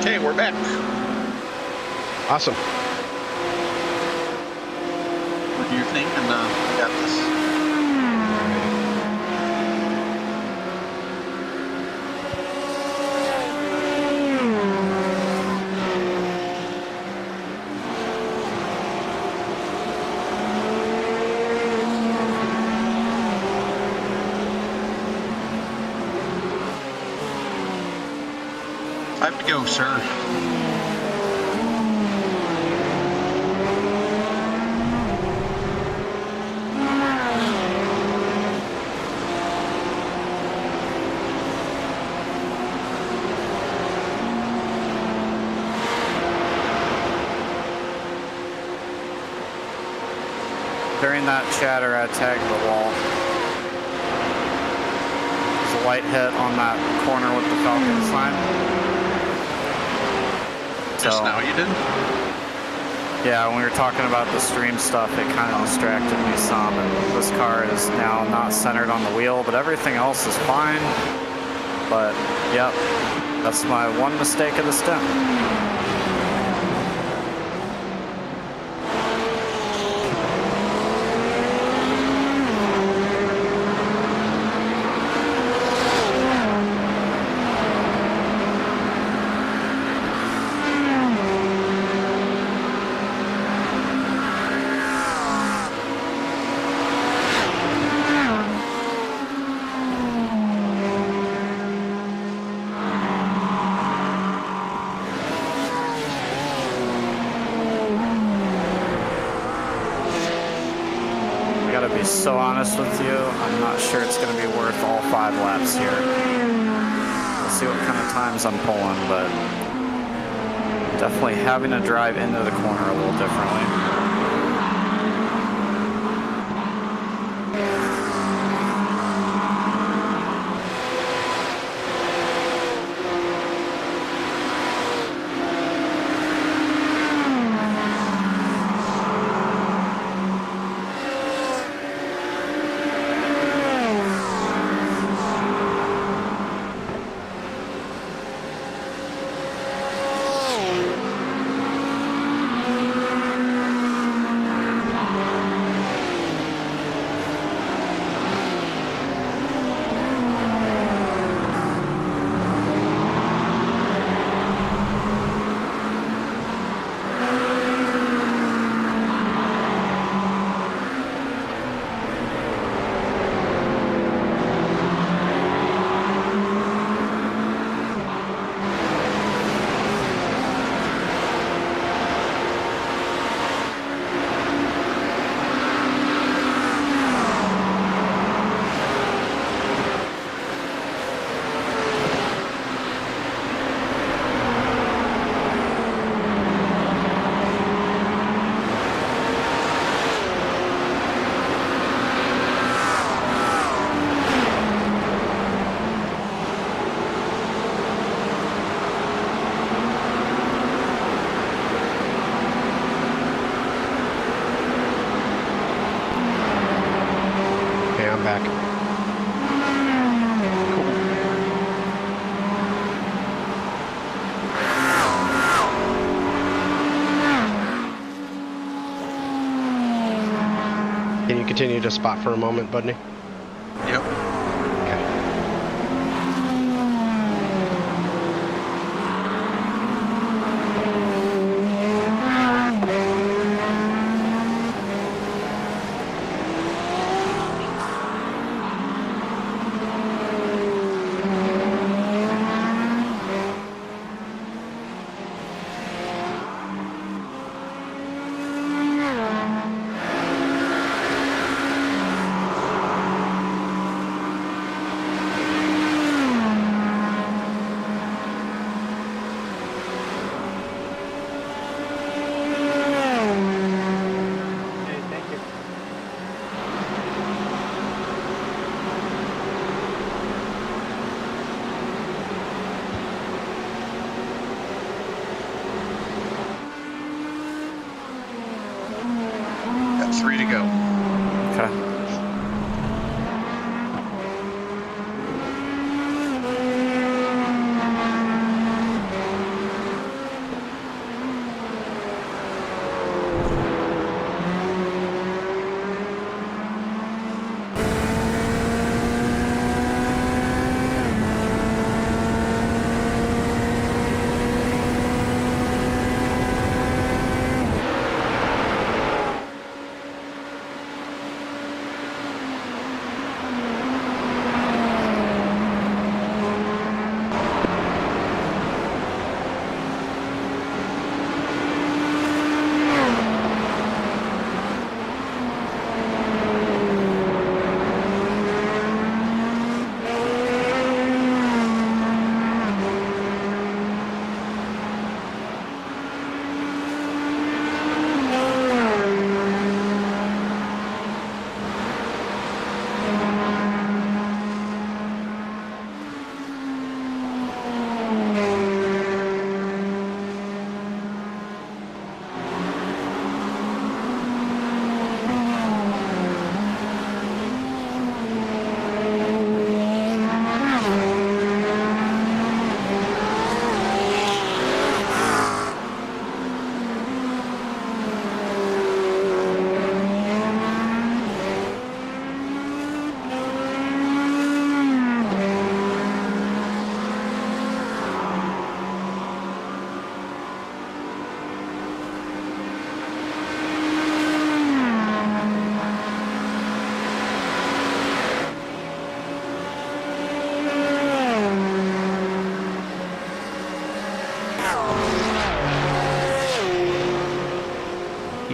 Okay, we're back. Awesome. Do your thing, and we got this. Time to go, sir. During that chatter, I tagged the wall. There's a light hit on that corner with the Falcon sign. Just now you did? Yeah, when we were talking about the stream stuff, it kind of distracted me some. And this car is now not centered on the wheel, but everything else is fine. But, yep, that's my one mistake of the stint. So honest with you, I'm not sure it's going to be worth all 5 laps here. We'll see what kind of times I'm pulling, but definitely having to drive into the corner a little differently. Continue to spot for a moment, Budney? Yep. Got 3 to go. Okay.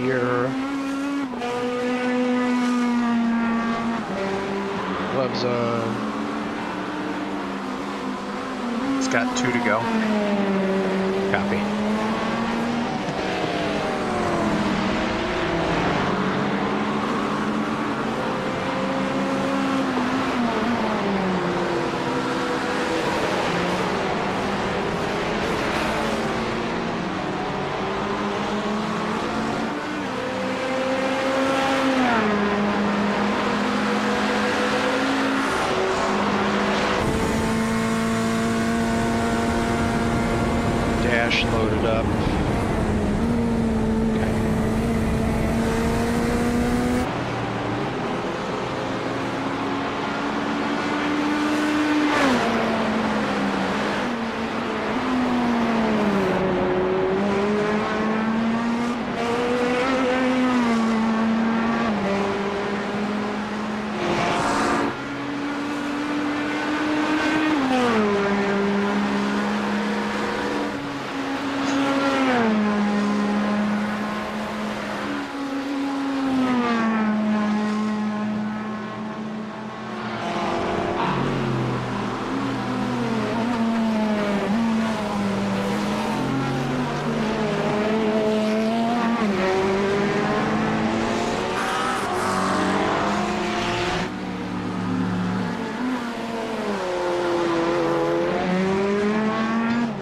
gear. Gloves on. It's got 2 to go. Copy. Dash loaded up.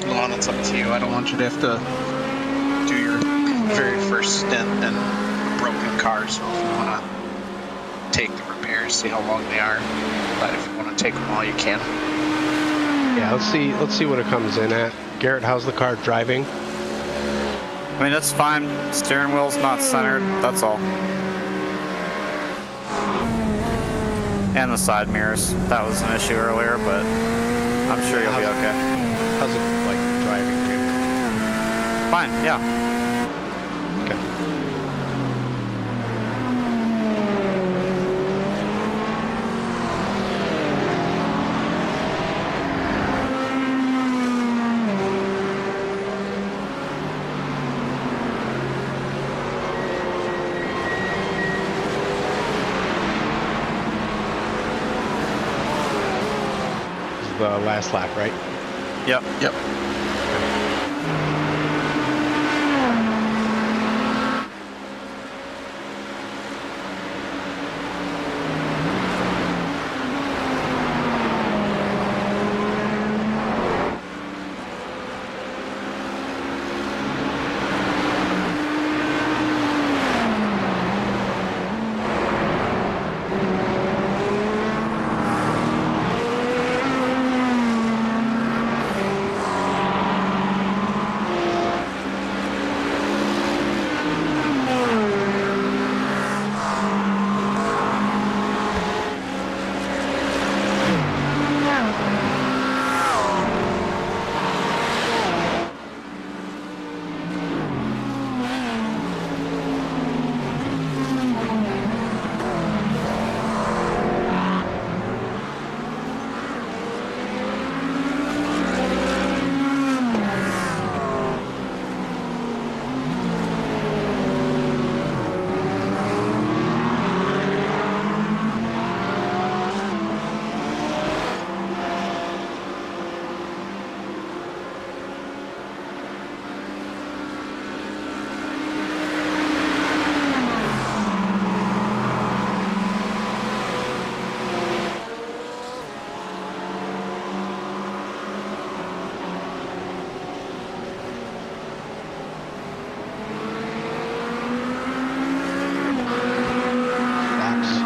Lon, it's up to you. I don't want you to have to do your very first stint in a broken car. So if you want to take the repairs, see how long they are. But if you want to take them all, you can. Yeah, let's see what it comes in at. Garrett, how's the car driving? I mean, it's fine. Steering wheel's not centered, that's all. And the side mirrors. That was an issue earlier, but I'm sure you'll be okay. How's it like driving too? Fine, yeah. Okay. This is the last lap, right? Yep. Yep.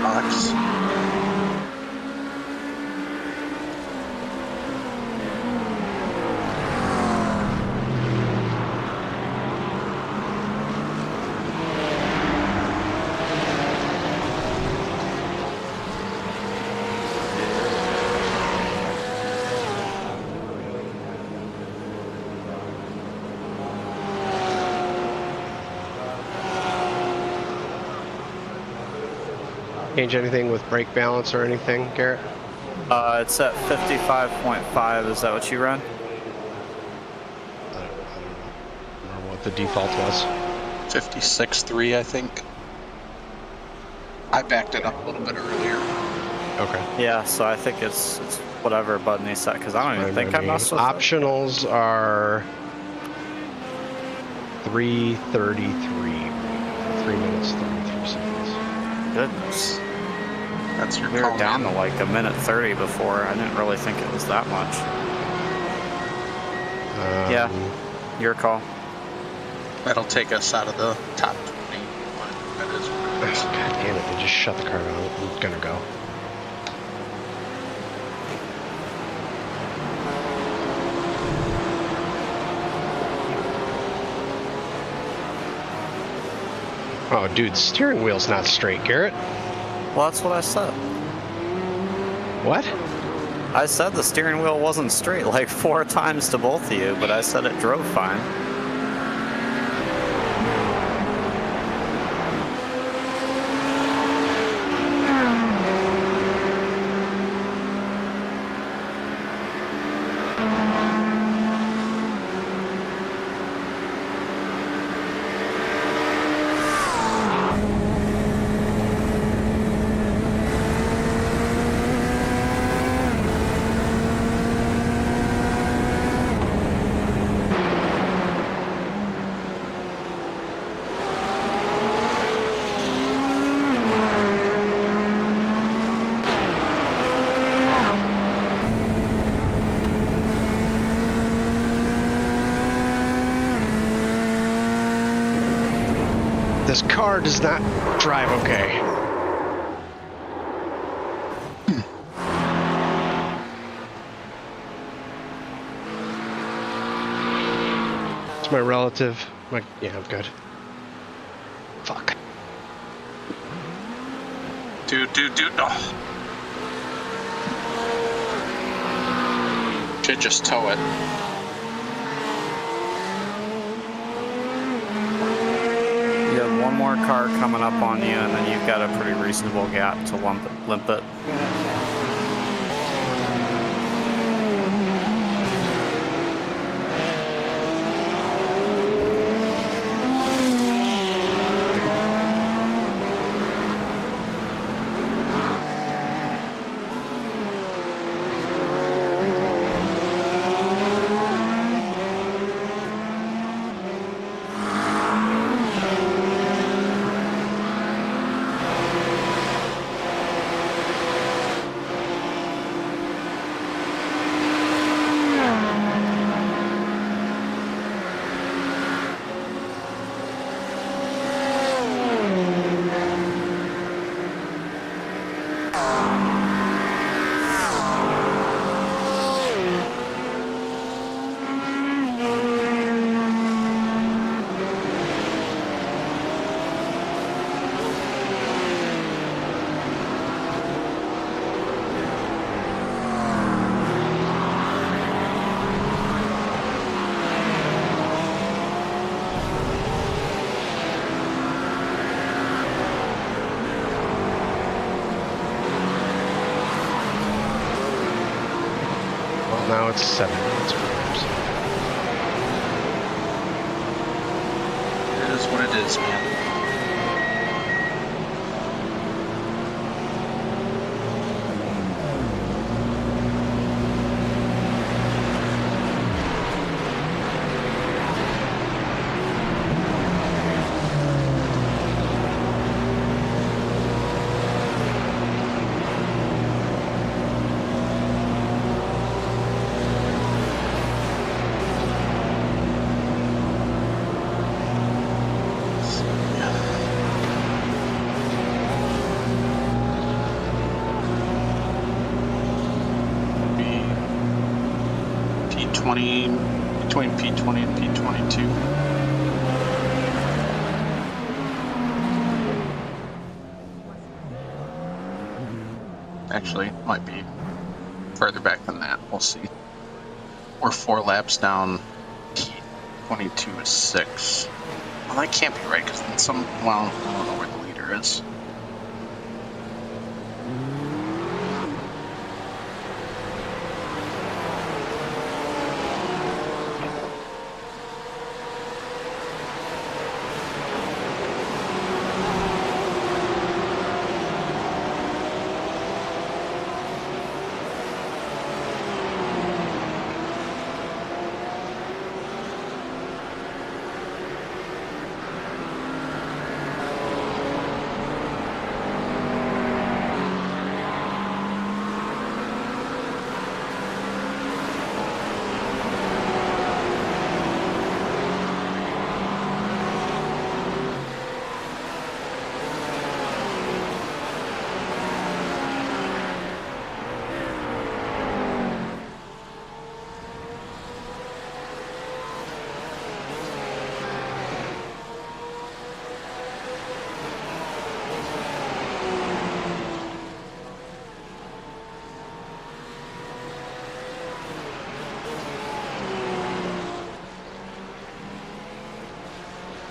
Box. Change anything with brake balance or anything, Garrett? It's at 55.5. Is that what you run? I don't remember what the default was. 56.3, I think. I backed it up a little bit earlier. Okay. Yeah, so I think it's whatever button he set, because I don't even think I messed with it. Optionals are 3:33. 3 minutes 33 seconds. Goodness. That's your We call. were down to like 1:30 before. I didn't really think it was that much. Yeah, your call. That'll take us out of the top 20. But that is what it is. God damn it! They just shut the car down. I'm gonna go. Oh, dude, steering wheel's not straight, Garrett. Well, that's what I said. What? I said the steering wheel wasn't straight like 4 times to both of you, but I said it drove fine. This car does not drive okay. It's my relative. Yeah, I'm good. Fuck. Dude. Oh. Should just tow it. You have one more car coming up on you, and then you've got a pretty reasonable gap to limp it. Now it's 7 minutes per lap. It is what it is, man. Between P20 and P22. Actually, might be further back than that. We'll see. We're 4 laps down. P22 is 6. Well, that can't be right because then well, I don't know where the leader is.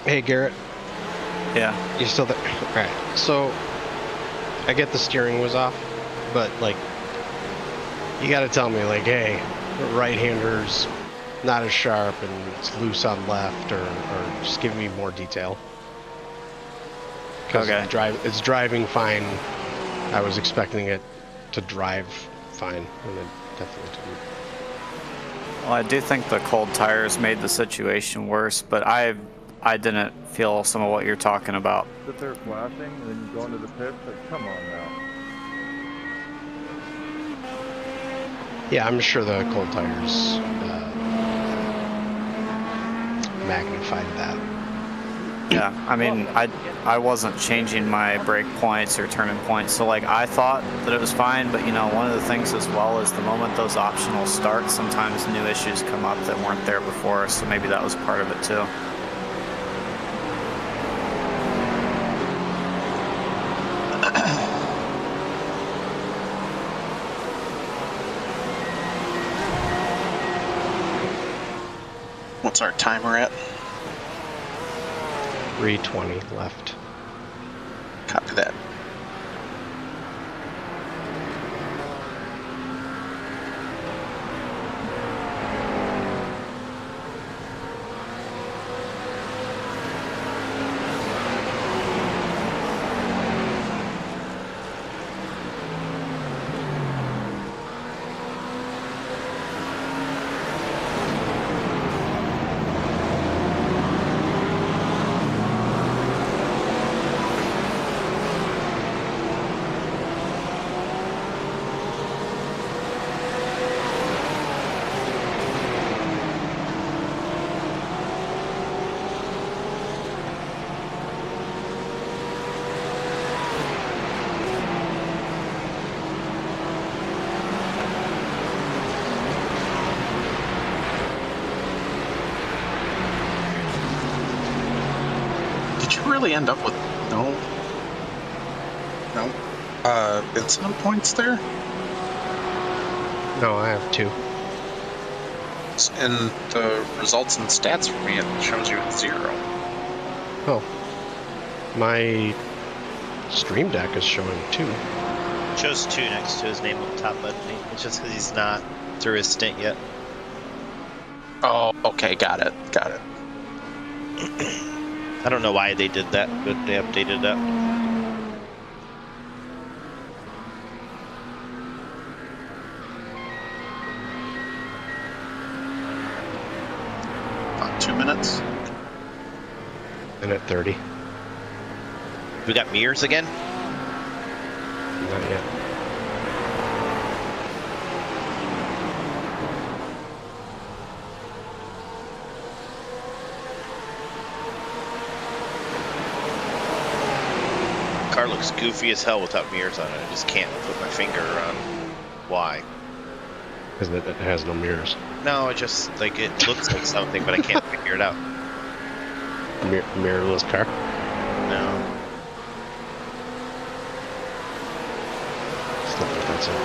Hey, Garrett, Yeah. you still there? All right. So, I get the steering was off, but like, you got to tell me like, hey, right-hander's not as sharp and it's loose on left, or just give me more detail. Because Okay. it's driving fine. I was expecting it to drive fine, and it definitely didn't. Well, I do think the cold tires made the situation worse, but I didn't feel some of what you're talking about. Sit there flashing and then you go into the pits. Like, come on now. Yeah, I'm sure the cold tires magnified that. Yeah, I mean, I wasn't changing my brake points or turning points, so like I thought that it was fine, but you know, one of the things as well is the moment those optionals start, sometimes new issues come up that weren't there before, so maybe that was part of it too. What's our timer at? 320 left. Copy that. Did you really end up with no incident points there? No, I have 2. In the results and stats for me, it shows you at 0. Oh, my stream deck is showing 2. Shows 2 next to his name on the top button. It's just because he's not through his stint yet. Oh, okay, got it. I don't know why they did that, but they updated that. About 2 minutes. Minute 30. We got mirrors again? Not yet. Car looks goofy as hell without mirrors on it. I just can't put my finger on why. Because it has no mirrors. No, it just, like, it looks like something, but I can't figure it out. Mirrorless car. No. Stuff defensive.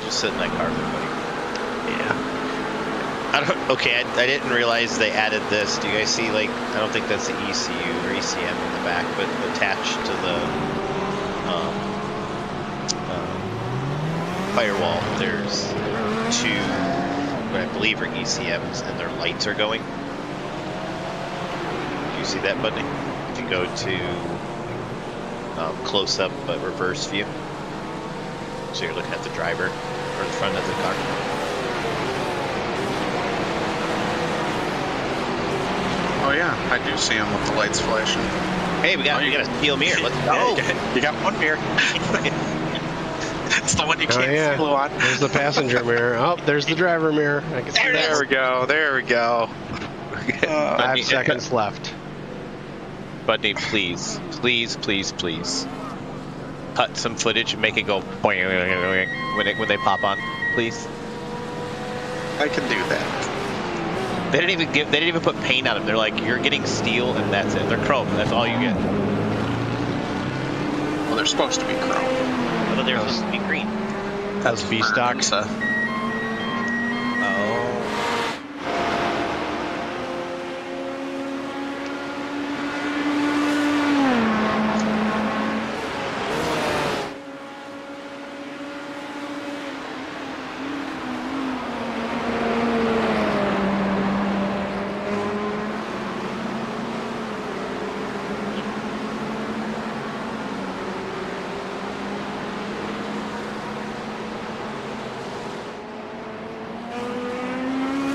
Just sit in that car, everybody. Yeah. Okay, I didn't realize they added this. Do you guys see, like, I don't think that's the ECU or ECM in the back, but attached to the firewall, there's 2, what I believe are ECMs, and their lights are going. Do you see that, Buddy? If you go to close-up but reverse view, so you're looking at the driver or the front of the car. Oh yeah, I do see him with the lights flashing. Hey, we got a steel mirror. Let's go. You got one mirror. It's the one you Oh can't yeah. see blue on. There's the passenger mirror. Oh, there's the driver mirror. I can see There we go. There we go. 5 seconds left. Budney, please cut some footage and make it go boing when they pop on, please. I can do that. They didn't even put paint on them. They're like, you're getting steel and that's it. They're chrome. That's all you get. Well, they're supposed to be chrome. I thought they were supposed to be green. That's V stock. Oh.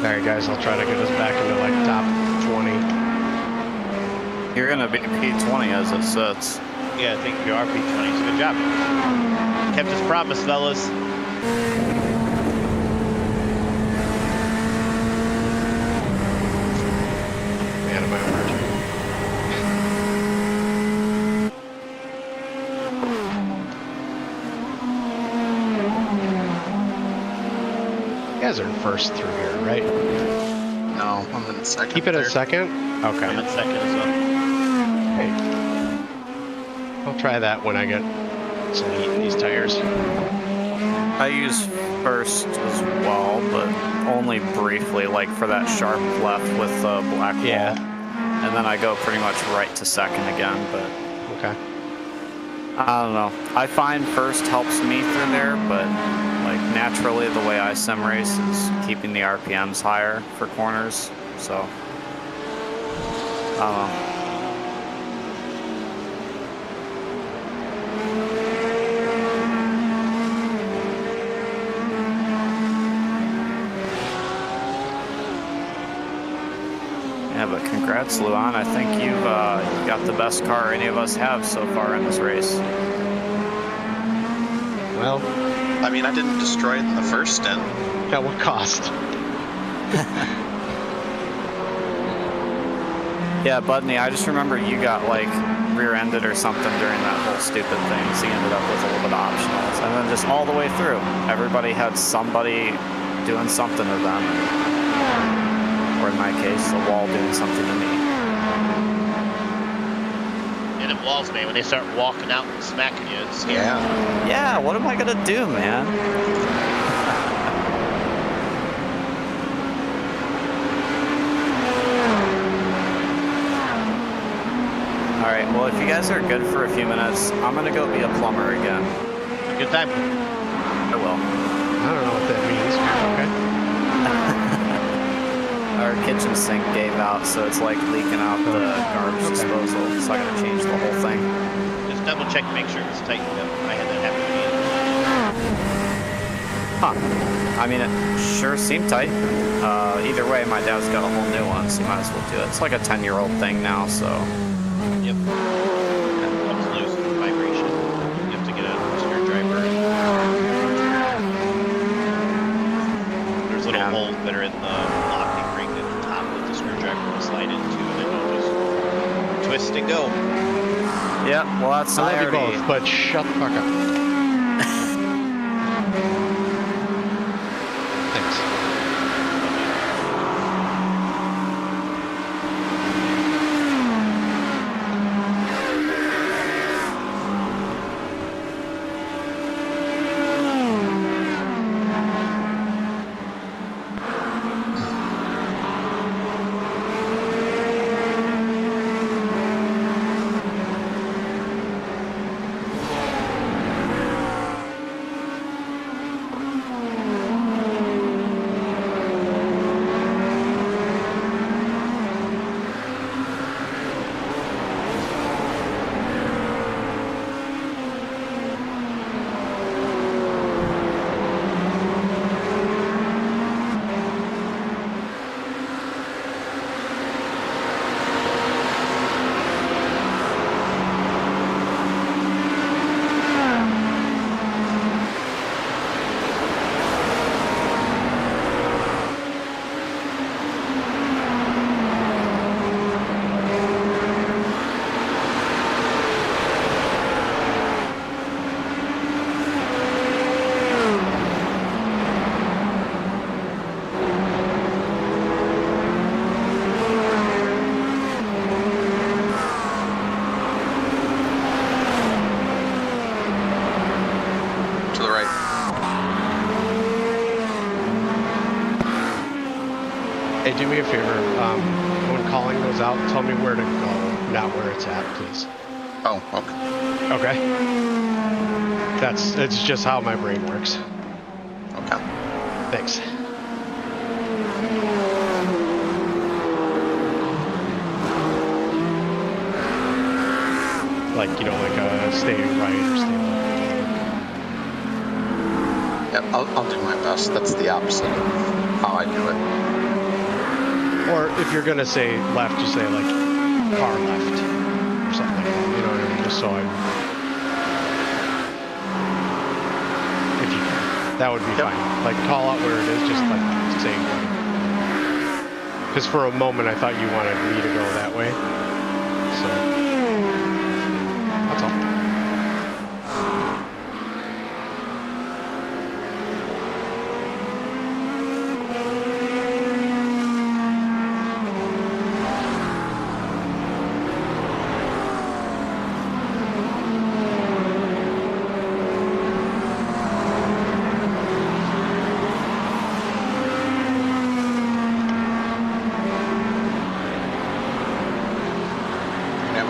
Alright guys, I'll try to get us back into like top 20. You're gonna be P20 as it sits. Yeah, I think you are P20. So good job. Kept his promise, fellas. Man, am I emerging. You guys are in first through here, right? No, I'm in second. Keep it at third. second? I'm Okay. in second as well. Hey. I'll try that when I get some heat in these tires. I use first as well, but only briefly, like for that sharp left with the black wall. Yeah. And then I go pretty much right to second again, but Okay. I don't know. I find first helps me through there, but like naturally the way I sim race is keeping the RPMs higher for corners, so I don't know. Yeah, but congrats, Luan. I think you've got the best car any of us have so far in this race. Well, I mean, I didn't destroy it in the first stint. at what cost? Yeah, Budney, I just remember you got like rear-ended or something during that whole stupid thing, so you ended up with a little bit of optionals. And then just all the way through, everybody had somebody doing something to them. Or in my case, the wall doing something to me. And them walls, man, when they start walking out and smacking you, it's scary. Yeah. Yeah, what am I gonna do, man? All right, well, if you guys are good for a few minutes, I'm gonna go be a plumber again. Good time. I will. I don't know what that means. Okay. Our kitchen sink gave out, so it's like leaking out the garbage disposal, so I gotta change the whole thing. Just double check to make sure it's tightened up. I had that happen to me. Huh. I mean, it sure seemed tight. Either way, my dad's got a whole new one, so you might as well do it. It's like a 10-year-old thing now, so. Yep. That comes loose with vibration. You have to get a screwdriver. There's little holes that are in the locking ring at the top that the screwdriver will slide into, and then you'll just twist and go. Yeah, well, that's I love you both, but shut the fuck up. Thanks. Hey, do me a favor. When calling goes out, tell me where to go, not where it's at, please. Oh, okay. Okay. It's just how my brain works. Okay. Thanks. Like, you know, like stay right or stay left. Yep, I'll do my best. That's the opposite of how I do it. Or if you're gonna say left, just say like car left or something like that. You know what I mean? Just so I'm. If you can, that would be fine. Like call out where it is, just like say. Because for a moment I thought you wanted me to go that way. So that's all.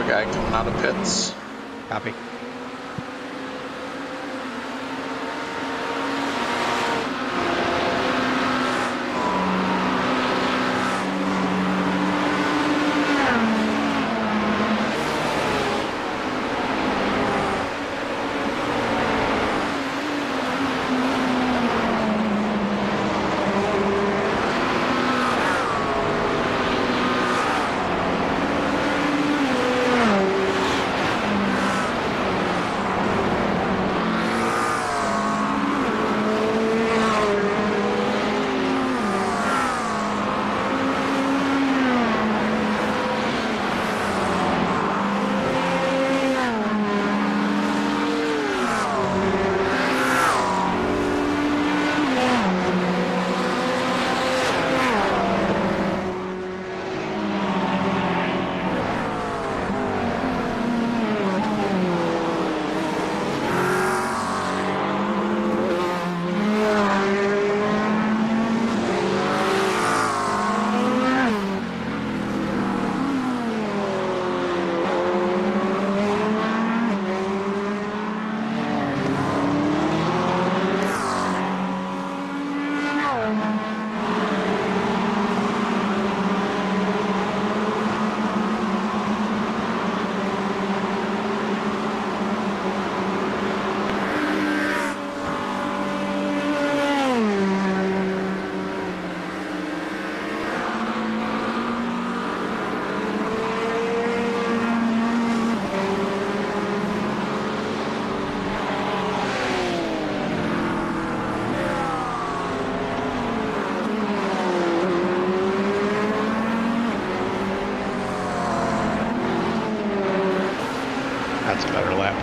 Guy coming out of pits. Copy. That's a better lap.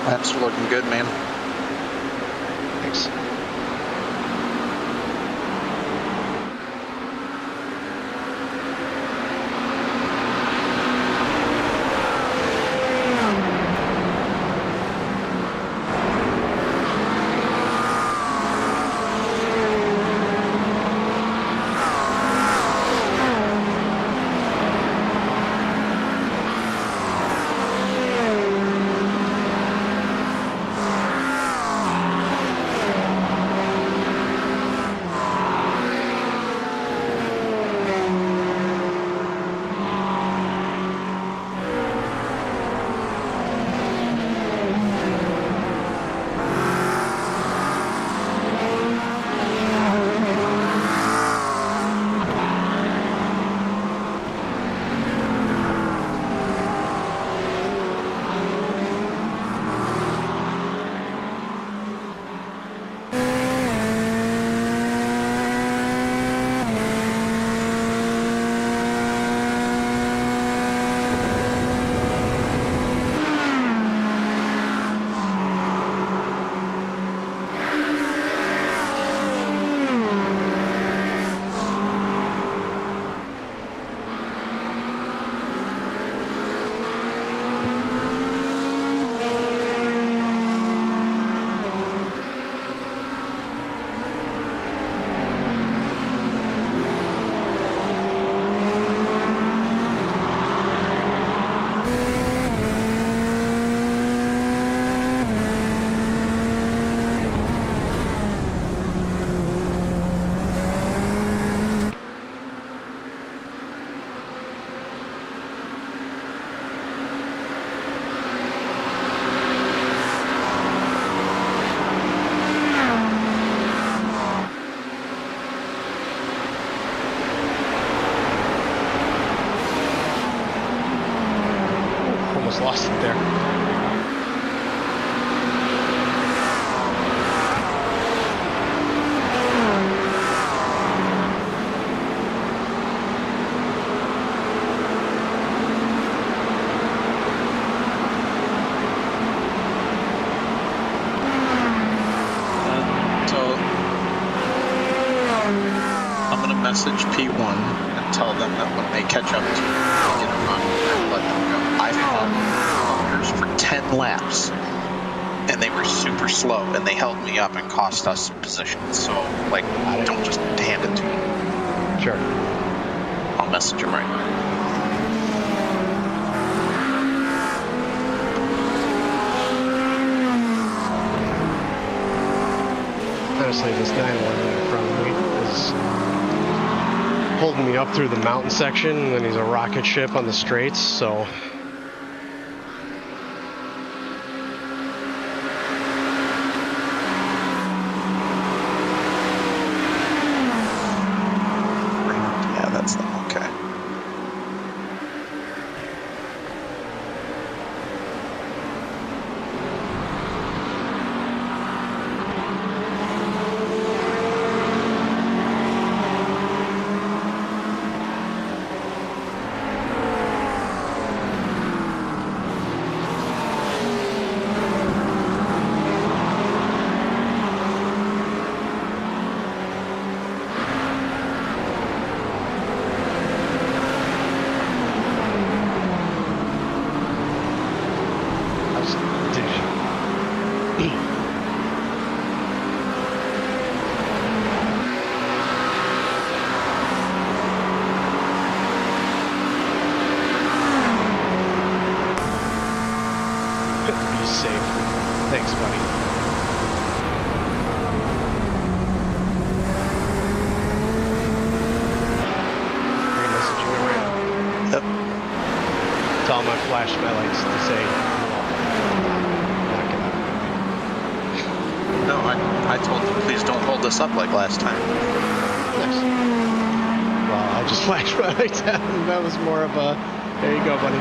Laps are looking good, man. Thanks. Lost it there. So I'm gonna message P1 and tell them that when they catch up to me, get them on and let them go. I followed for 10 laps and they were super slow and they held me up and cost us some positions. So like, don't just hand it to me. Sure. I'll message them right now. Honestly, this 911 in front of me is holding me up through the mountain section, and then he's a rocket ship on the straights, so... Yeah, that's them. Okay. Be safe. Thanks, buddy. Are you messaging me right now? Yep. Tell him I flashed my lights to say, knock it out. No, I told them, please don't hold us up like last time. Nice. Well, I just flashed my lights at him. That was more of a, there you go, buddy.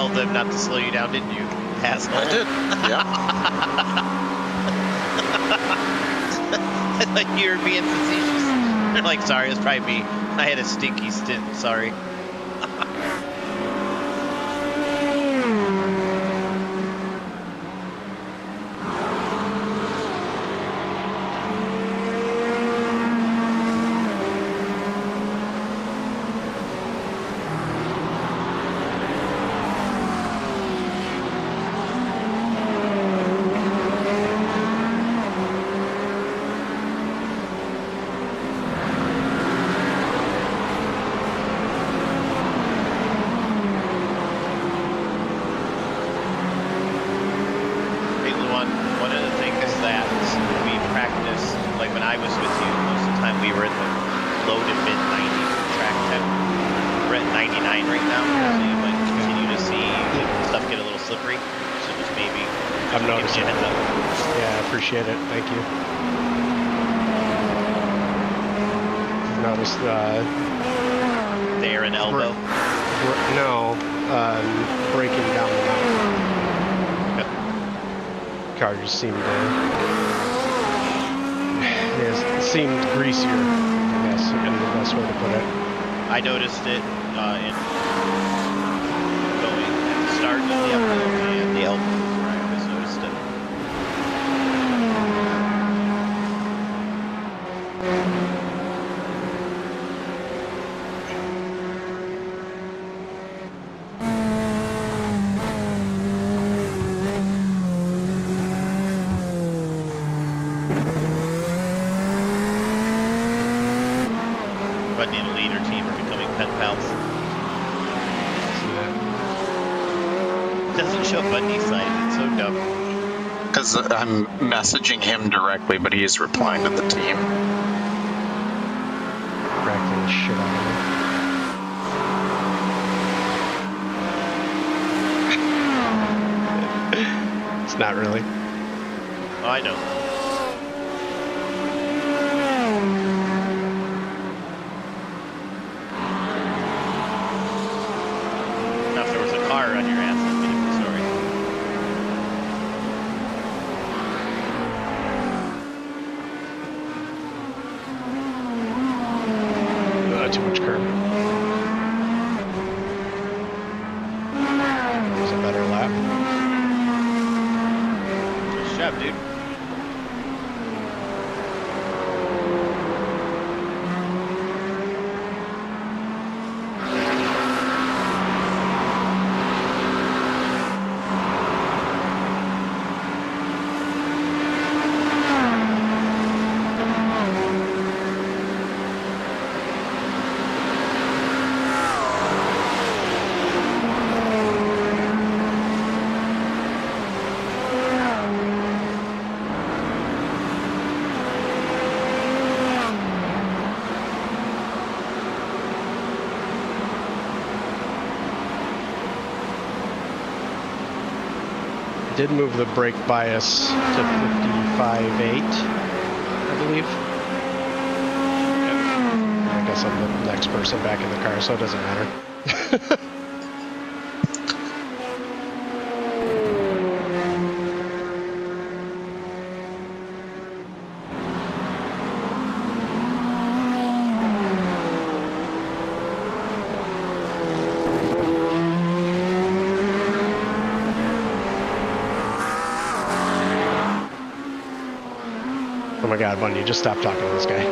tell them not to slow you down, didn't you, asshole? I did. Yeah. I thought you were being facetious. They're like, sorry, it's probably me. I had a stinky stint. Sorry. One of the things that we practiced, like when I was with you, most of the time we were in the low to mid 90s track temp. We're at 99 right now, so you might continue to see stuff get a little slippery. So just maybe I'm give me noticing a heads up. Yeah, I appreciate it. Thank you. I've noticed There an elbow. no, breaking down the mountain. Car just seemed it seemed greasier, I guess, is the best way to put it. I noticed it in going at the start of the uphill and the elbow is where I always noticed it. Buddy and leader team are becoming pen pals. See that? It doesn't show Bundy's side, it's so dumb. Because I'm messaging him directly, but he is replying to the team. Cracking the shit out of it. It's not really. Oh, I know. Now, if there was a car on your ass, that'd be a different story. Too much curb. There's a better lap. Nice job, dude. Did move the brake bias to 55.8, I believe. I guess I'm the next person back in the car, so it doesn't matter. Oh my god, Bundy, just stop talking to this guy.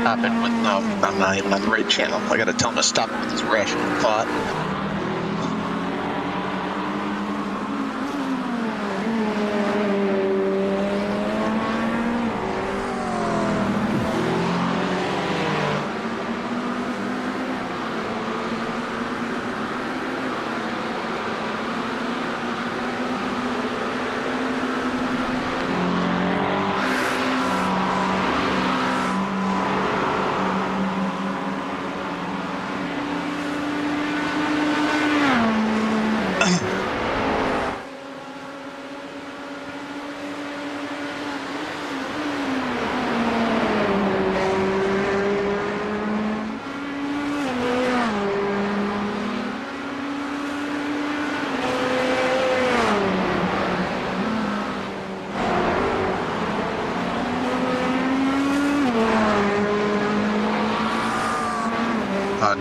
Happened with I'm not even on the right channel. I gotta tell him to stop with his rational thought.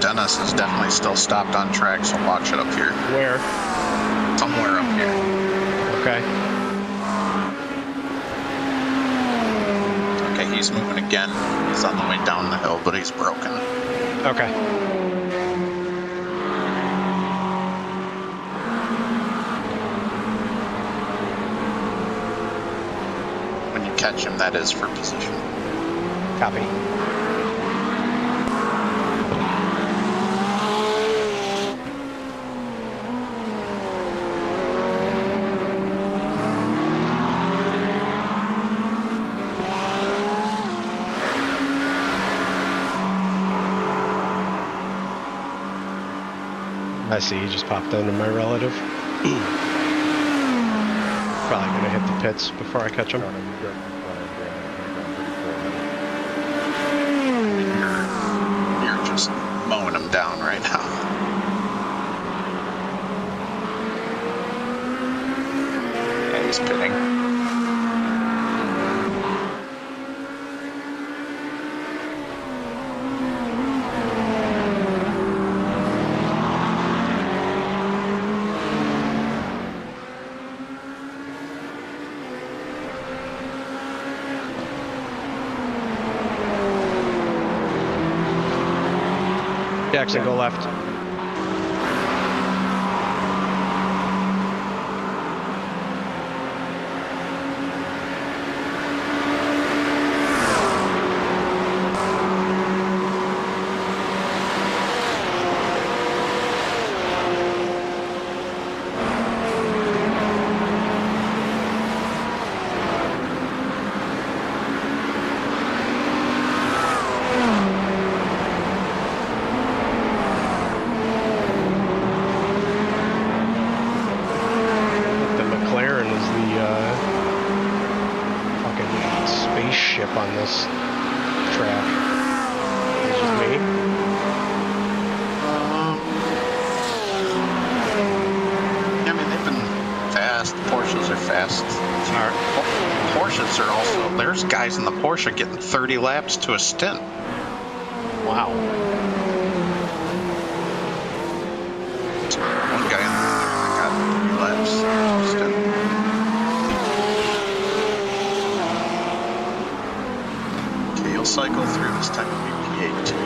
Dennis is definitely still stopped on track, so watch it up here. Where? Somewhere up here. Okay. Okay, he's moving again. He's on the way down the hill, but he's broken. Okay. When you catch him, that is for position. Copy. I see, he just popped into my relative. Probably gonna hit the pits before I catch him. Trying to be just in front of him. He's on 34 minutes. You're just mowing him down right now. Yeah, he's pitting. Jackson, go left. The McLaren is the fucking spaceship on this track. It's just me. I mean, they've been fast. Porsches are fast. Porsches are also, there's guys in the Porsche getting 30 laps to a stint. Wow. One guy in there that got 3 laps to a stint. Okay, you'll cycle through this time of P18.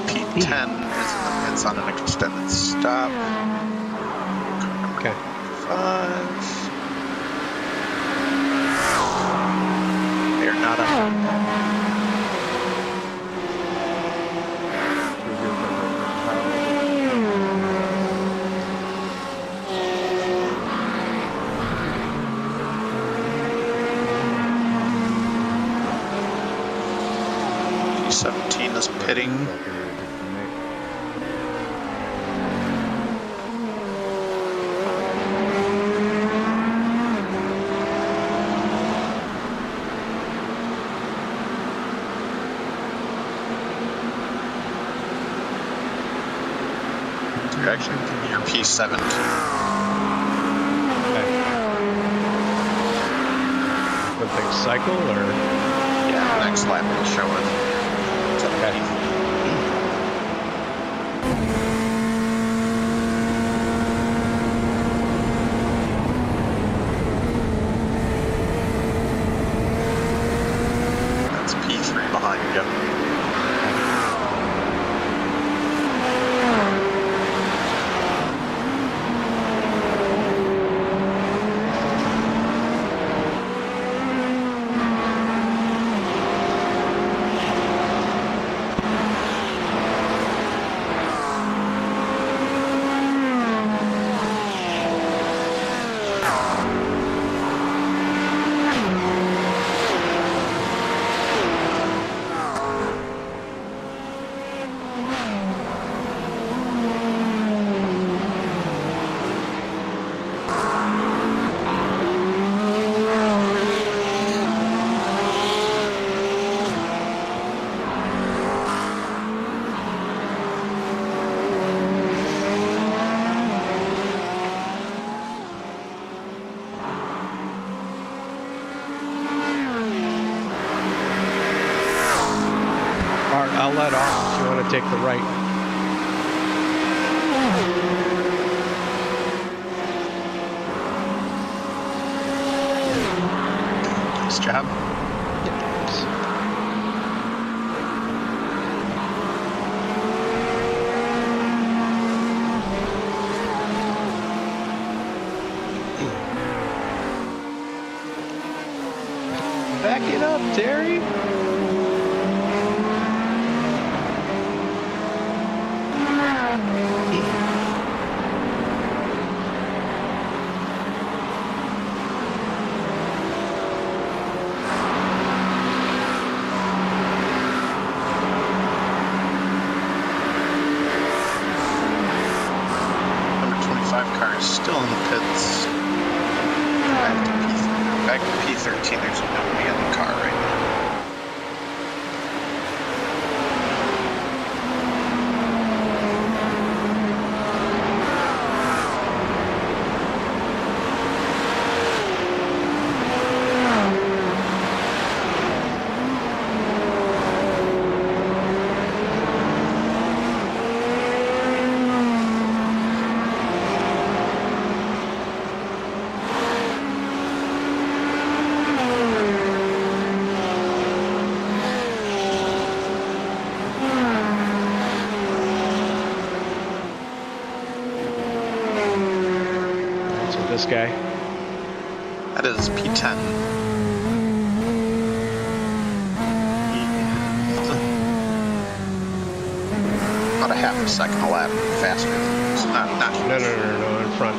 P10 is in the pits on an extended stop. Okay. 5. They're not up. P17 is pitting. You're actually your P17. Okay. When things cycle, or? Yeah, next lap will show it. It's Okay. That's P3 behind you. take the right. Nice job. Back it up, Terry. Number 25 car is still in the pits. Back to P13, there's nobody in the car right now. This guy. That is P10. About a half a second a lap faster. It's not No, in front.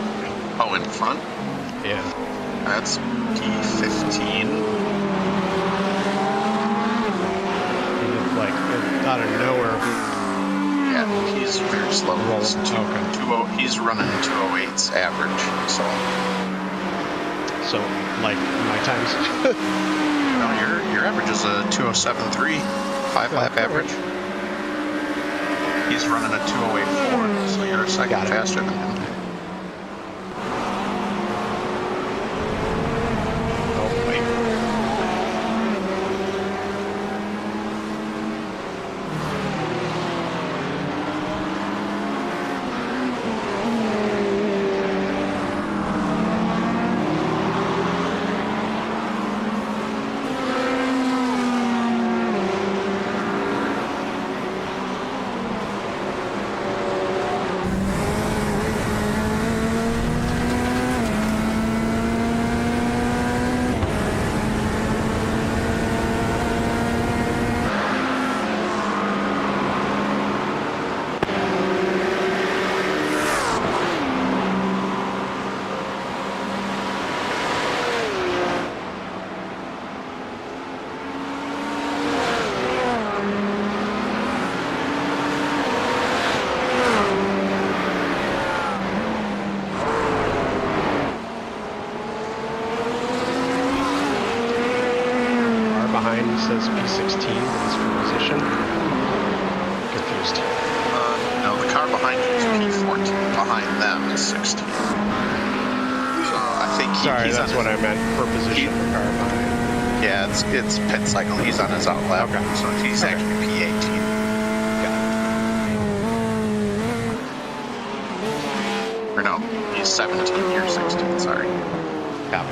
Oh, in front? Yeah. That's P15. Like out of nowhere. Yeah, he's very slow. He's, he's running 208's average, so. So, like my times. No, your average is a 207.3, 5-lap average. He's running a 208.4, so you're a second faster than him. Oh, wait. Says P16 is for position. Confused. No, the car behind you is P14. Behind them is 16. So I think Sorry, he's that's what I meant. For position, the car behind. Yeah, it's pit cycle. He's on his out lap, so he's actually P18. Or no, he's 17. You're 16. Sorry. Yeah.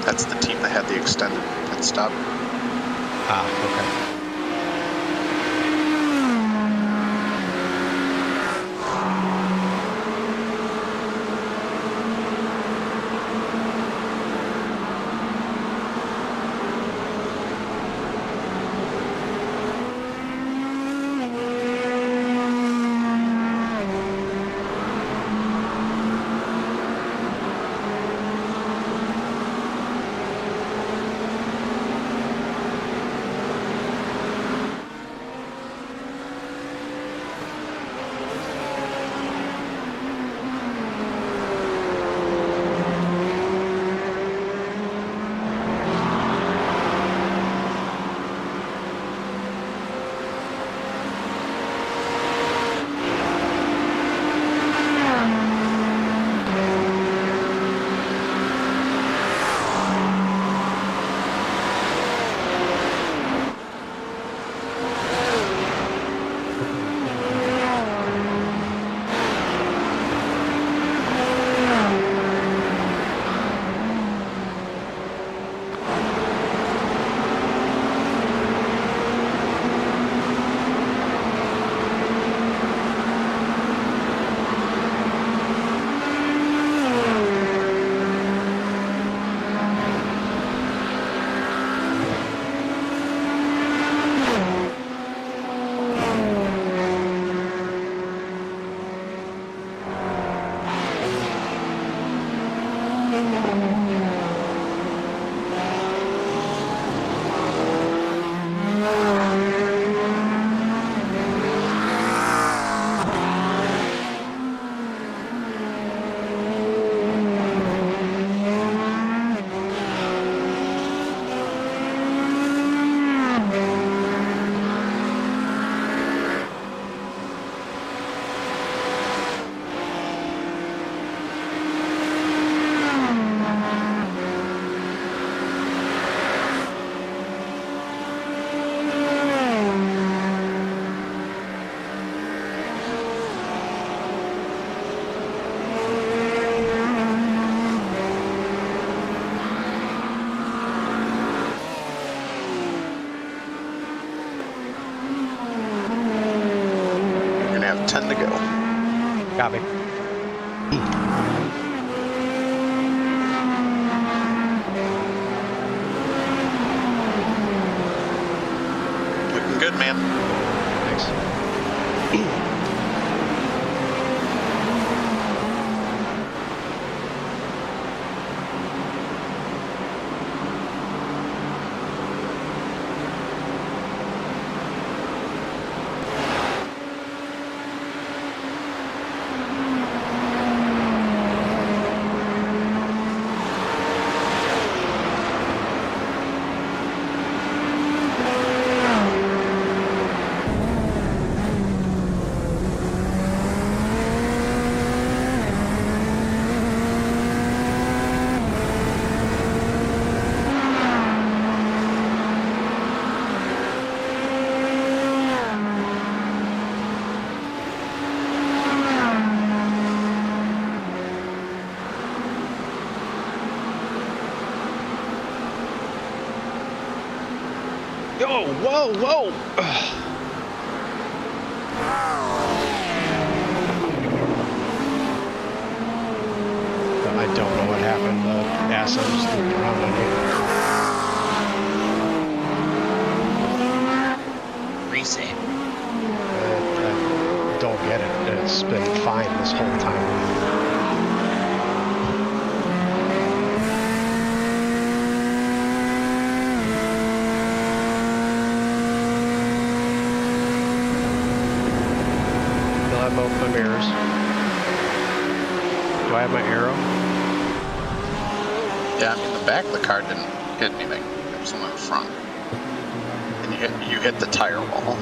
That's the team that had the extended pit stop. Ah, okay. 10 to go. Copy. Looking good, man. Thanks. Yo, whoa, whoa! I don't know what happened. The assholes looped around on me. Reset. I don't get it. It's been fine this whole time. Still have both my mirrors. Do I have my arrow? Yeah, I mean the back of the car didn't hit anything. It was only the front. And you hit the tire wall.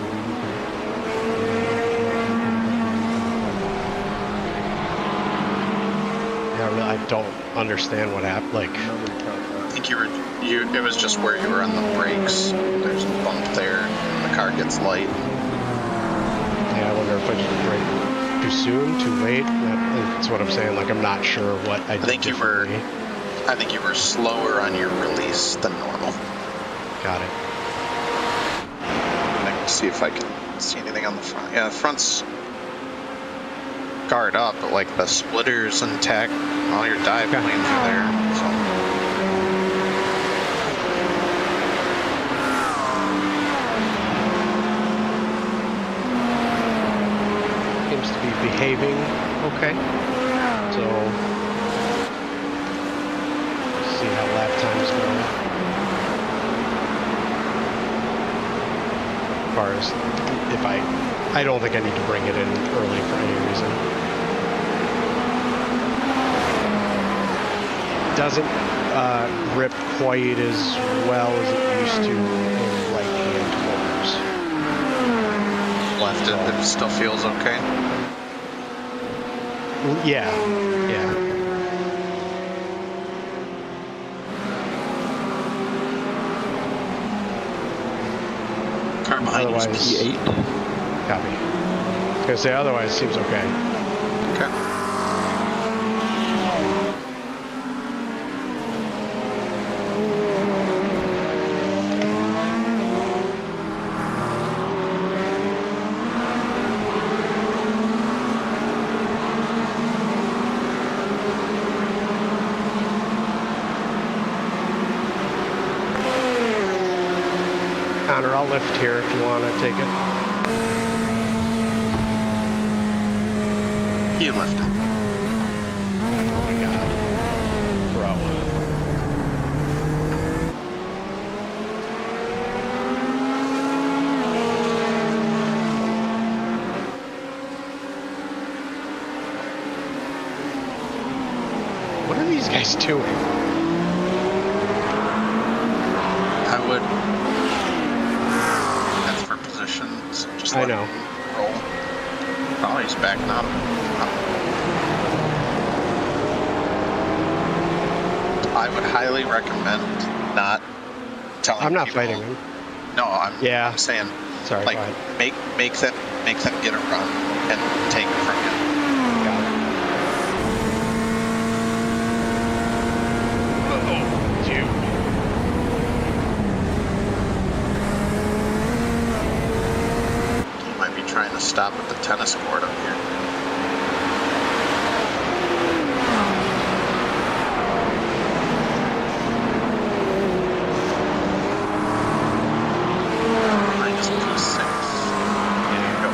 Yeah, really, I don't understand what happened. Like, I think it was just where you were on the brakes. There's a bump there, and the car gets light. yeah, I wonder if I did brake too soon, too late. That's what I'm saying. Like, I'm not sure what I did. I think you were slower on your release than normal. Got it. I can see if I can see anything on the front. Yeah, the front's guard up, but like the splitters intact, all your dive Okay. planes are there. So. Seems to be behaving okay. So, see how lap times go. As far as if I don't think I need to bring it in early for any reason. Doesn't grip quite as well as it used to in right-hand corners. Left it still feels okay. Yeah. Car behind you is Otherwise- P8. Copy. I was gonna say otherwise it seems okay. Okay. Connor, I'll lift here if you want to take it. You left it. Oh my god. Bro. What are these guys doing? I would. That's for position, so just I let know. him roll. Oh, he's backing up. I would highly recommend not telling I'm not people- fighting him. No, I'm saying Sorry, like go ahead. make them get a run and take it from you. Got it. Oh, dude. He might be trying gonna stop at the tennis court up here. Minus P6. There you go.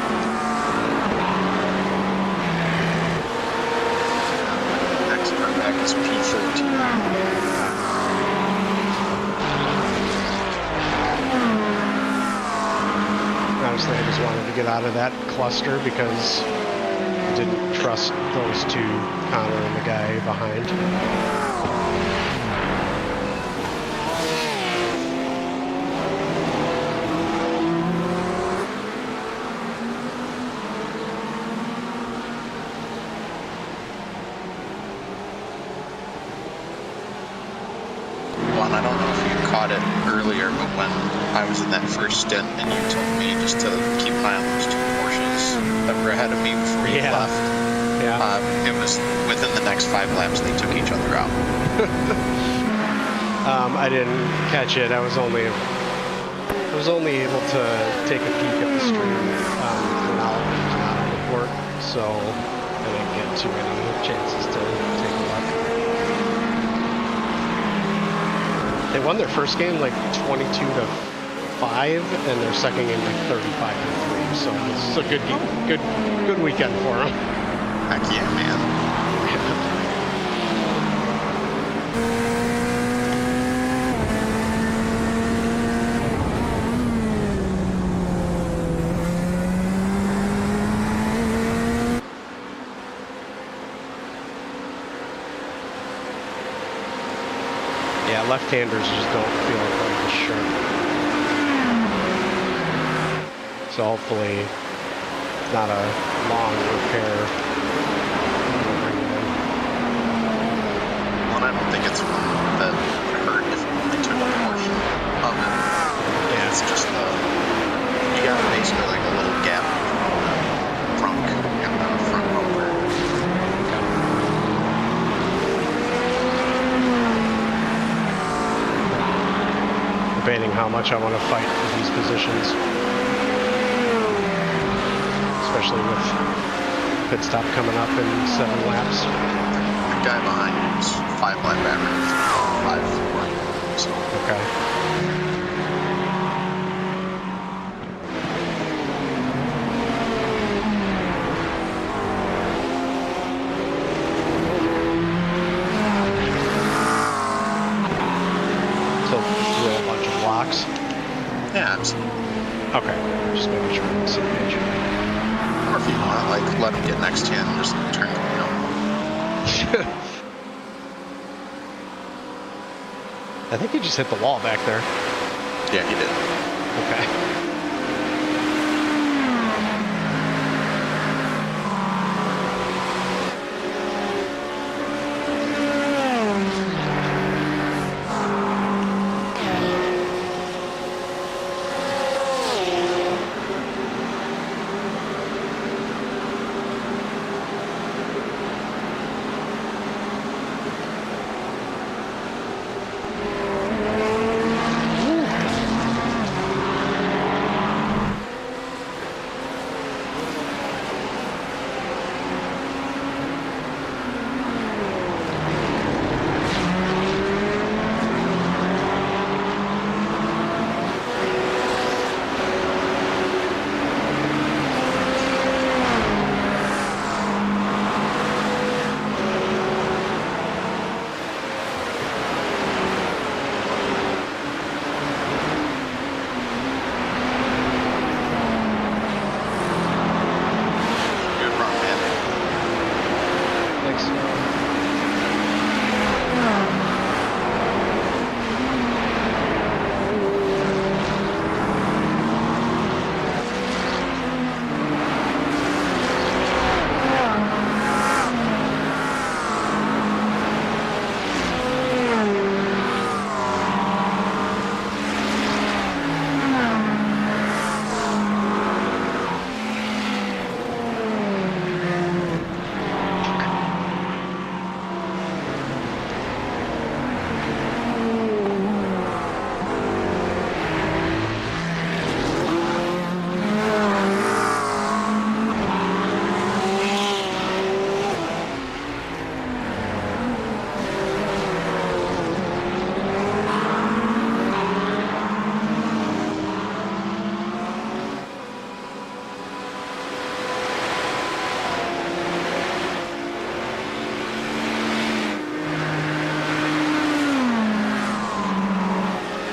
Next car back is P13. Honestly, I just wanted to get out of that cluster because I didn't trust those two, Connor and the guy behind. One, I don't know if you caught it earlier, but when I was in that first stint and you told me just to keep an eye on those two Porsches that were ahead of me before you Yeah. left, Yeah. it was within the next 5 laps they took each other out. I didn't catch it. I was only able to take a peek at the stream when Oliver was not on the court, so I didn't get too many chances to take a look. They won their first game like 22-5, and their second game like 35-3. So this is a good weekend for them. Heck yeah, man. Yeah, left-handers just don't feel quite as sharp. So hopefully, it's not a long repair. Well, I don't think it's one that would hurt if you only took a portion of it. Yeah, it's just you got basically like a little gap trunk and the front bumper. Debating how much I want to fight for these positions, especially with pit stop coming up in 7 laps. The guy behind you is 5 lap average, 5.4. So Okay. So throw a bunch of blocks. yeah, absolutely. Okay, just making sure we're on the same page. Or if you want to like let him get next to you and just turn the wheel. I think he just hit the wall back there. Yeah, he did. Okay.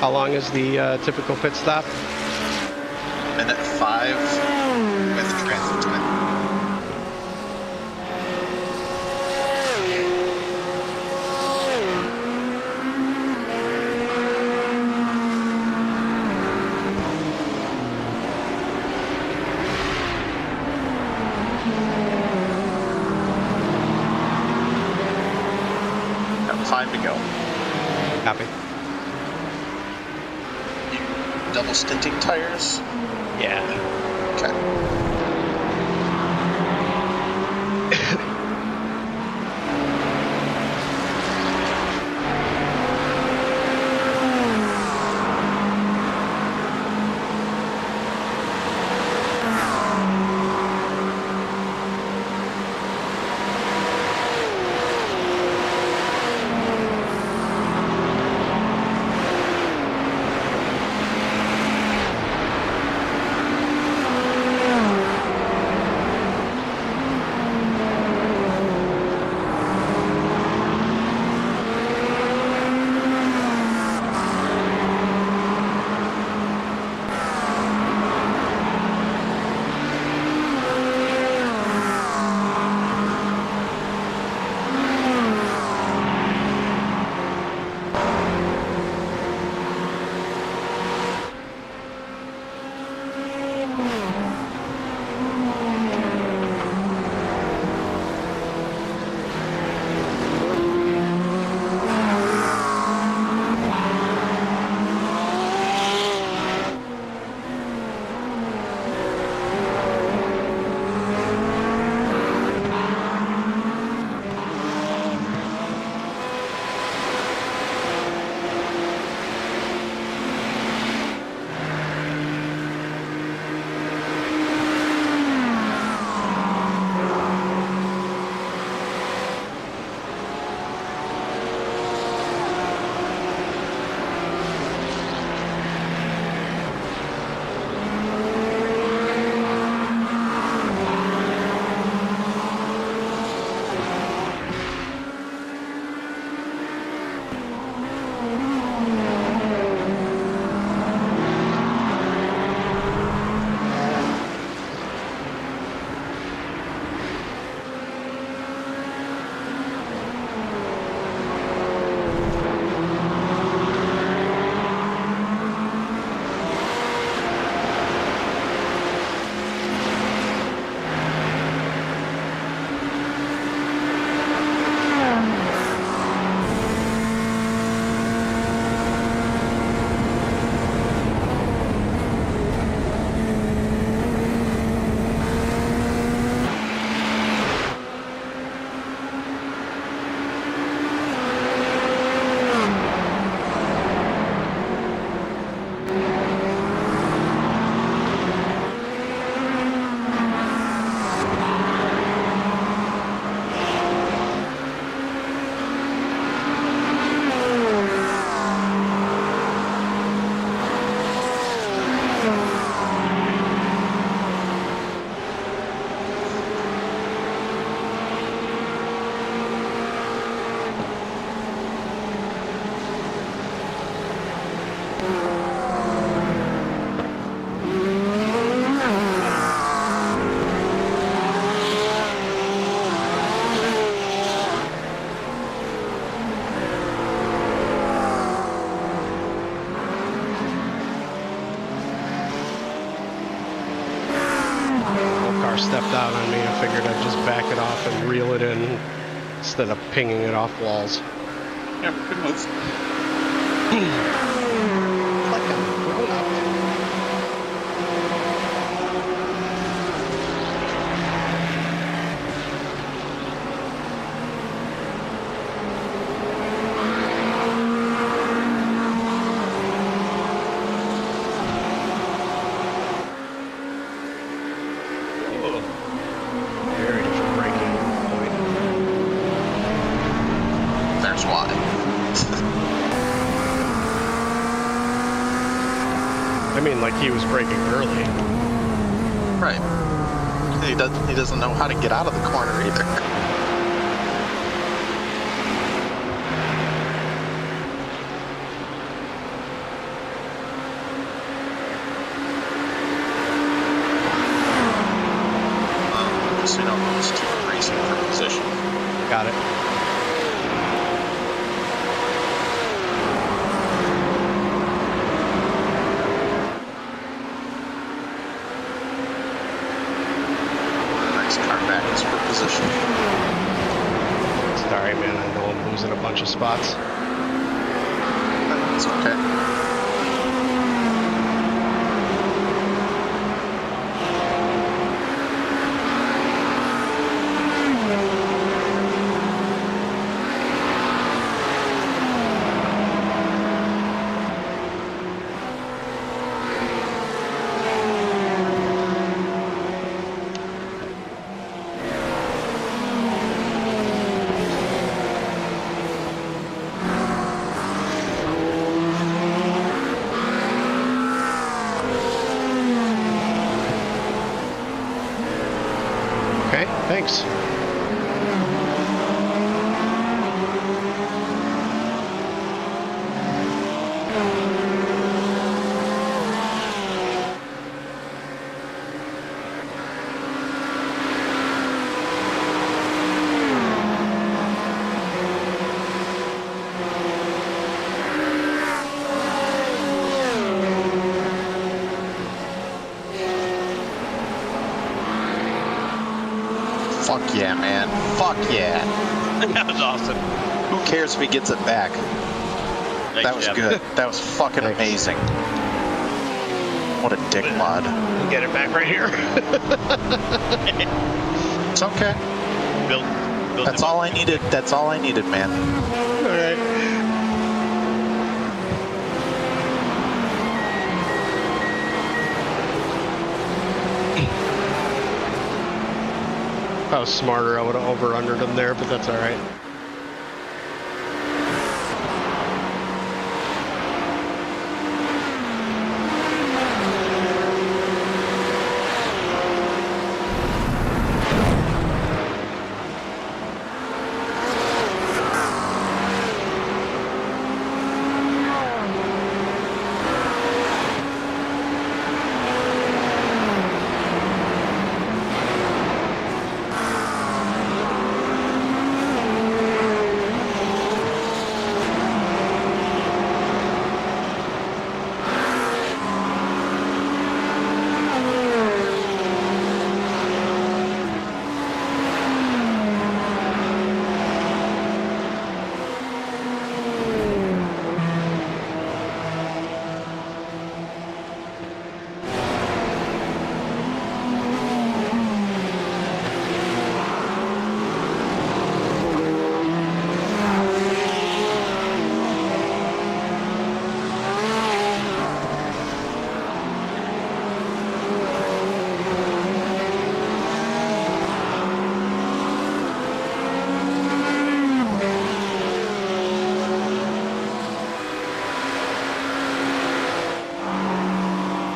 How long is the typical pit stop? Minute 5 with transit time. Got 5 to go. Copy. Double stinting tires? Yeah. Okay. Stepped out on me. I figured I'd just back it off and reel it in instead of pinging it off walls. Yeah, good move. Like a grown up. Very different braking point. There's why. I mean, like he was braking early. Right. He doesn't know how to get out of the corner either. just so you know, goes to racing for position. Got it. Next car back is for position. Sorry, man. I know I'm losing a bunch of spots. That's okay. Okay, thanks. Fuck yeah, man. Fuck yeah. That was awesome. Who cares if he gets it back? Nice That was job. good. That was fucking Thanks. amazing. What a dick mod. We'll get it back right here. It's okay. Build That's them all up. I needed. That's all I needed, man. All right. If I was smarter, I would have over-undered him there, but that's all right.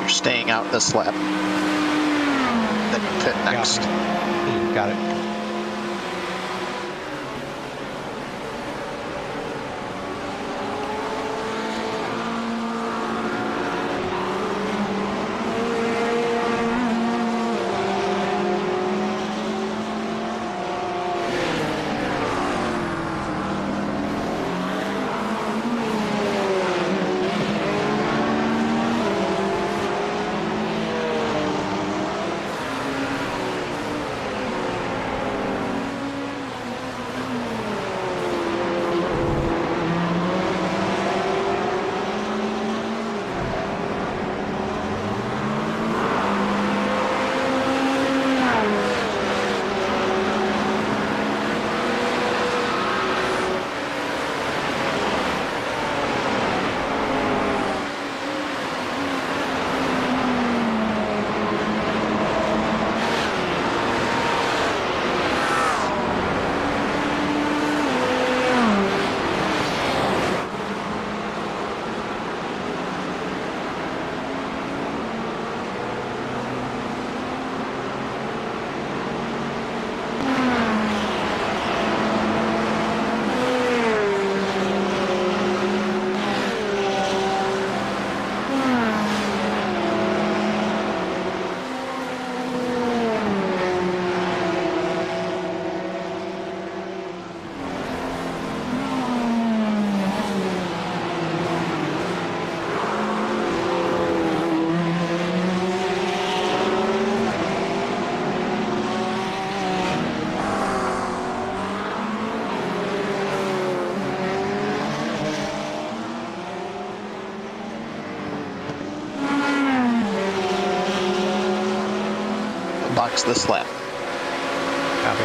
You're staying out this lap. Then you pit next. Got it. box this lap. Copy.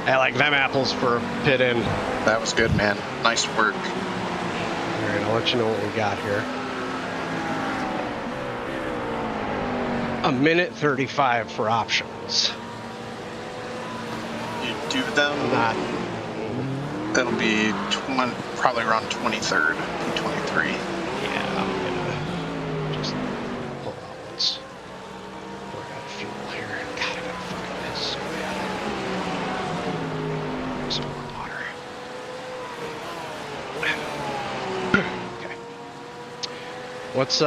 I like them apples for a pit in. That was good, man. Nice work. All right, I'll let you know what we got here. 1:35 for options. You do them, Not. that'll be probably around 23rd, P23. Yeah, I'm gonna just pull out once. We're out of fuel here. God, I gotta fucking piss so bad. Some more water. Okay. What's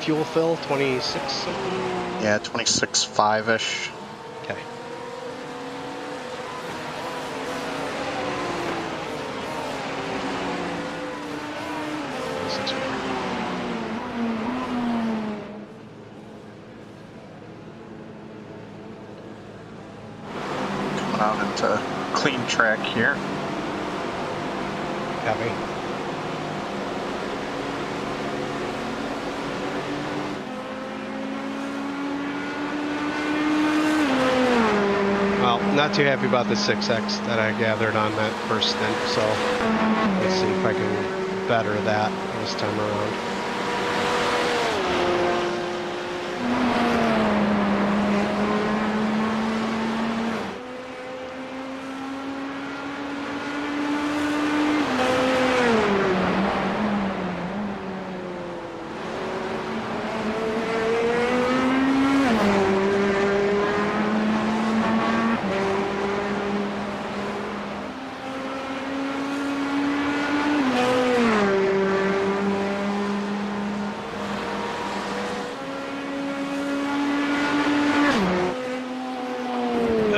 fuel fill? 26 something? Yeah, 26.5-ish. Okay. Coming out into clean track here. Copy. Well, not too happy about the 6X that I gathered on that first stint, so let's see if I can better that this time around.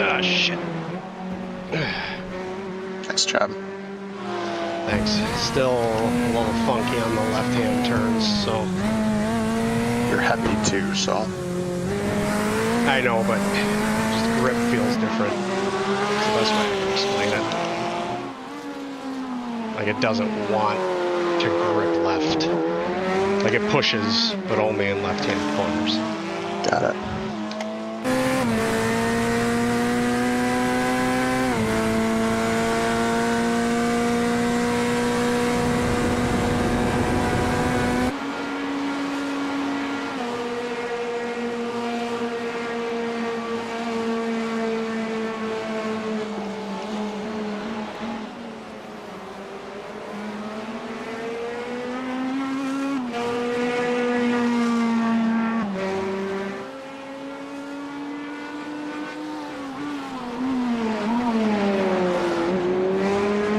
Ah, shit. Nice job. Thanks. Still a little funky on the left-hand turns, so You're heavy too, so. I know, but just grip feels different. It's the best way I can explain it. Like it doesn't want to grip left. Like it pushes, but only in left-hand corners. Got it.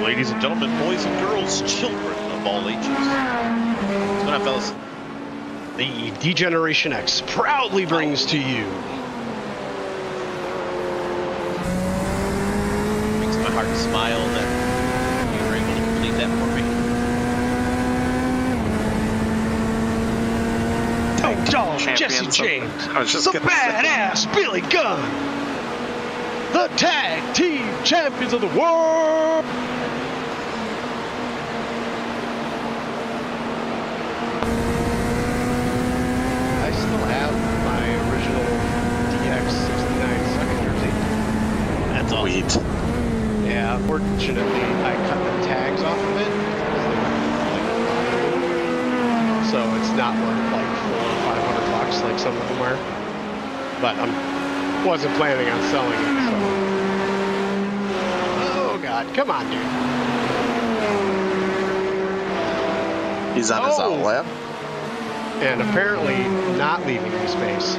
Ladies and gentlemen, boys and girls, children of all ages. What's going on, fellas? The Degeneration X proudly brings to you. Makes my heart smile that you were able to complete that for me. Top Dog Jesse Champions. James. I was just The gonna say. badass Billy Gunn. The tag team champions of the world. I still have my original DX69 second jersey. That's awesome. Sweet. Yeah, fortunately, I cut the tags off of it. So it's not worth like $400 or $500 like some of them are. But I wasn't planning on selling it, so. Oh God, come on, dude. He's on his Oh. outlap. And apparently not leaving me space.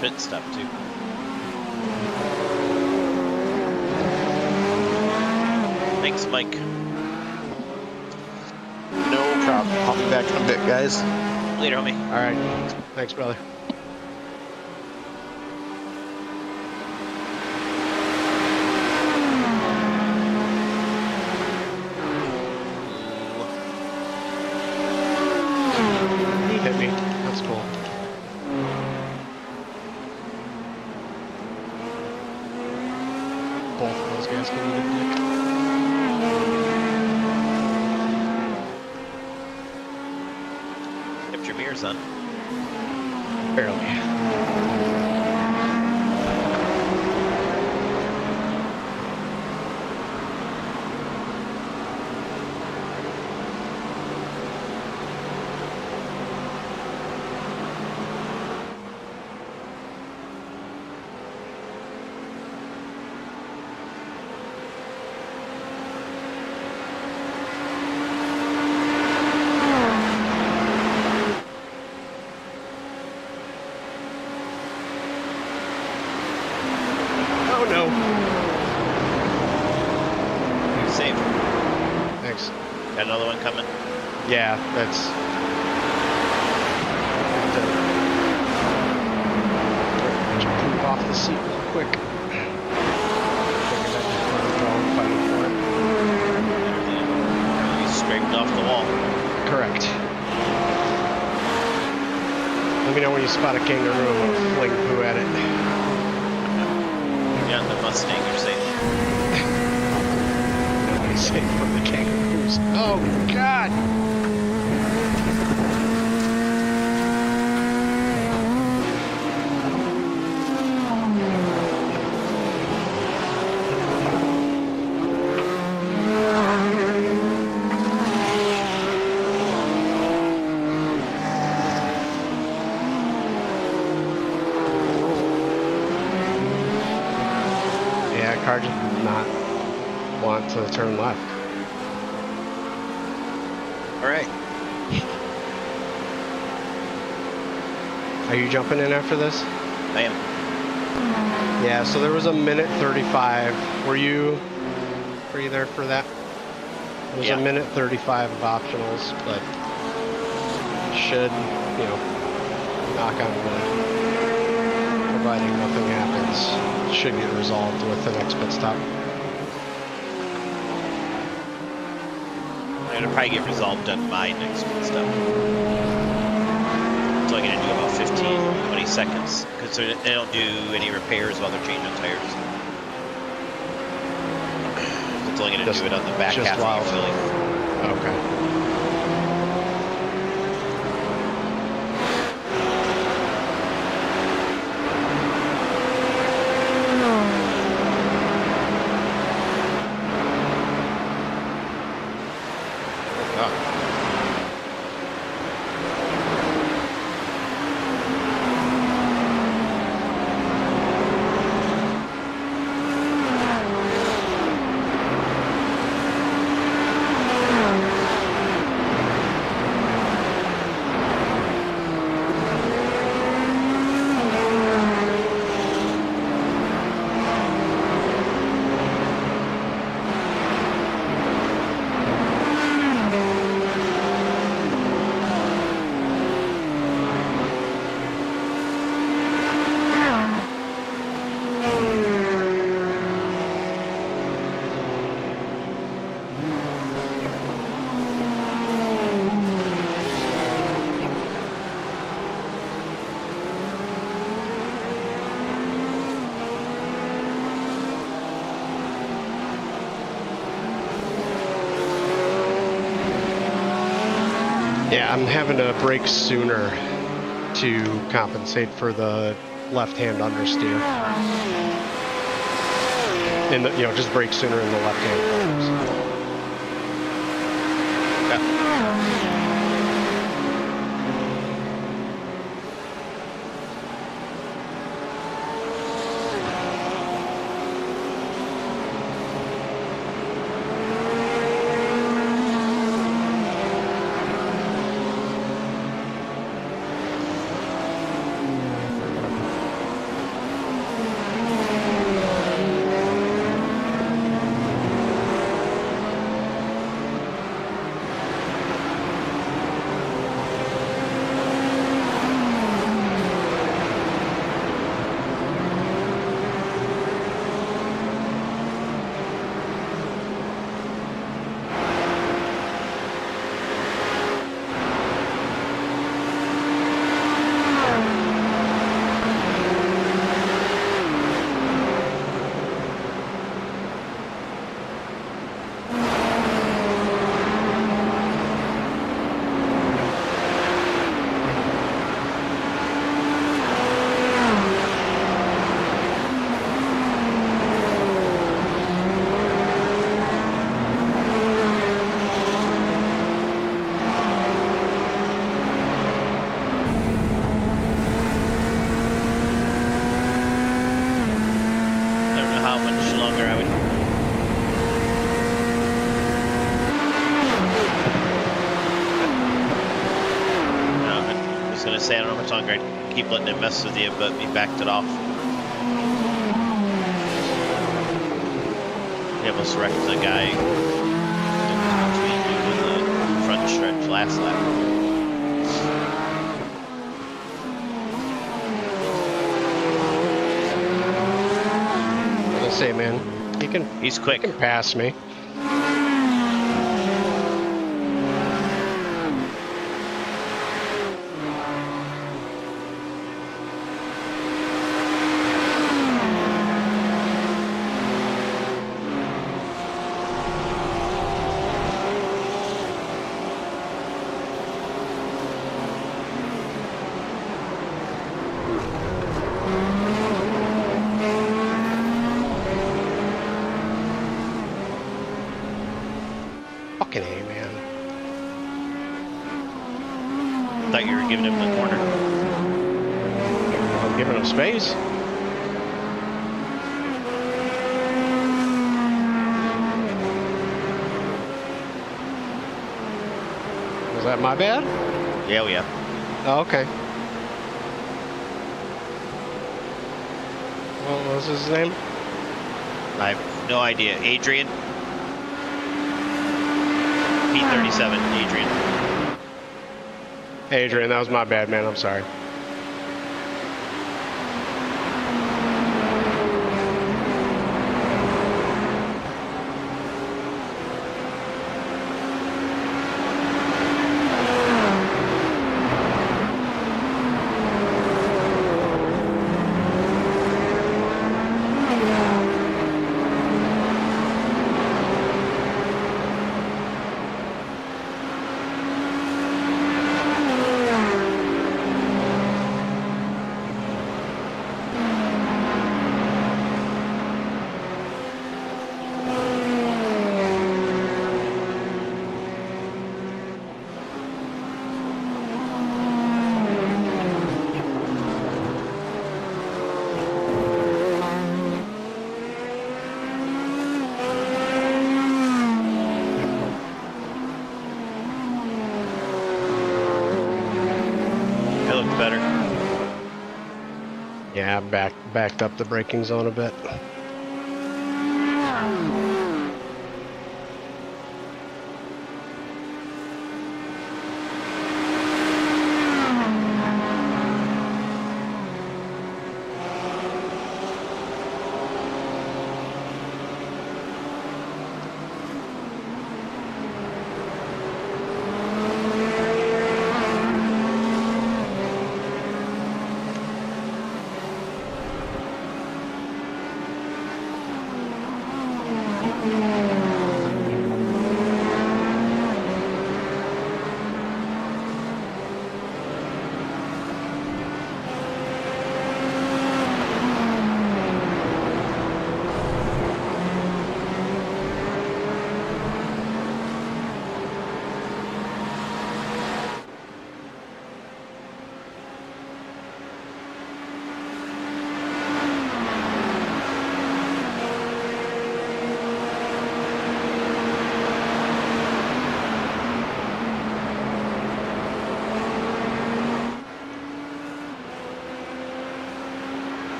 pit stop too. Thanks, Mike. No problem. I'll be back in a bit, guys. Later, homie. All right. Thanks, brother. He hit me. That's cool. Both of those guys can eat a dick. Kept your mirrors on. Barely. Oh no. You're safe. Thanks. Got another one coming. Yeah, that's. Just poop off the seat real quick. Figured I'd just let it go and fight for it. You scraped off the wall. Correct. Let me know when you spot a kangaroo and we'll fling poo at it. Yeah, the Mustang, you're safe. Nobody's safe from the kangaroos. Oh, God! Yeah, car just did not want to turn left. All right. Are you jumping in after this? I am. Yeah, so there was a minute 35. Were you there for that? There's Yeah. a minute 35 of optionals, but should, knock on wood, providing nothing happens, should get resolved with the next pit stop. I'm gonna probably get resolved on my next one stuff. So I'm gonna do about 15, 20 seconds because they don't do any repairs while they're changing tires. It's only gonna do it on the back Just half while- of the filling. Okay. Yeah, I'm having to brake sooner to compensate for the left-hand understeer. In the, just brake sooner in the left-hand corners. gonna say I don't know how much longer I'd keep letting it mess with you, but he backed it off. He almost wrecked the guy between you and the front stretch last lap. Let's say, man, He's quick. he can pass me. Fucking A, man. Thought you were giving him the corner. I'm giving him space. Was that my bad? Yeah, yeah. Oh, okay. What was his name? I have no idea. Adrian. P37, Adrian. Adrian, that was my bad, man. I'm sorry. Better. Yeah, backed up the braking zone a bit.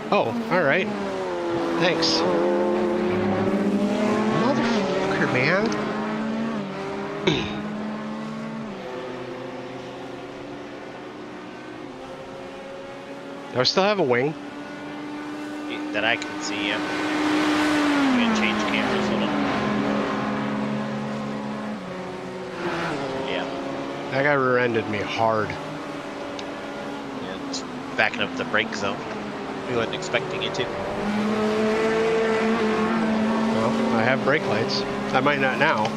Oh, alright. Thanks. Motherfucker, man. Do I still have a wing? That I can see, yeah. You can change cameras, hold on. Yeah. That guy rear-ended me hard. backing up the brake zone. We wasn't expecting you to. Well, I have brake lights. I might not now.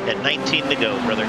At 19 to go, brother.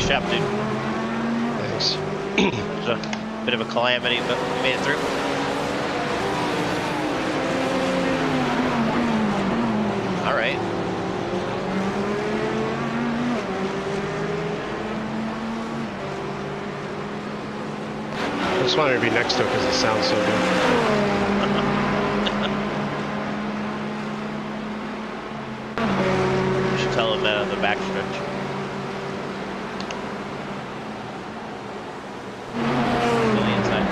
job, dude. Thanks. It was a bit of a calamity, but we made it through. All right. I just wanted to be next to it because it sounds so good. You should tell him that on the backstretch. Really inside.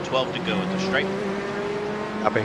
12 to go at the stripe. Copy.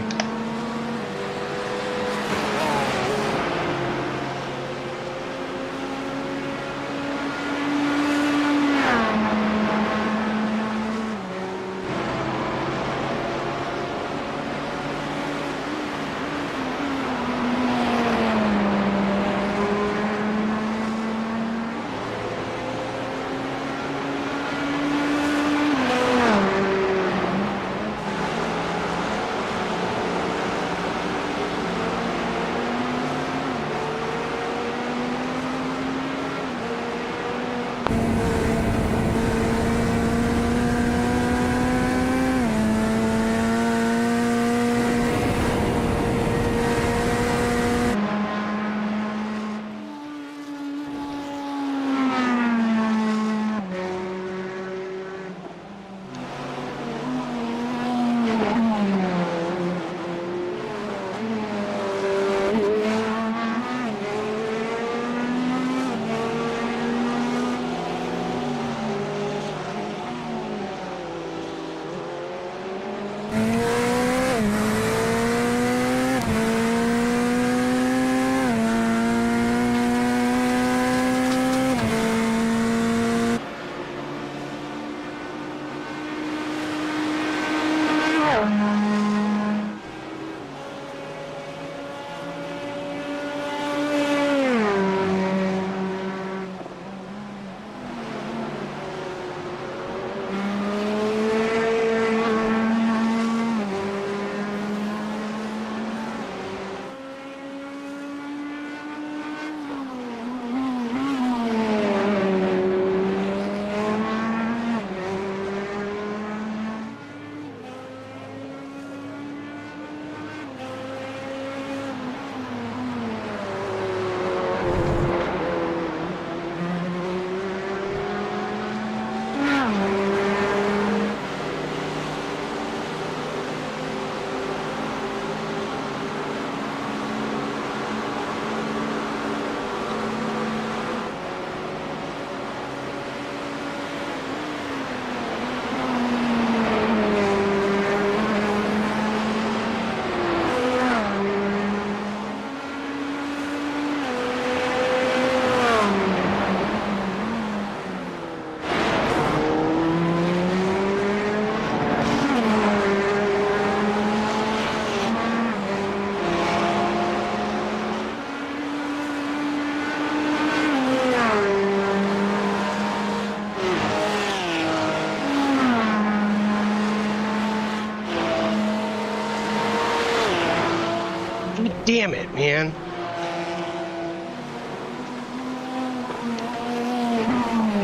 Damn it, man.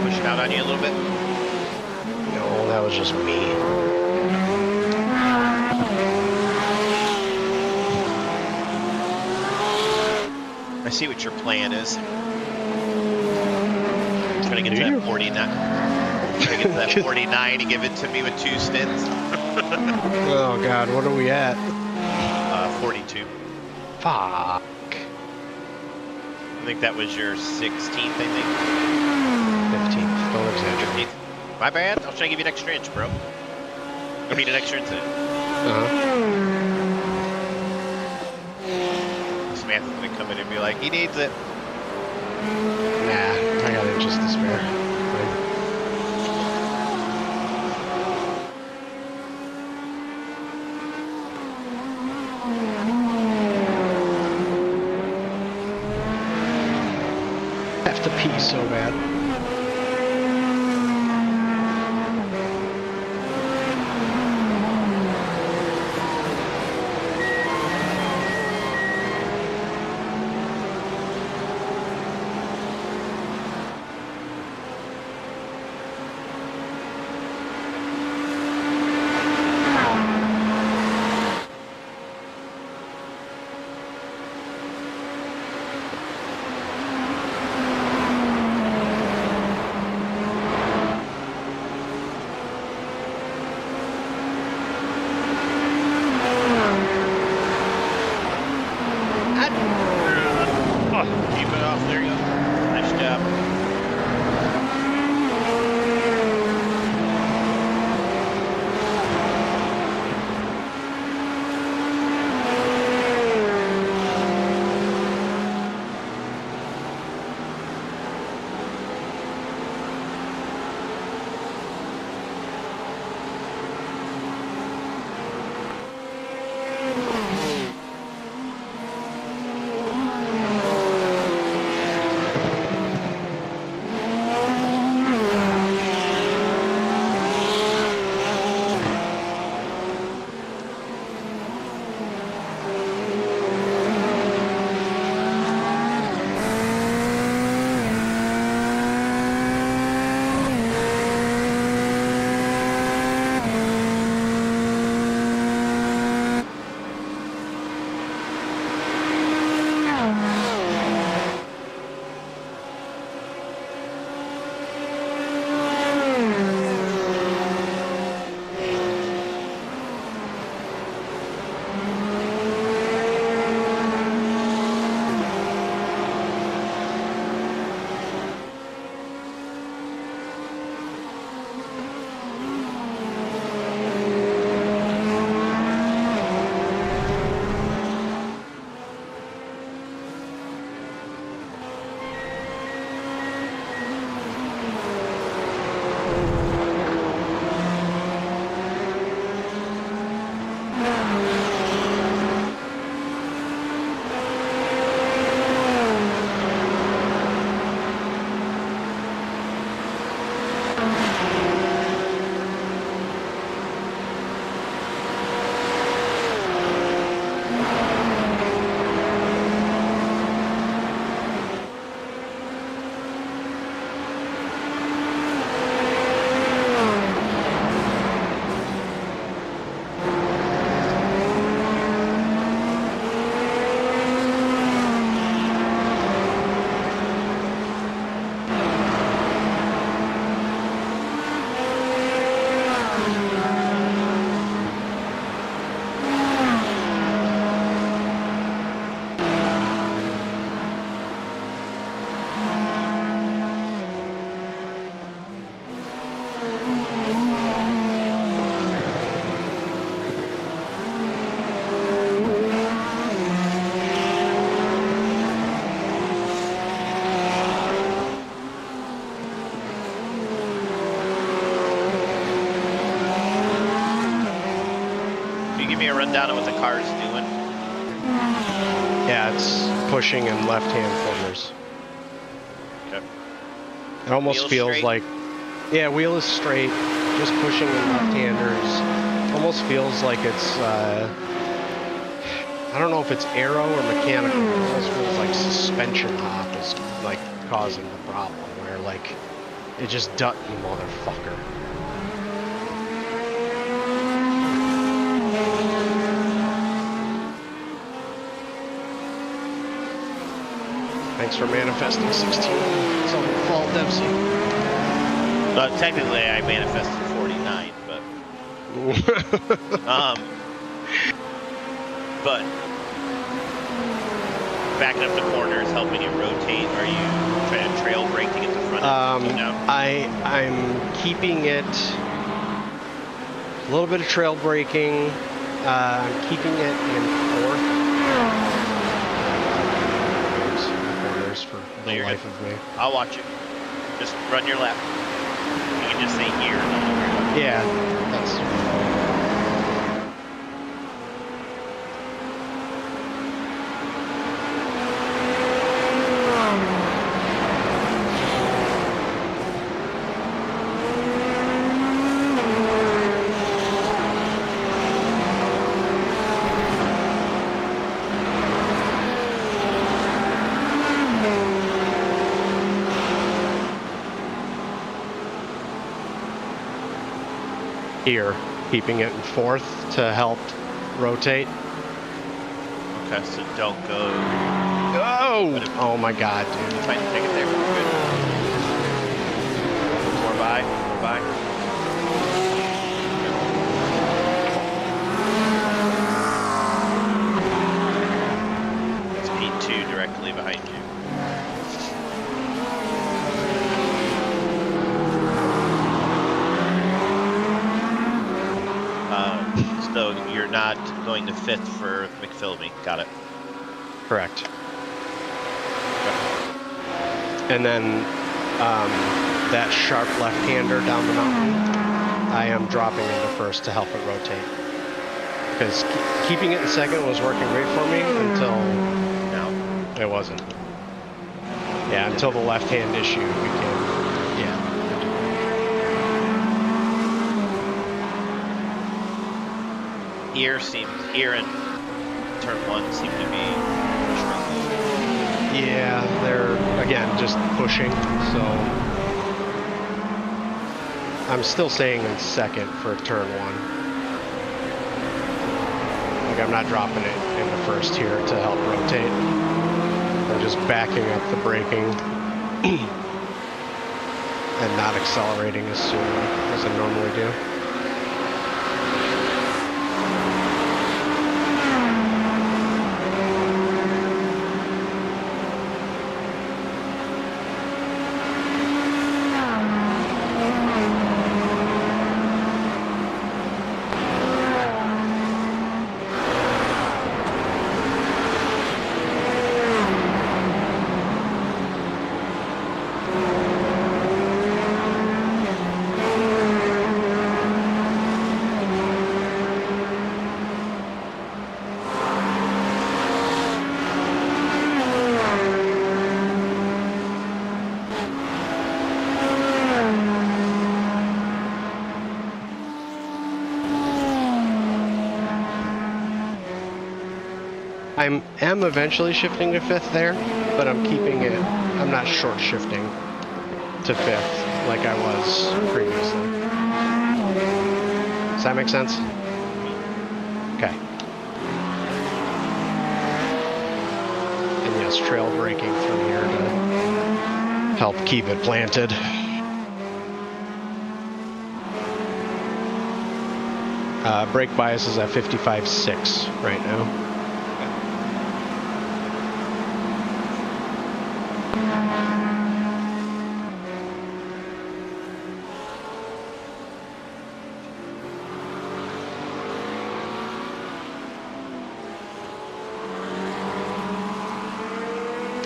Pushing out on you a little bit. No, that was just me. I see what your plan is. Trying to get to that 49. Trying to get to that 49 and give it to me with 2 stints. Oh god, what are we at? 42. Fuck. I think that was your 16th, I think. 15th. Don't exaggerate. 15th. My bad. I was trying to give you an extra inch, bro. I mean, an extra inch. Samantha's gonna come in and be like, he needs it. Nah, I got inches to spare. Fine. Have to pee so bad. you give me a rundown of what the car is doing? Yeah, it's pushing in left-hand corners. Okay. It almost Wheel feels straight? like, yeah, wheel is straight, just pushing in left-handers. Almost feels like it's, I don't know if it's aero or mechanical. It almost feels like suspension hop is like causing the problem, where like it just you motherfucker. Thanks for manifesting 16. It's all your fault, Dempsey. Technically, I manifested 49, but backing up the corners, helping you rotate. Are you trying to trail brake to get the front end? No. I'm keeping it a little bit of trail braking. I'm keeping it in fourth. Corners for the life of me. I'll watch it. Just run your lap. You can just say here. Yeah, that's. Here, keeping it in fourth to help rotate. Okay, so don't go. Oh! Oh my god, dude. Try to take it there. Good. More by. More by. That's P2 directly behind you. So you're not going to fifth for McPhilby. Got it. Correct. And then that sharp left-hander down the mountain, I am dropping into first to help it rotate. Because keeping it in second was working great for me until No. it wasn't. Yeah, until the left-hand issue became, yeah. Here and turn one seem to be struggling. Yeah, they're, again, just pushing, so I'm still staying in second for turn one. Like, I'm not dropping it into first here to help rotate. I'm just backing up the braking and not accelerating as soon as I normally do. I am eventually shifting to fifth there, but I'm keeping it, I'm not short shifting to fifth like I was previously. Does that make sense? Okay. And yes, trail braking through here to help keep it planted. Brake bias is at 55.6 right now.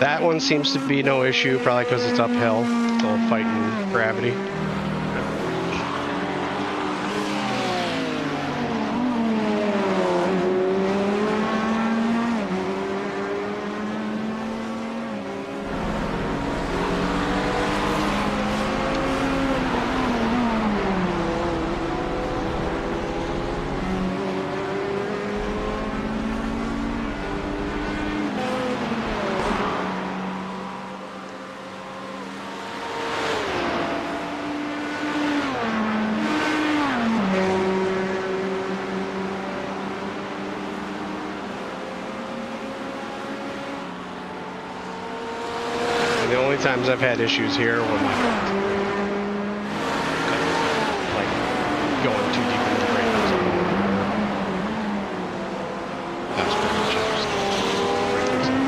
That one seems to be no issue, probably because it's uphill, still fighting gravity. times I've had issues here were my fault. Like going too deep into the braking zone. That was pretty much it. Just braking zone.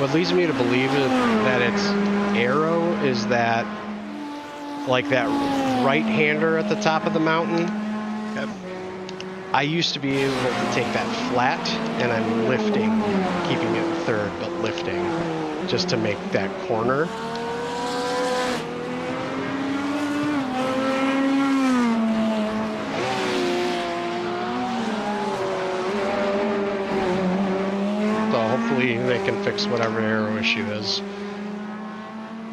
What leads me to believe that it's aero is that, like that right-hander at the top of the mountain. Okay. I used to be able to take that flat, and I'm lifting, keeping it third, but lifting, just to make that corner. So hopefully they can fix whatever aero issue is.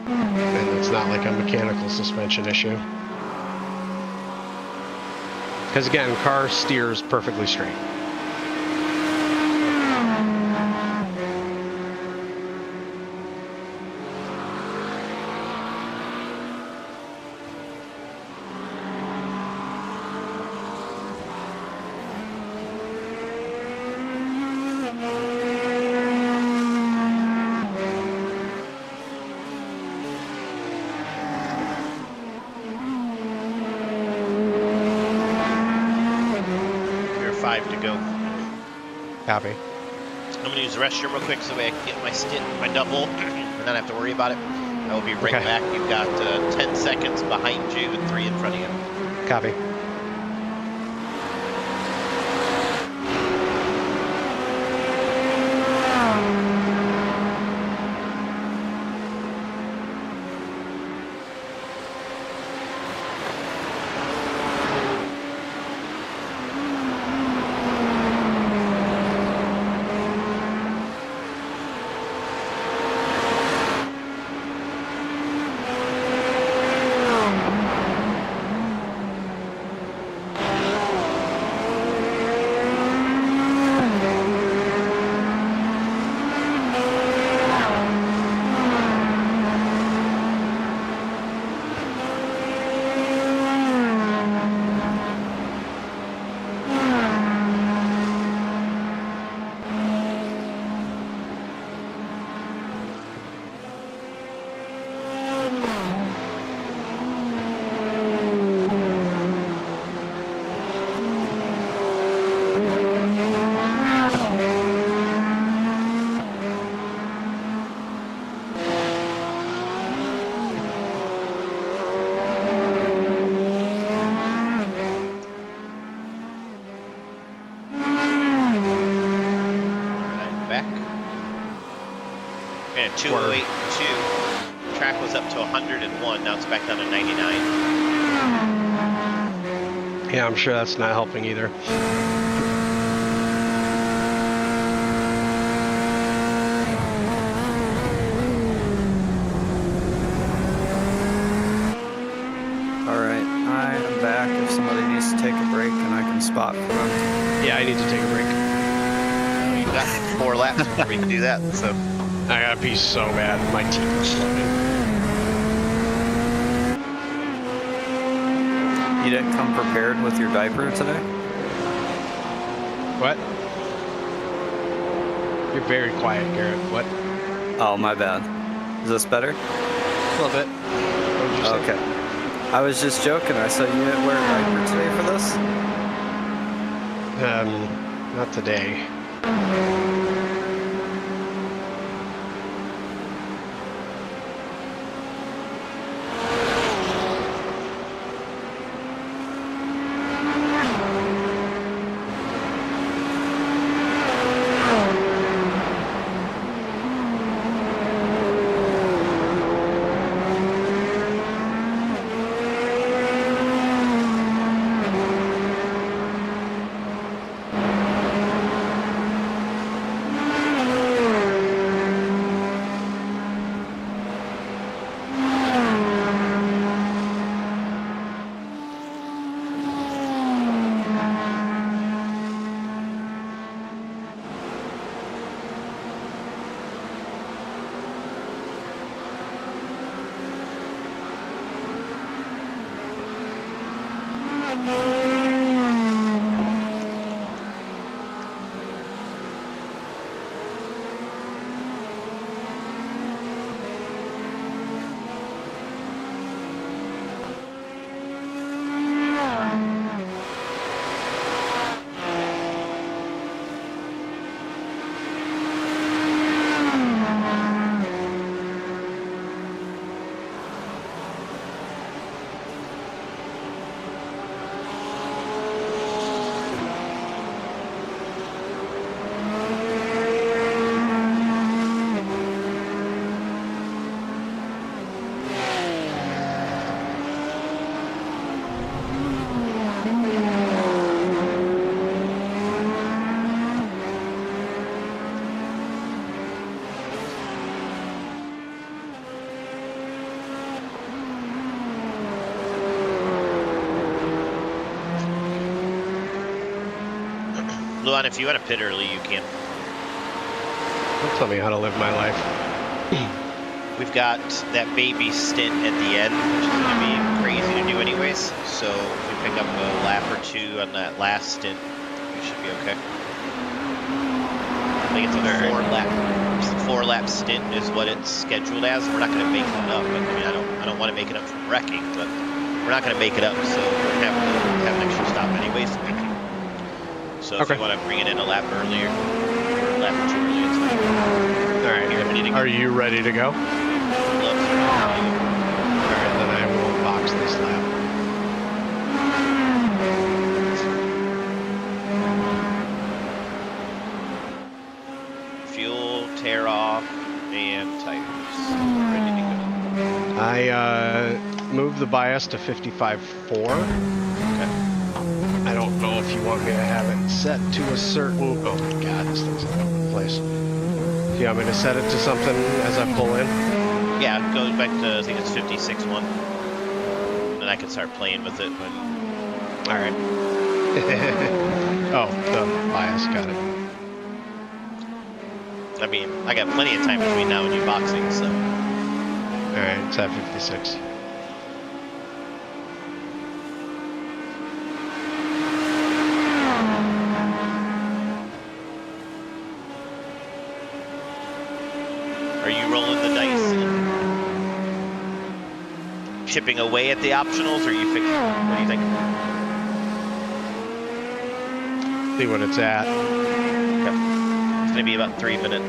And it's not like a mechanical suspension issue. Because again, car steers perfectly straight. You're 5 to go. Copy. I'm gonna use the restroom real quick so I can get my stint, my double, and not have to worry about it. I will be right Okay. back. You've got 10 seconds behind you and 3 in front of you. Copy. Back. And 208.2. Track was up to 101. Now it's back down to 99. Yeah, I'm sure that's not helping either. All right, I am back. If somebody needs to take a break, and I can spot for them. Yeah, I need to take a break. You've got 4 laps before we can do that. So I gotta pee so bad. My teeth are floating. You didn't come prepared with your diaper today? What? You're very quiet, Garrett. What? Oh, my bad. Is this better? A little bit. What did you say? Okay. I was just joking. I said you didn't wear a diaper today for this? Not today. Luan, if you want to pit early, you can. Don't tell me how to live my life. We've got that baby stint at the end, which is going to be crazy to do anyways. So if we pick up a lap or two on that last stint, we should be okay. I think it's a four-lap stint is what it's scheduled as. We're not going to make that up. I mean, I don't want to make it up from wrecking, but we're not going to make it up, so we're going to have an extra stop anyways. So if you want to bring it in a lap earlier, or a lap or two earlier, it's fine. All right. Are you ready to go? All right, then I will box this lap. Fuel, tear off, and tires. Ready to go. I moved the bias to 55.4. Okay. I don't know if you want me to have it set to a certain... Oh my god, this thing's all over the place. Do you want me to set it to something as I pull in? Yeah, it goes back to, I think it's 56.1. Then I can start playing with it when... Alright. Oh, the bias, got it. I mean, I got plenty of time between now and you boxing, so... Alright, it's at 56. Are you rolling the dice and chipping away at the optionals, or are you fixing? What do you think? See what it's at. Okay. It's gonna be about 3 minutes.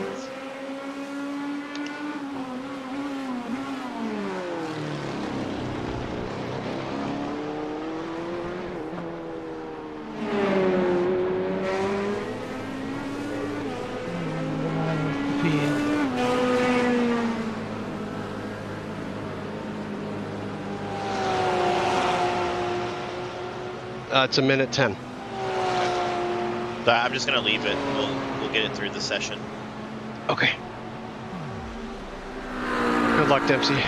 It's a minute 10. So I'm just gonna leave it. We'll get it through the session. Okay. Good luck, Dempsey.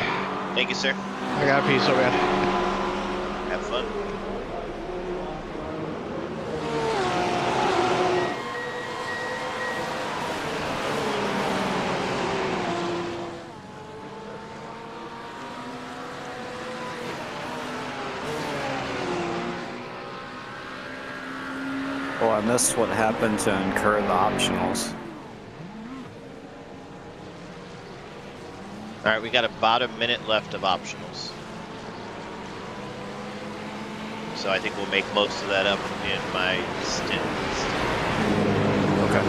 Thank you, sir. I gotta pee so bad. Have fun. Well, I missed what happened to incur the optionals. All right, we got about a minute left of optionals. So I think we'll make most of that up in my stint. Okay.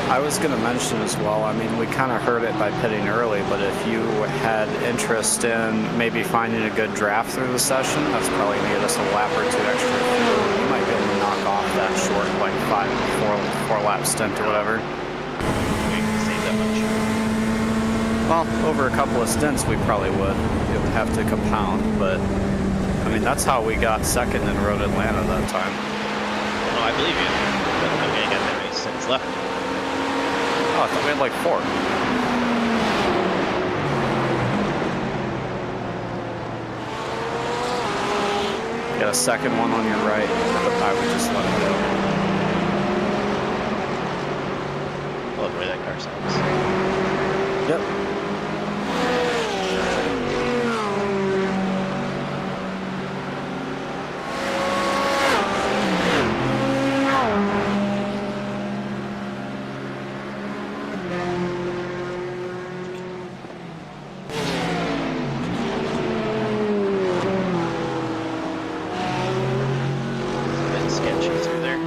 I was going to mention as well, I mean, we kind of heard it by pitting early, but if you had interest in maybe finding a good draft through the session, that's probably going to get us a lap or two extra. You might be able to knock off that short, like four lap stint or whatever. We can save that much. Well, over a couple of stints, we probably would. It would have to compound, but I mean, that's how we got second in Road Atlanta that time. No, I believe you. But I'm gonna get that many stints left. Oh, I thought we had like 4. Got a second one on your right, but I would just let it go. I love the way that car sounds. Yep. A bit sketchy through there.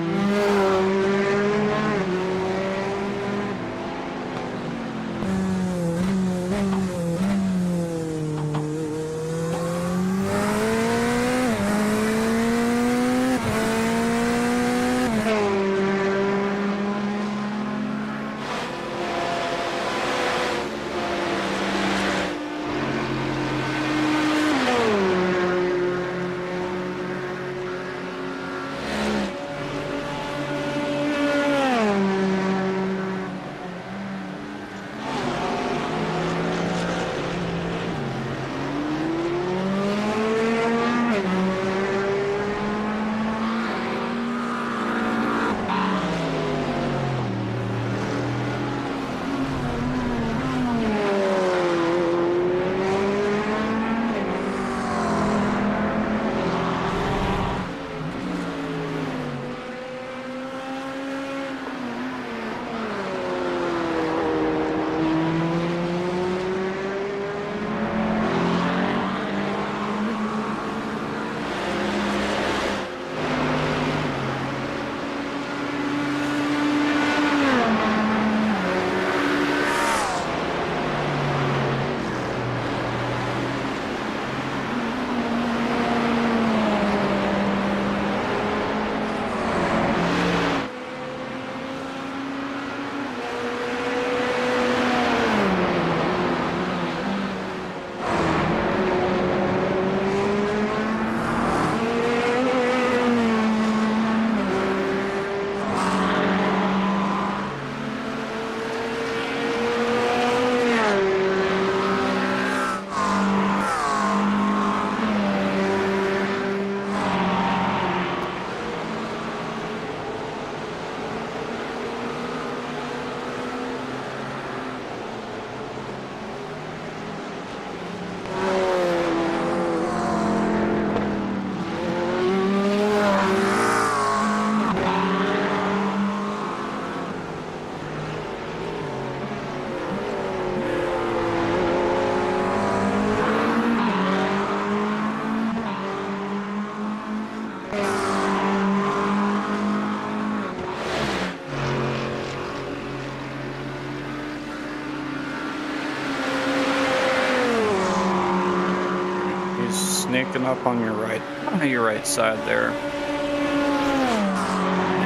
sneaking up on your right side there.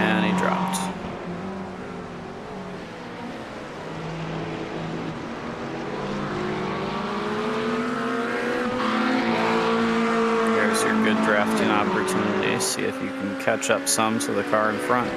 And he dropped. Here's your good drafting opportunity. See if you can catch up some to the car in front.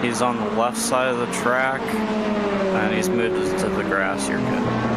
He's on the left side of the track, and he's moved to the grass. You're good.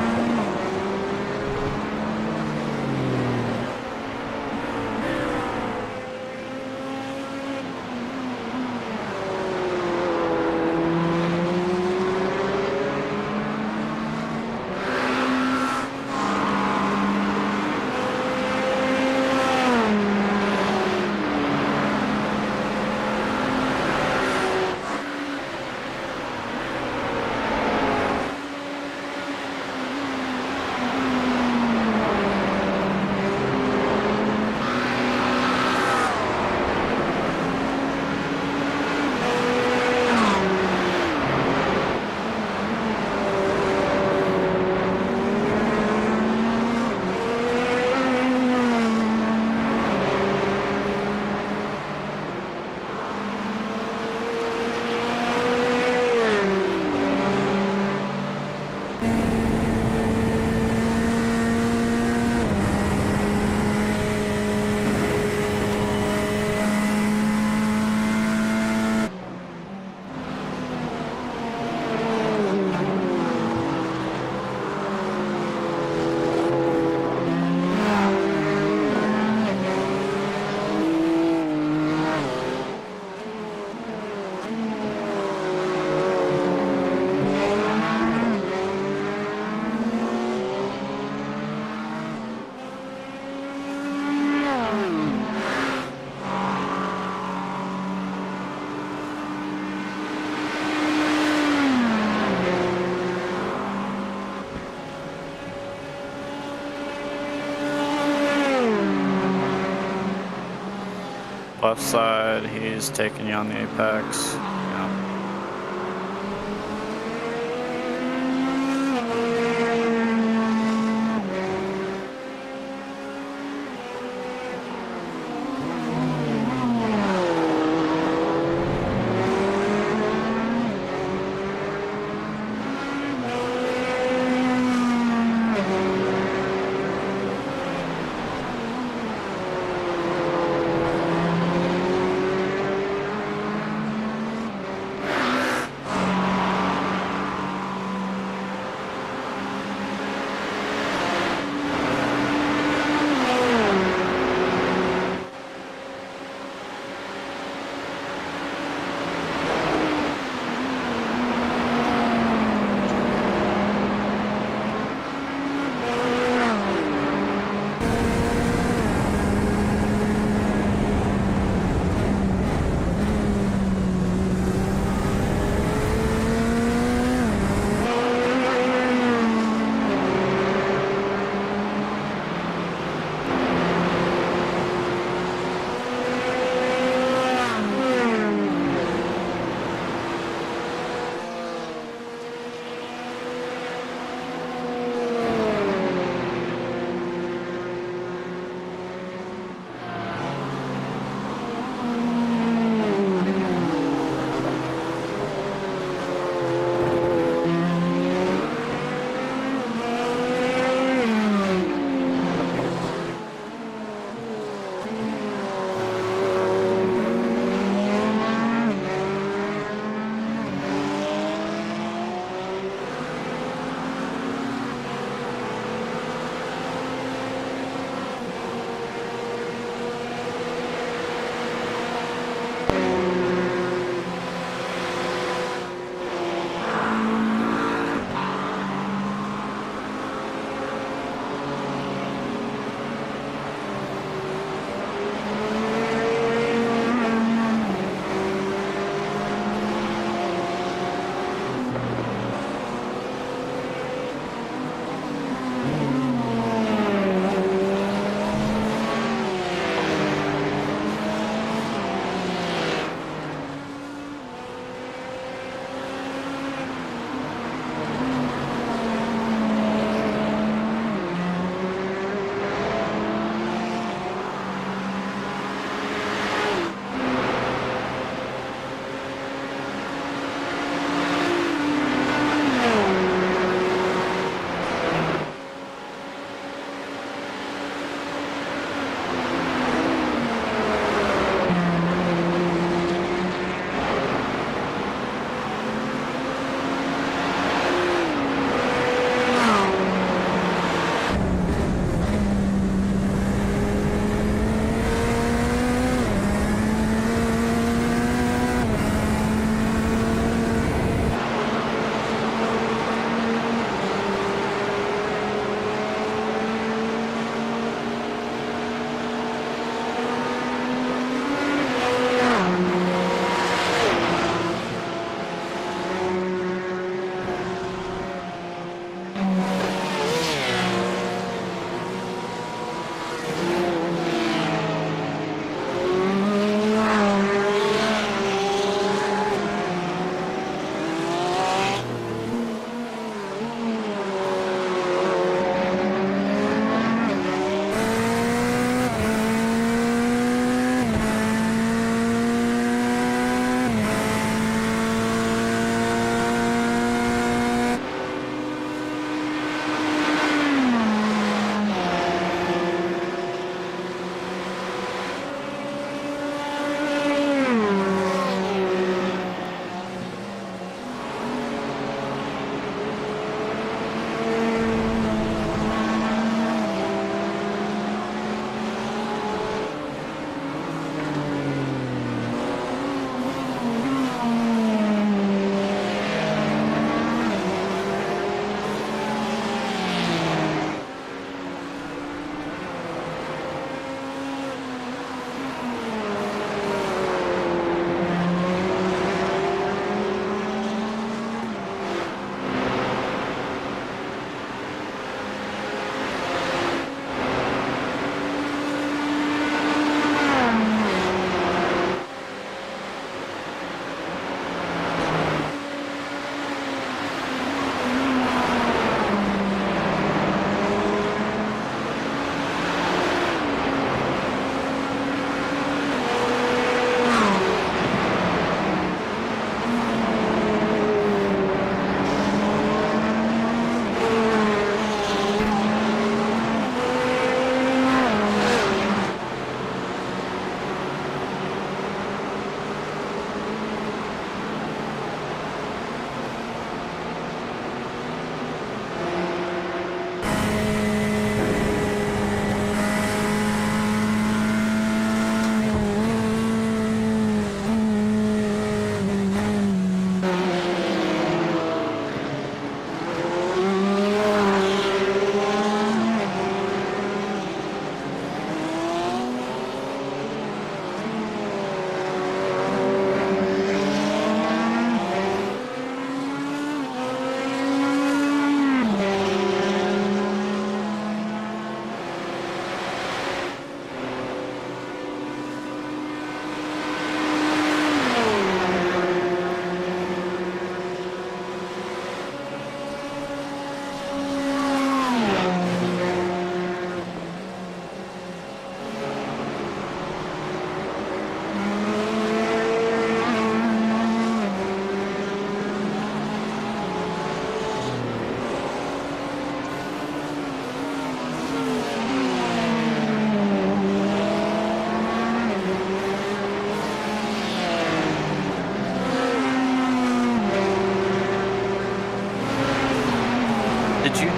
Left side, he's taking you on the apex. Yeah.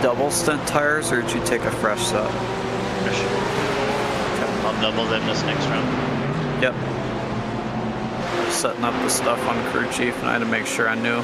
double stint tires or did you take a fresh set? I'll double them this next round. Yep. Setting up the stuff on crew chief and I had to make sure I knew.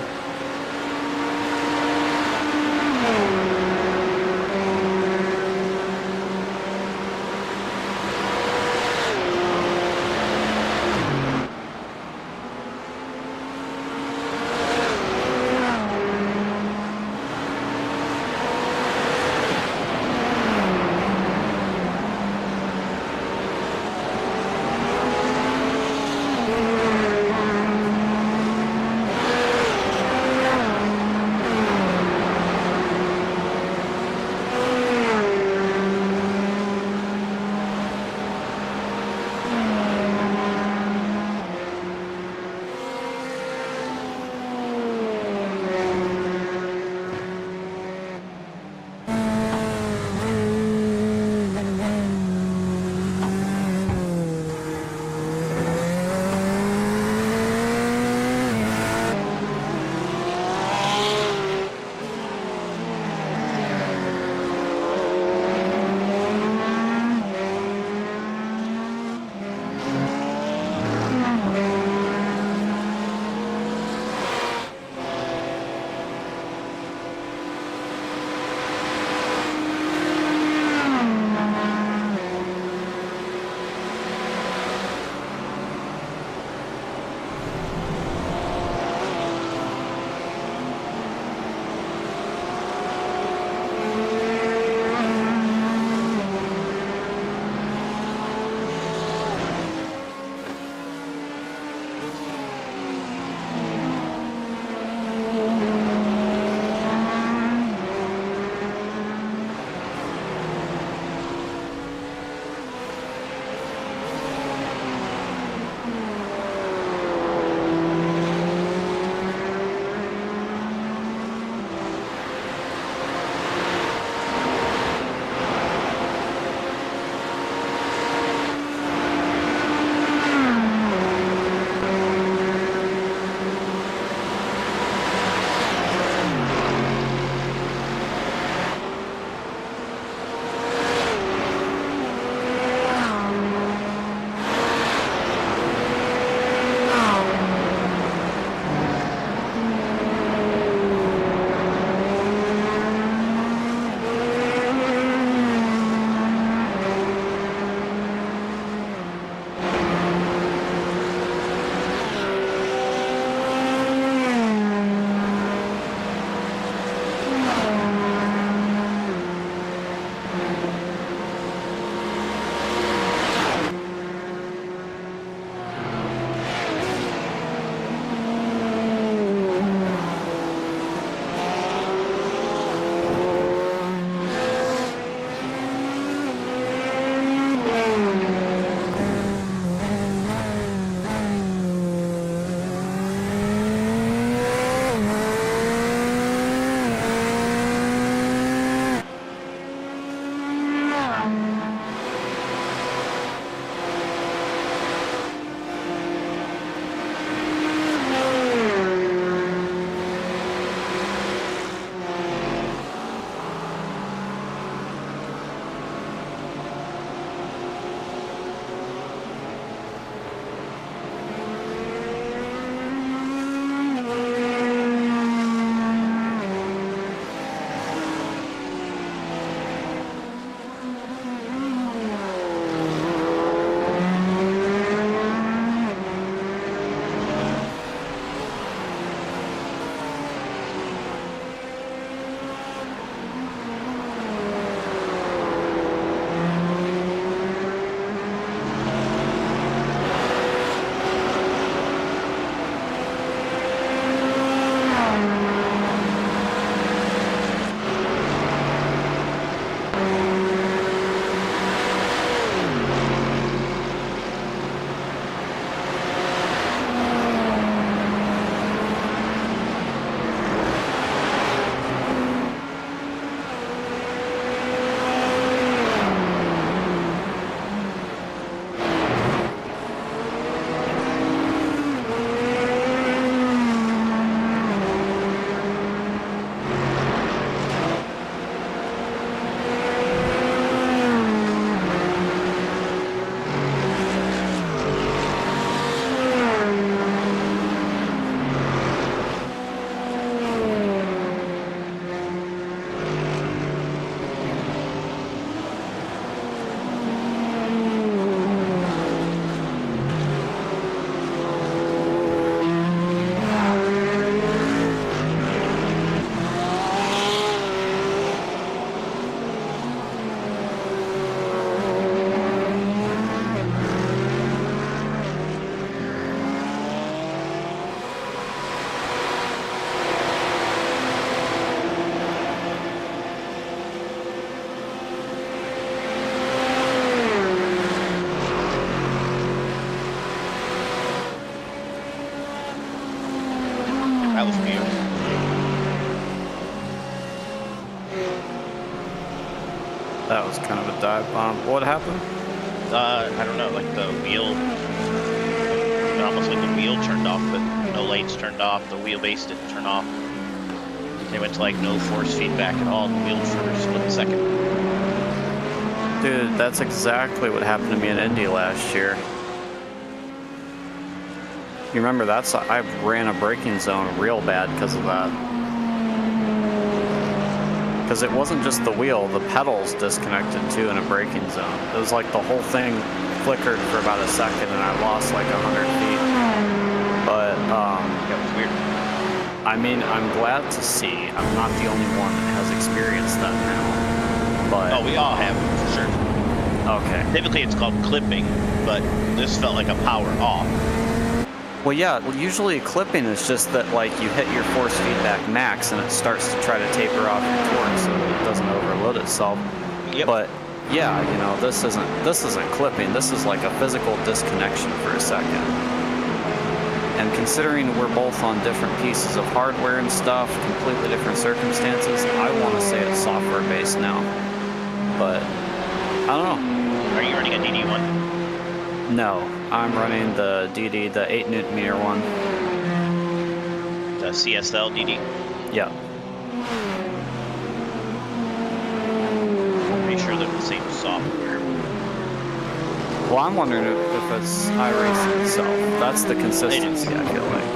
that was kind of a dive bomb. What happened? I don't know, like the wheel, almost like the wheel turned off, but no lights turned off, the wheelbase didn't turn off. They went to like no force feedback at all in the wheel for a split second. Dude, that's exactly what happened to me in Indy last year. You remember I ran a braking zone real bad because of that. Because it wasn't just the wheel, the pedals disconnected too in a braking zone. It was like the whole thing flickered for about a second and I lost like 100 feet. But, That was weird. I mean, I'm glad to see I'm not the only one that has experienced that now. But, Oh, we all have, for sure. okay. Typically it's called clipping, but this felt like a power off. Well, yeah, usually clipping is just that, like, you hit your force feedback max and it starts to try to taper off your torque so that it doesn't overload itself. Yep. But yeah, you know, this isn't clipping. This is like a physical disconnection for a second. And considering we're both on different pieces of hardware and stuff, completely different circumstances, I want to say it's software based now. But I don't know. Are you running a DD1? No, I'm running the DD, the 8 Newton meter one. The CSL DD? Yeah. Make sure they're the same software. Well, I'm wondering if it's iRacing itself. That's the consistency, I feel like.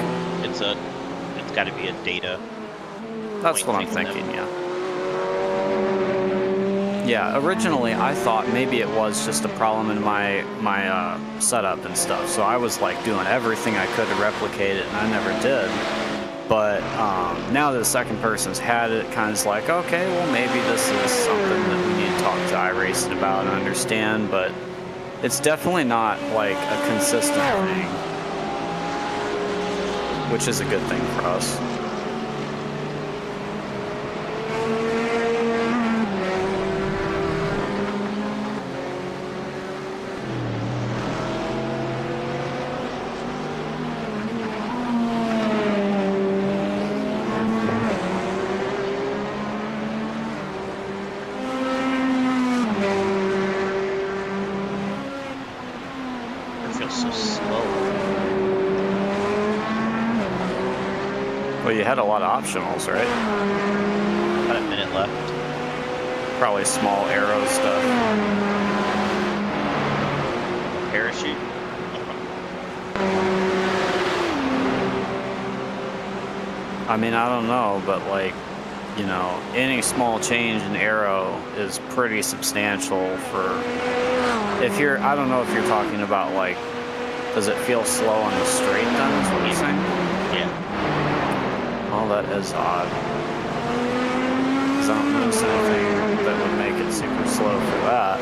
It's got to be a data. That's what I'm thinking, yeah. Yeah, originally I thought maybe it was just a problem in my setup and stuff. So I was like doing everything I could to replicate it, and I never did. But now that the second person's had it, it kind of is like, okay, well maybe this is something that we need to talk to iRacing about and understand. But it's definitely not like a consistent thing, which is a good thing for us. So slow. Well, you had a lot of optionals, right? About a minute left. Probably small arrow stuff. Parachute. I mean, I don't know, but like, you know, any small change in arrow is pretty substantial for, if you're, I don't know if you're talking about like, does it feel slow on the straight then, is what you're saying? Yeah. Oh, that is odd. Because I don't notice anything that would make it super slow for that.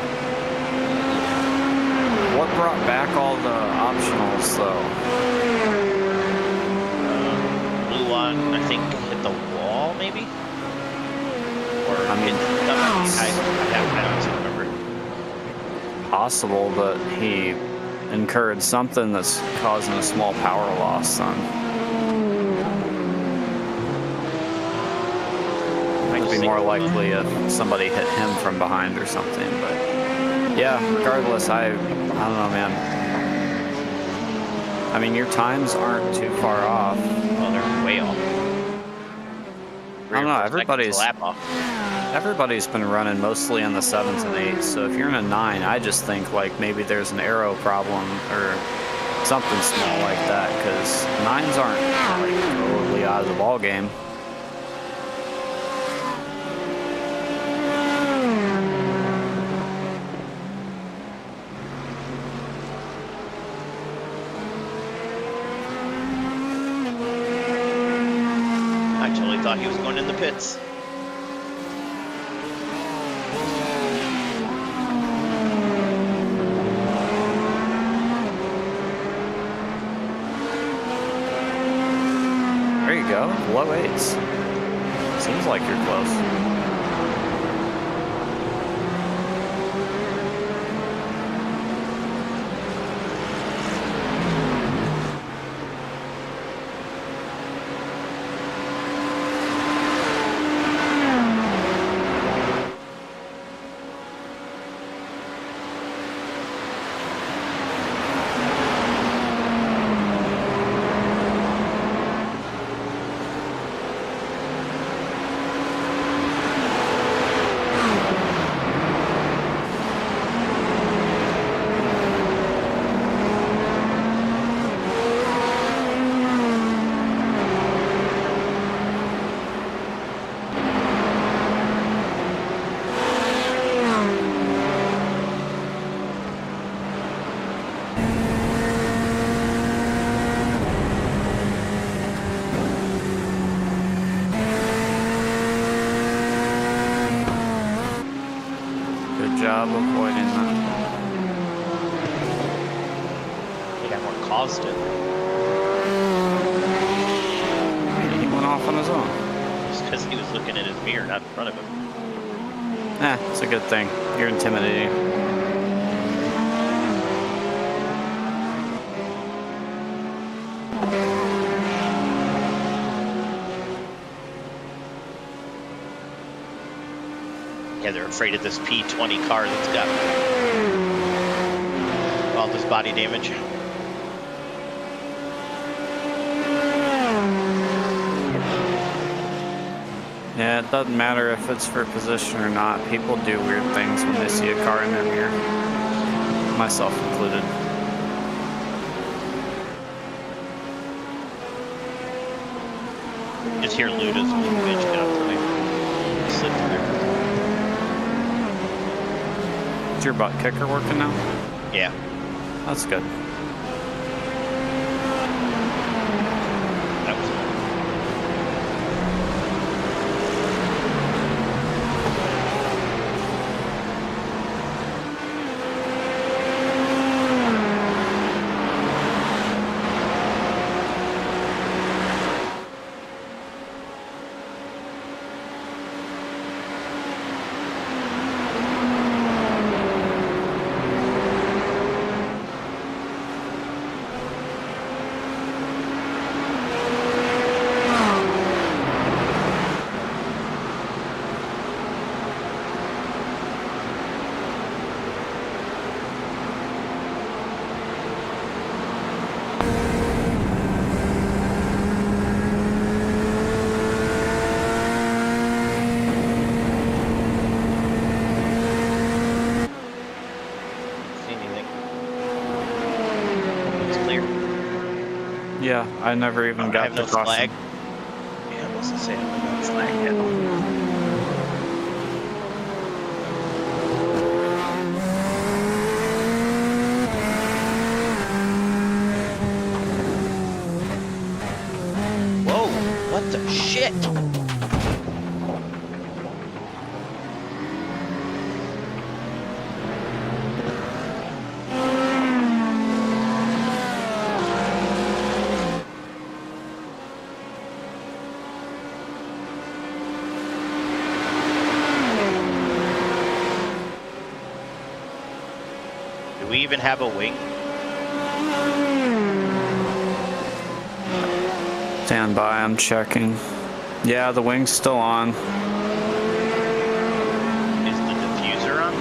What brought back all the optionals though? Blue one, I think, hit the wall, maybe? Or I mean, I don't remember. Possible, but he incurred something that's causing a small power loss then. Might be more likely if somebody hit him from behind or something, but yeah, regardless, I don't know, man. I mean, your times aren't too far off. Well, they're way off. I don't know, everybody's been running mostly in the 7s and 8s, so if you're in a 9, I just think like maybe there's an arrow problem or something small like that, because 9s aren't like totally out of the ball game. I totally thought he was going in the pits. There you go, low 8s. Seems like you're close. job avoiding that. He got more caused it. He went off on his own. Just because he was looking in his mirror, not in front of him. It's a good thing. You're intimidating. Yeah, they're afraid of this P20 car that's got all this body damage. Yeah, it doesn't matter if it's for position or not. People do weird things when they see a car in their mirror. Myself included. Just hear Luda's bitch get up to me. Sit there. Is your butt kicker working now? Yeah. That's good. That was Yeah, I never even got I have to no cross flag. him. Yeah, I was gonna say I have no flag yet. Whoa, what the shit? Do we even have a wing? Stand by, I'm checking. Yeah, the wing's still on. Is the diffuser on?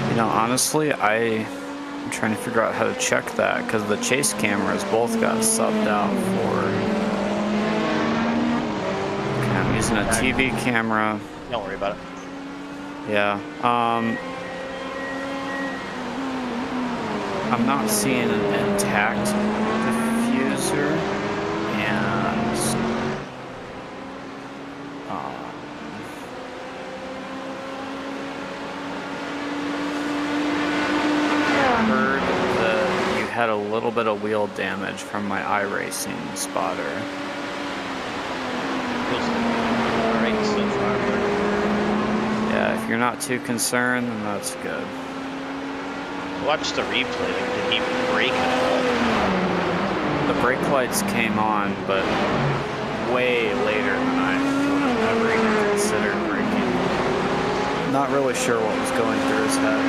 You know, honestly, I'm trying to figure out how to check that because the chase cameras both got subbed out for. Okay, I'm using a TV camera. Don't worry about it. Yeah. I'm not seeing an intact diffuser, and I heard that you had a little bit of wheel damage from my iRacing spotter. Feels all right so far. Yeah, if you're not too concerned, then that's good. Watch the replay. Did he brake at all? The brake lights came on, but way later than I would have ever even considered braking. Not really sure what was going through his head.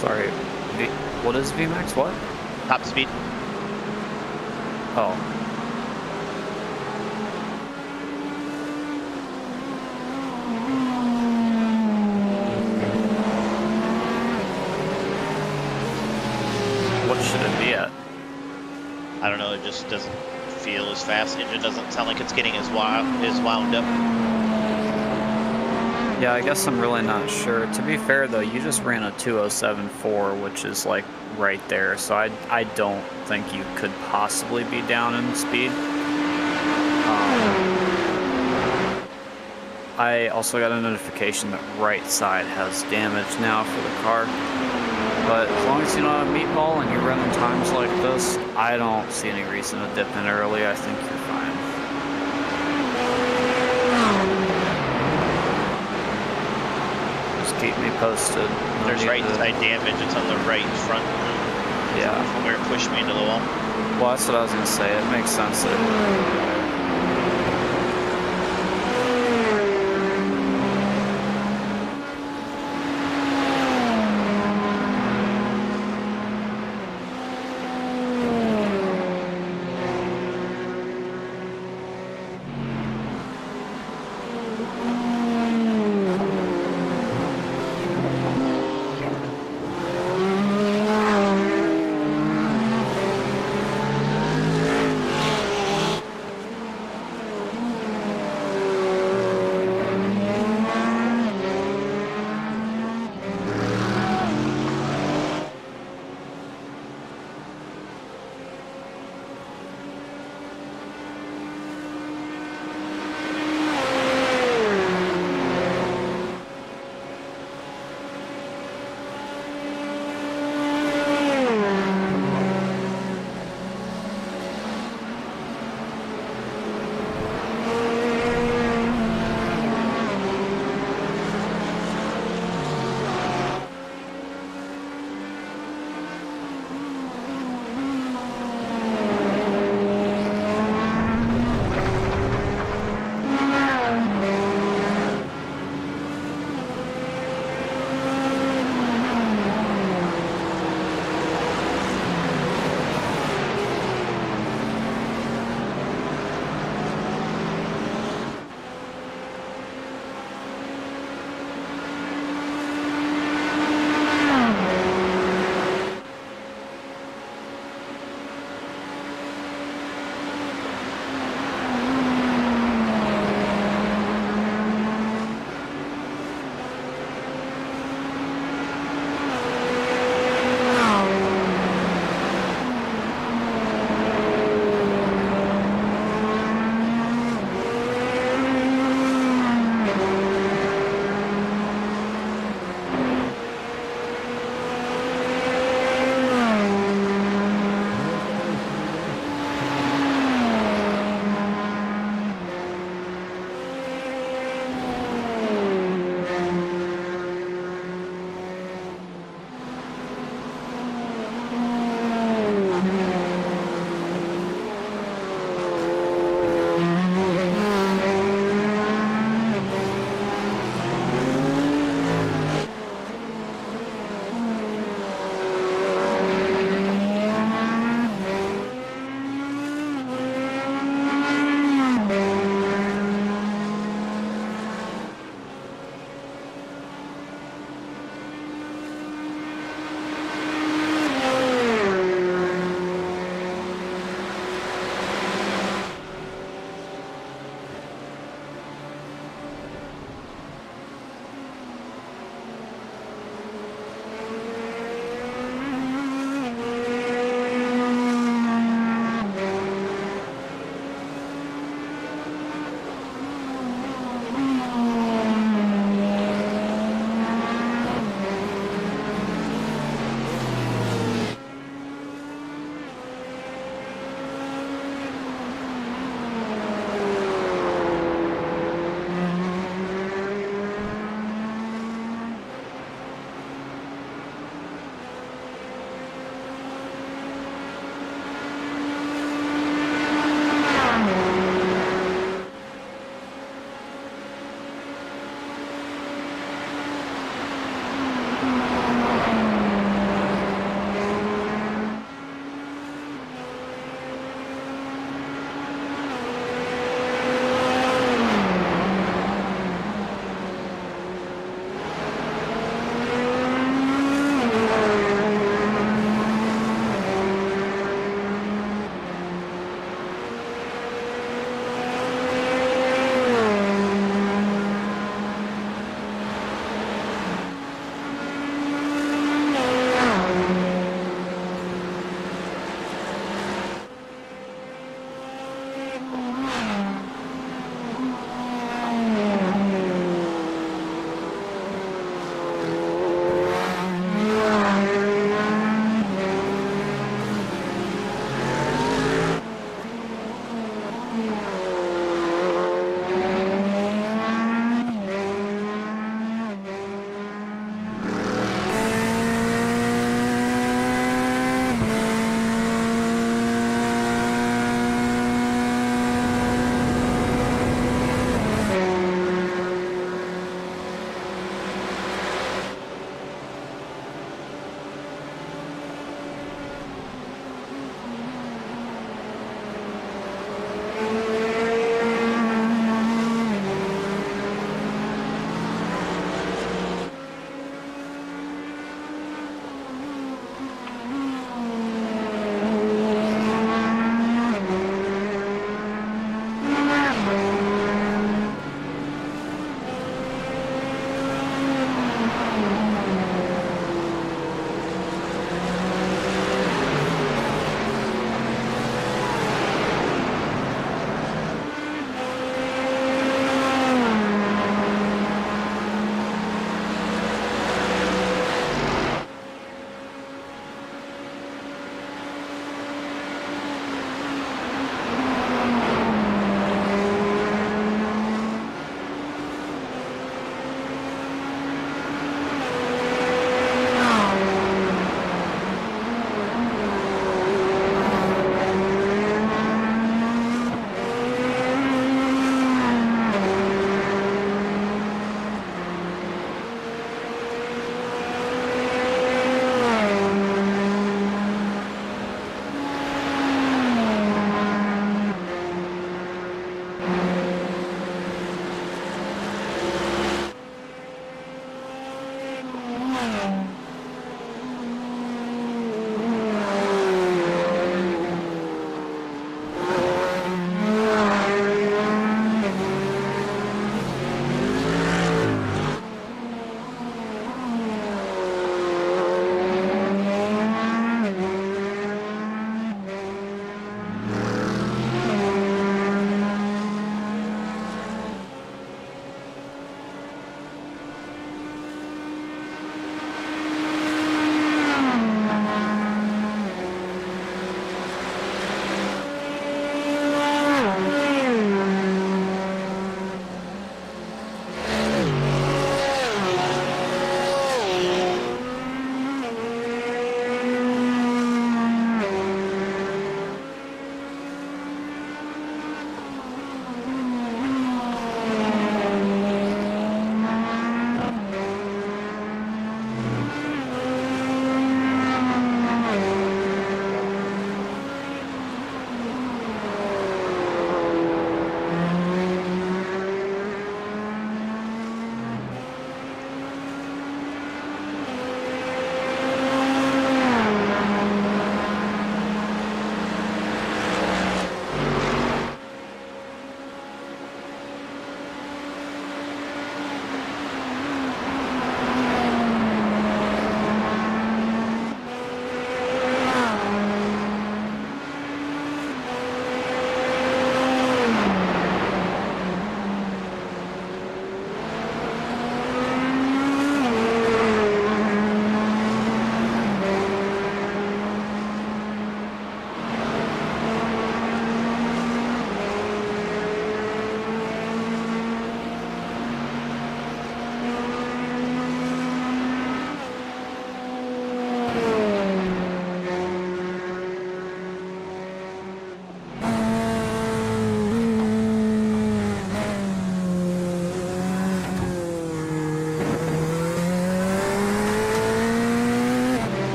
Sorry. What is VMAX? What? Top speed. Oh. What should it be at? I don't know. It just doesn't feel as fast. Engine doesn't sound like it's getting as wound up. Yeah, I guess I'm really not sure. To be fair though, you just ran a 207.4, which is like right there. So I don't think you could possibly be down in speed. I also got a notification that right side has damage now for the car. But as long as you don't have meatball and you're running times like this, I don't see any reason to dip in early. I think you're fine. Just keep me posted. There's right side damage. It's on the right front. Yeah. From where it pushed me into the wall. Well, that's what I was gonna say. It makes sense that.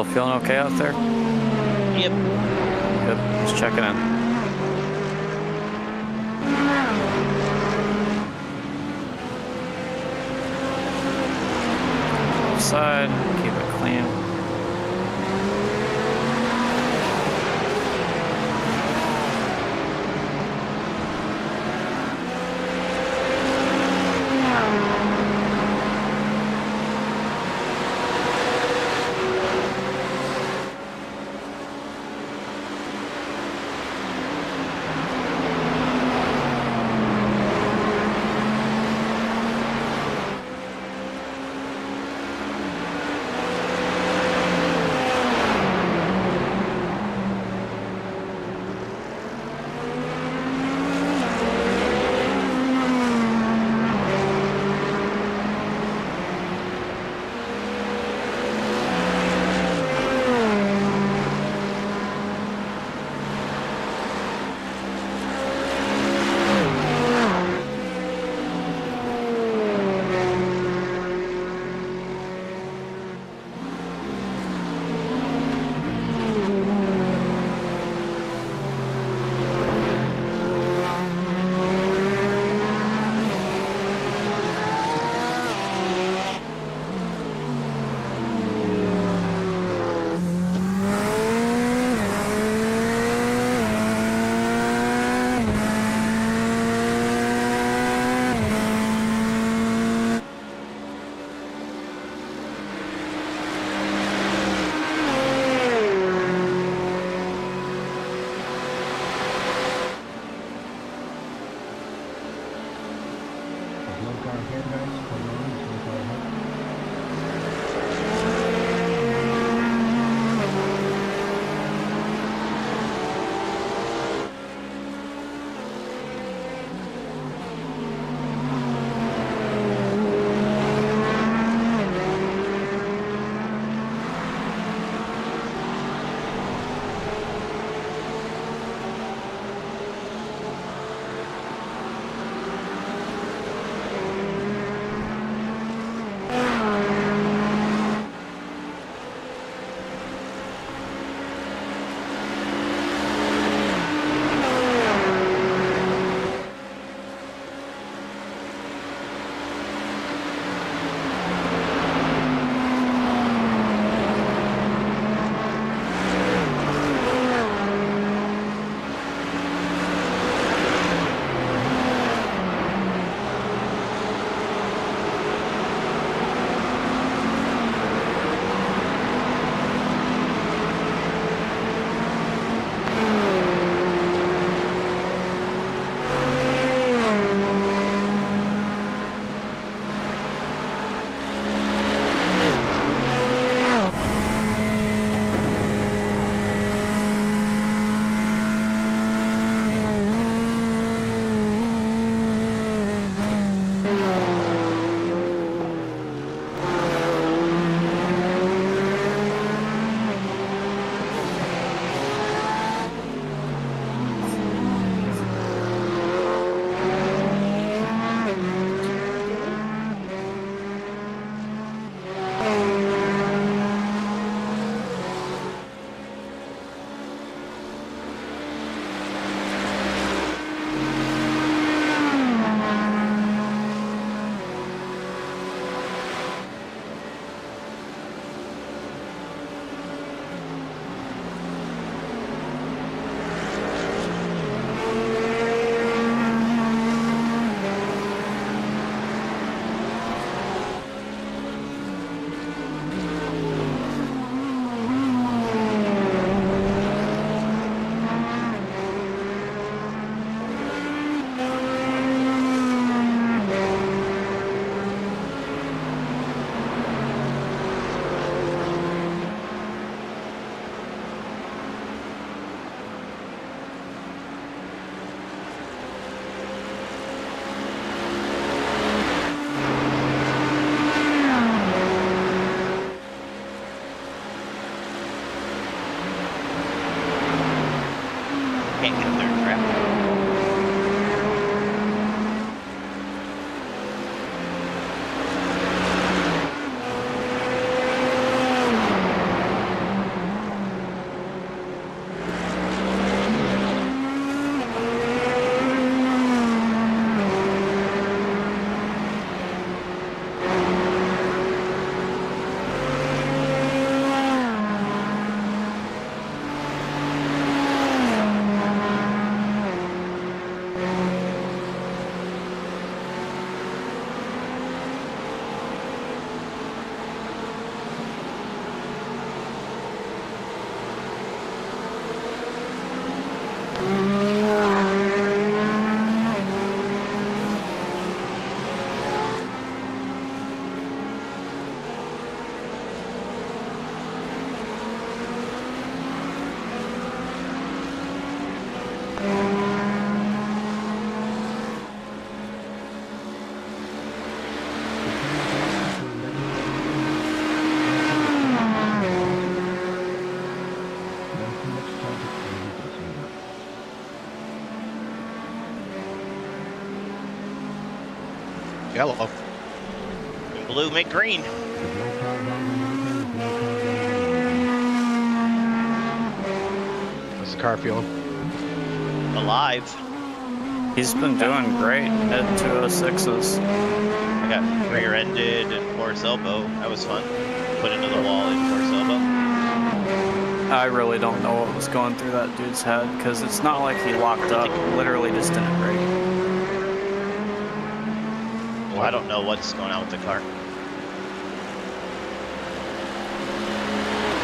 Still feeling okay out there? Yep. Good. Just checking in. Side, keep it clean. Yellow. And blue make green. How's the car feeling? Alive. He's been doing great. Mid 206s. I got rear-ended and horse elbow. That was fun. Put into the wall in horse elbow. I really don't know what was going through that dude's head because it's not like he locked up. Literally just didn't break. Well, I don't know what's going on with the car.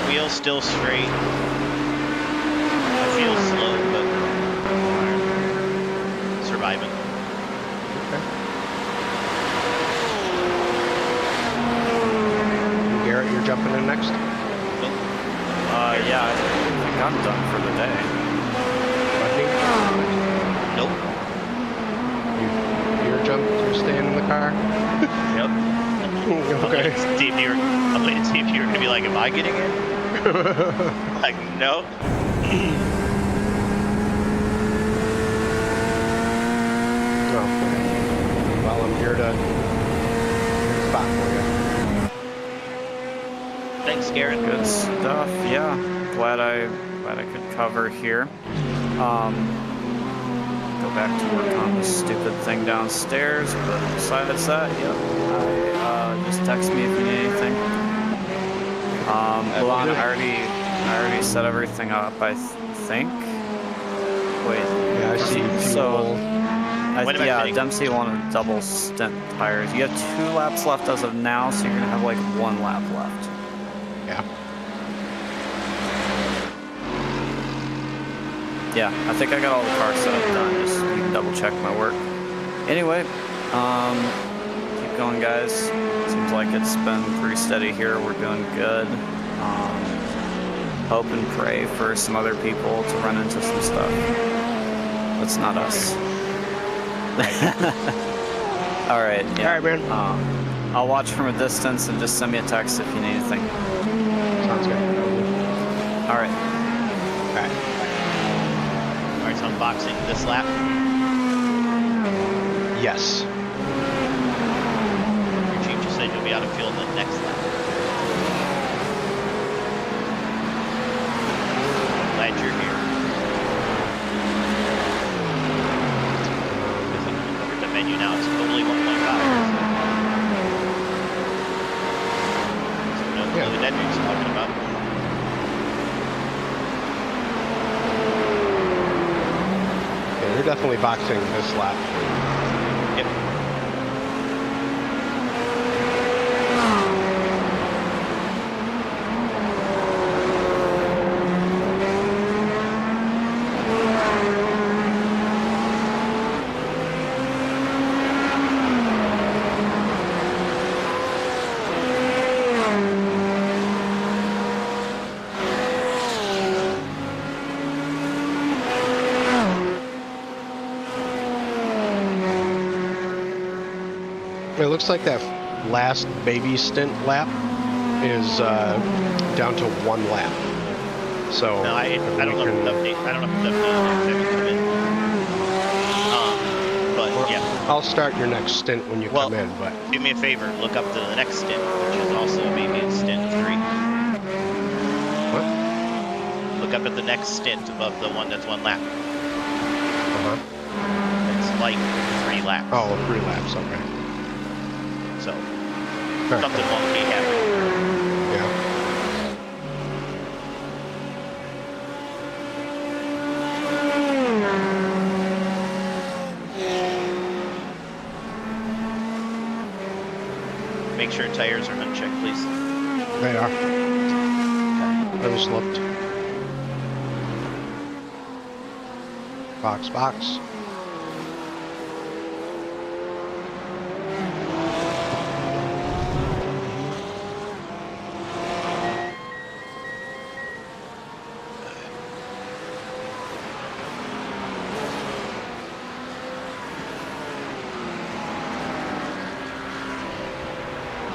Wheels still straight. I feel slow, but surviving. Okay. Garrett, you're jumping in next? Yeah, I think I'm done for the day. Nope. You're jumping, you're staying in the car? Yep. Okay. I'm waiting to see if you're gonna be like, am I getting in? Like, no. Oh. Well, I'm here to spot for you. Thanks, Garrett. Good stuff. Yeah, glad I could cover here. Go back to work on this stupid thing downstairs. But besides that, yep. Just text me if you need anything. Milan, I already set everything up. I think. Wait. Yeah, I see. So. Yeah, fitting? Dempsey wanted double stint tires. You have 2 laps left as of now, so you're gonna have like 1 lap left. Yeah. Yeah, I think I got all the car setup done. Just you can double check my work. Anyway, keep going, guys. Seems like it's been pretty steady here. We're doing good. Hope and pray for some other people to run into some stuff. That's not us. All right. Yeah. All right, man. I'll watch from a distance and just send me a text if you need anything. Sounds good. All right. All right. All right, so I'm boxing this lap. Yes. Your chief just said you'll be out of fuel in the next lap. Glad you're here. Look at the menu now, it's totally 1.5. So Yeah. that dude's talking about. Yeah, you're definitely boxing this lap. Yep. It looks like that last baby stint lap is down to 1 lap. So No, I don't know if it's updated. I don't know if it's updated. But yeah. I'll start your next stint when you come in, but Do me a favor, look up to the next stint, which is also maybe in stint 3. what? Look up at the next stint above the one that's 1 lap. Uh-huh. It's like 3 laps. Oh, 3 laps, okay. So All right. something wonky happening. Yeah. Make sure tires are unchecked, please. They are. I just looked. Box, box.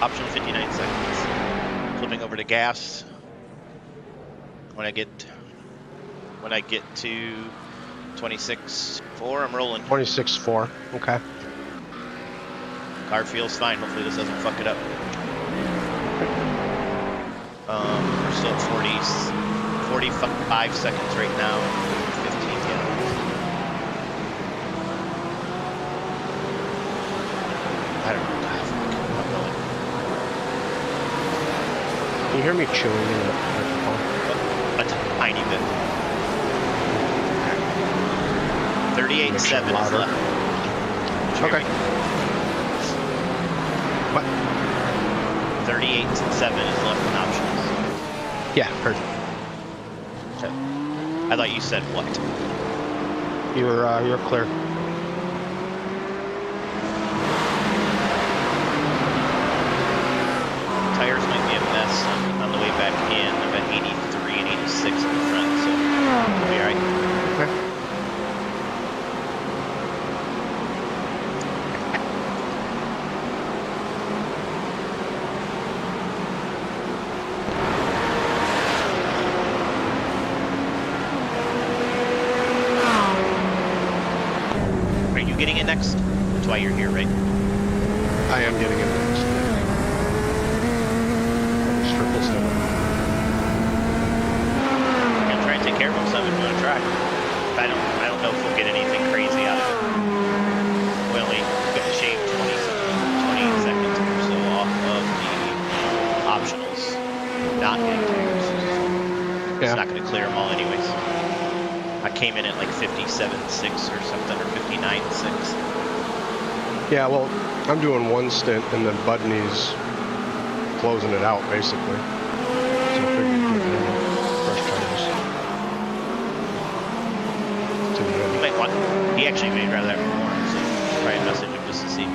Optional 59 seconds. Flipping over to gas. When I get to 26.4, I'm rolling. 26.4. Okay. Car feels fine. Hopefully this doesn't fuck it up. We're still at 45 seconds right now. 15 gallons. I don't know. I'm going. Can you hear me chewing in the microphone? A tiny bit. 38.7 is louder. left. Did you hear Okay. me? What? 38.7 is left in options. Yeah, heard. Okay. I thought you said what? You're clear. Tires might be a mess on the way back in. I'm at 83 and 86 in the front, so we'll be alright. Okay. Are you getting it next? That's why you're here, right? I am getting it next. Triple stone. I'm gonna try and take care of him, so I'm gonna try. I don't know if we'll get anything crazy out of it. We only got to shave 20 seconds or so off of the optionals. Not getting tires. It's Yeah. not gonna clear them all anyways. I came in at like 57.6 or something, or 59.6. Yeah, well, I'm doing one stint and then Budney's closing it out basically. So I figured give him fresh tires. To the You end. might want. He actually may rather have more, so try and message him just to see. He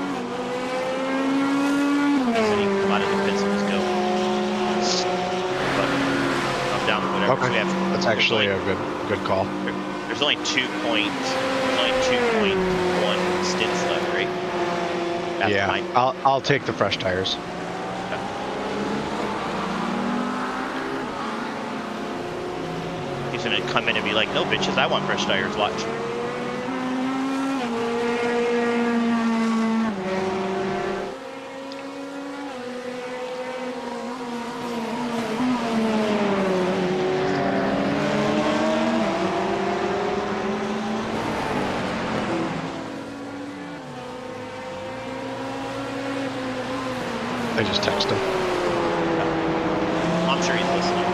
said he can come out of the pits and just go. But I'm down with whatever. So we Okay, have, that's actually a good call. There's only 2.1 stints left, right? That's Yeah, fine. I'll take the fresh tires. He's gonna come in and be like, "No, bitches, I want fresh tires. Watch." I just text him. I'm sure he's listening.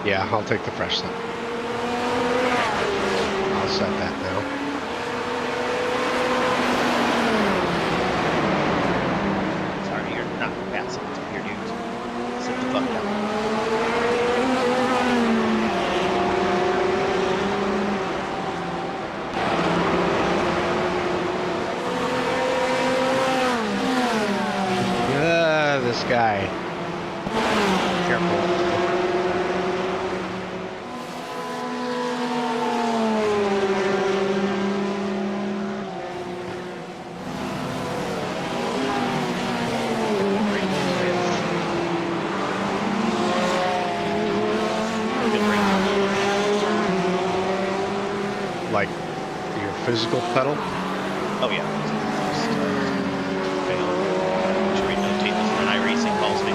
Yeah, I'll take the fresh stuff. I'll set that now. Sorry, you're not passing to your dudes. Sit the fuck down. This guy. Careful. Like your physical pedal? Oh yeah. Fail. Should we notate this when iRacing calls me?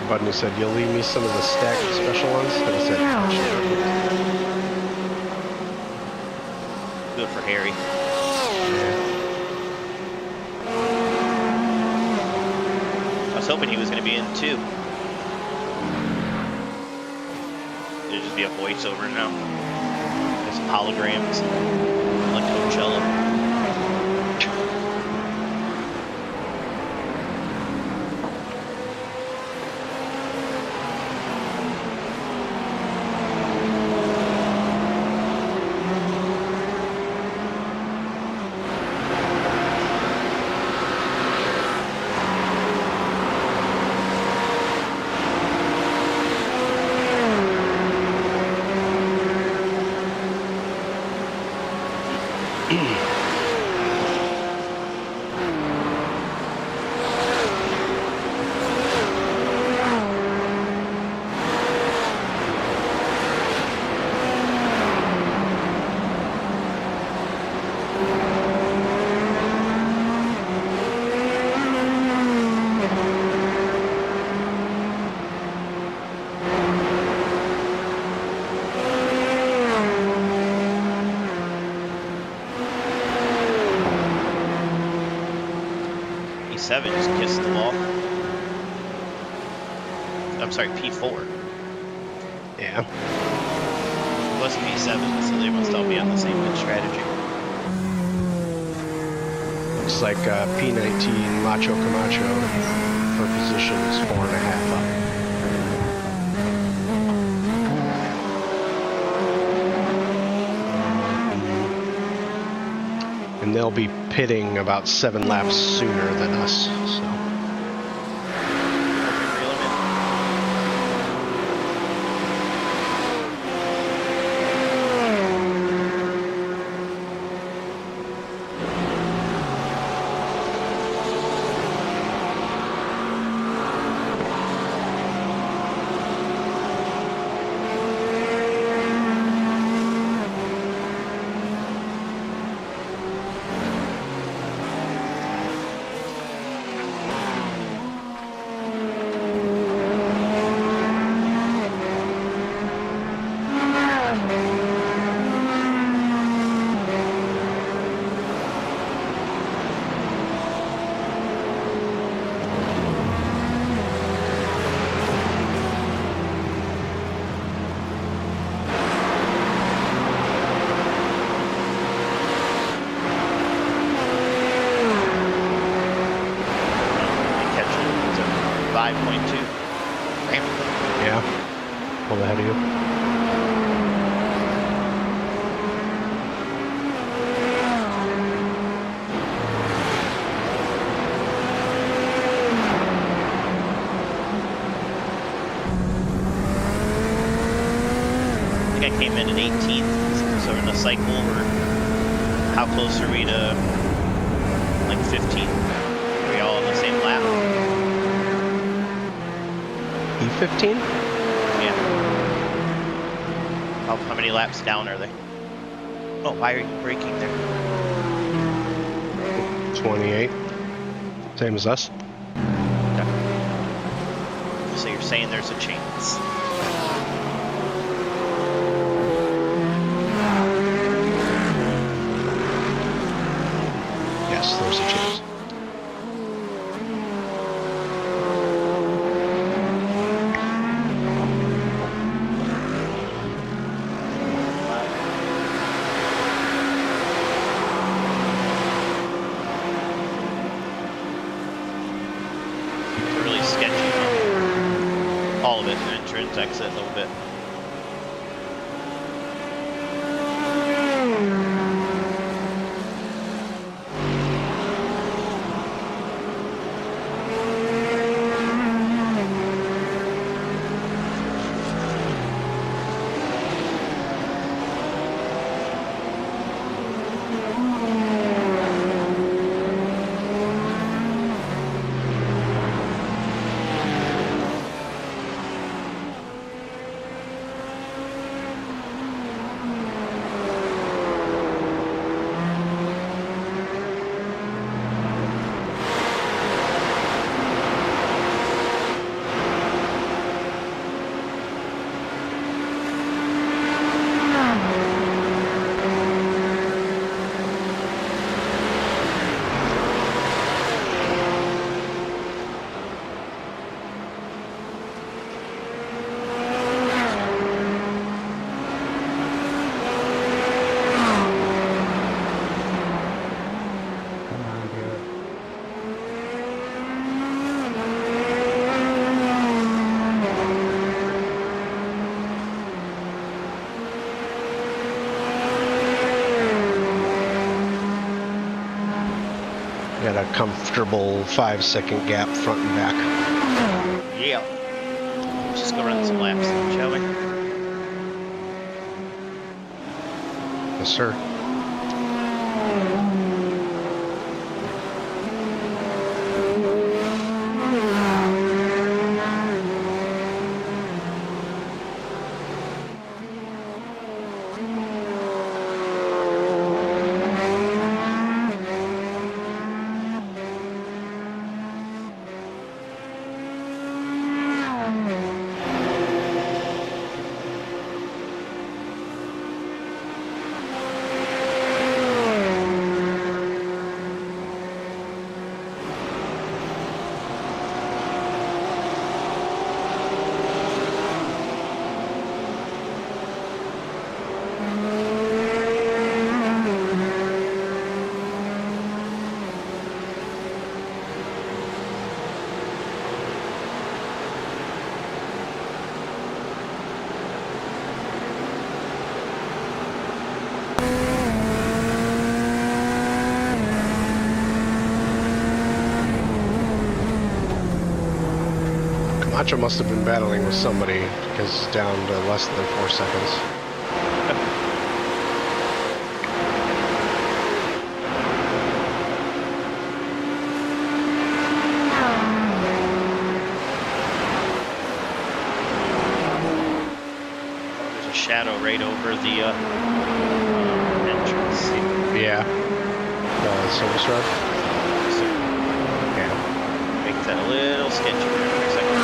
Budney said, "You'll leave me some of the stacked special ones?" And I said, Good for Harry. I was hoping he was going to be in too. It'll just be a voiceover now. There's holograms like Coachella. P7 just kissed the wall. I'm sorry, P4. Yeah. It was P7, so they must all be on the same pit strategy. Looks like P19 Macho Camacho for position is 4.5 up. And they'll be pitting about 7 laps sooner than us, so. Yeah, pulled ahead of you. I think I came in at 18th, so in a cycle, how close are we to like 15th? Are we all on the same lap? E15? Yeah. How many laps down are they? Oh, why are you braking there? 28. Same as us. Okay. So you're saying there's a chance? Yes, there's a chance. Really sketchy. All of it, entrance, exit a little bit. Got a comfortable 5-second gap front and back. Yeah. Let's just go run some laps, shall we? Yes, sir. Macho must have been battling with somebody because it's down to less than 4 seconds. There's a shadow right over the entrance. Yeah. Service road? So Yeah. makes that a little sketchy there for a second.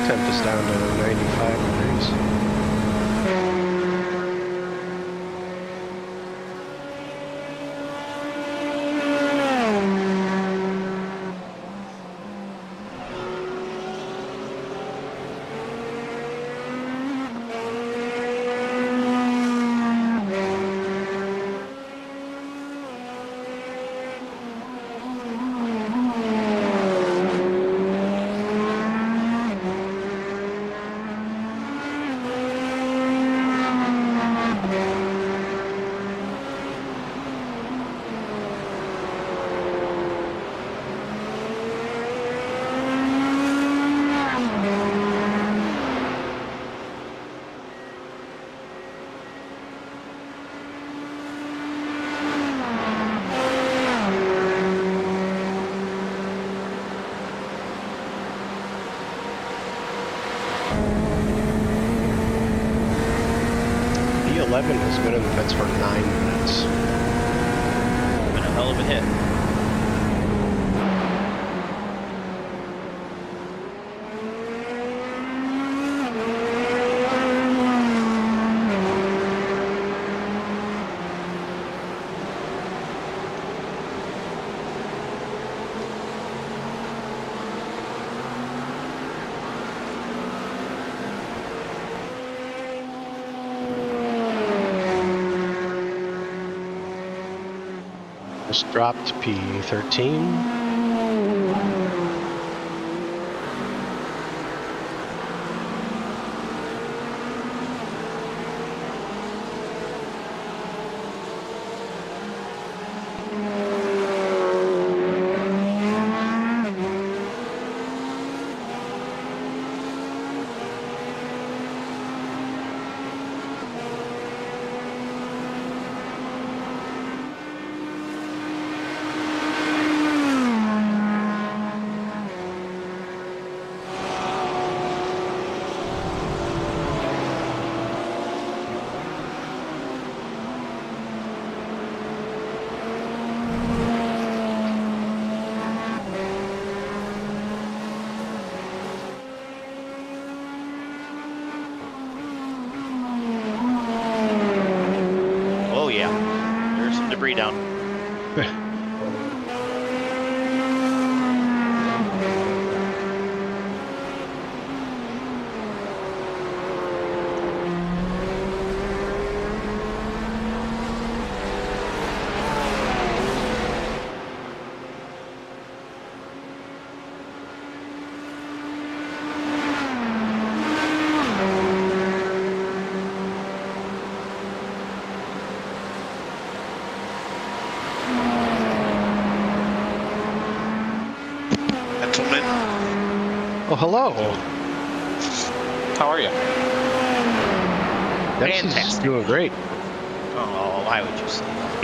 Temp is down to 95 degrees. B11 has been in the pits for 9 minutes. Been a hell of a hit. Just dropped P13. Oh yeah, there's some debris down. Gentlemen, Oh, hello. how are you? Dempsey's Fantastic. doing great. Oh, why would you say that?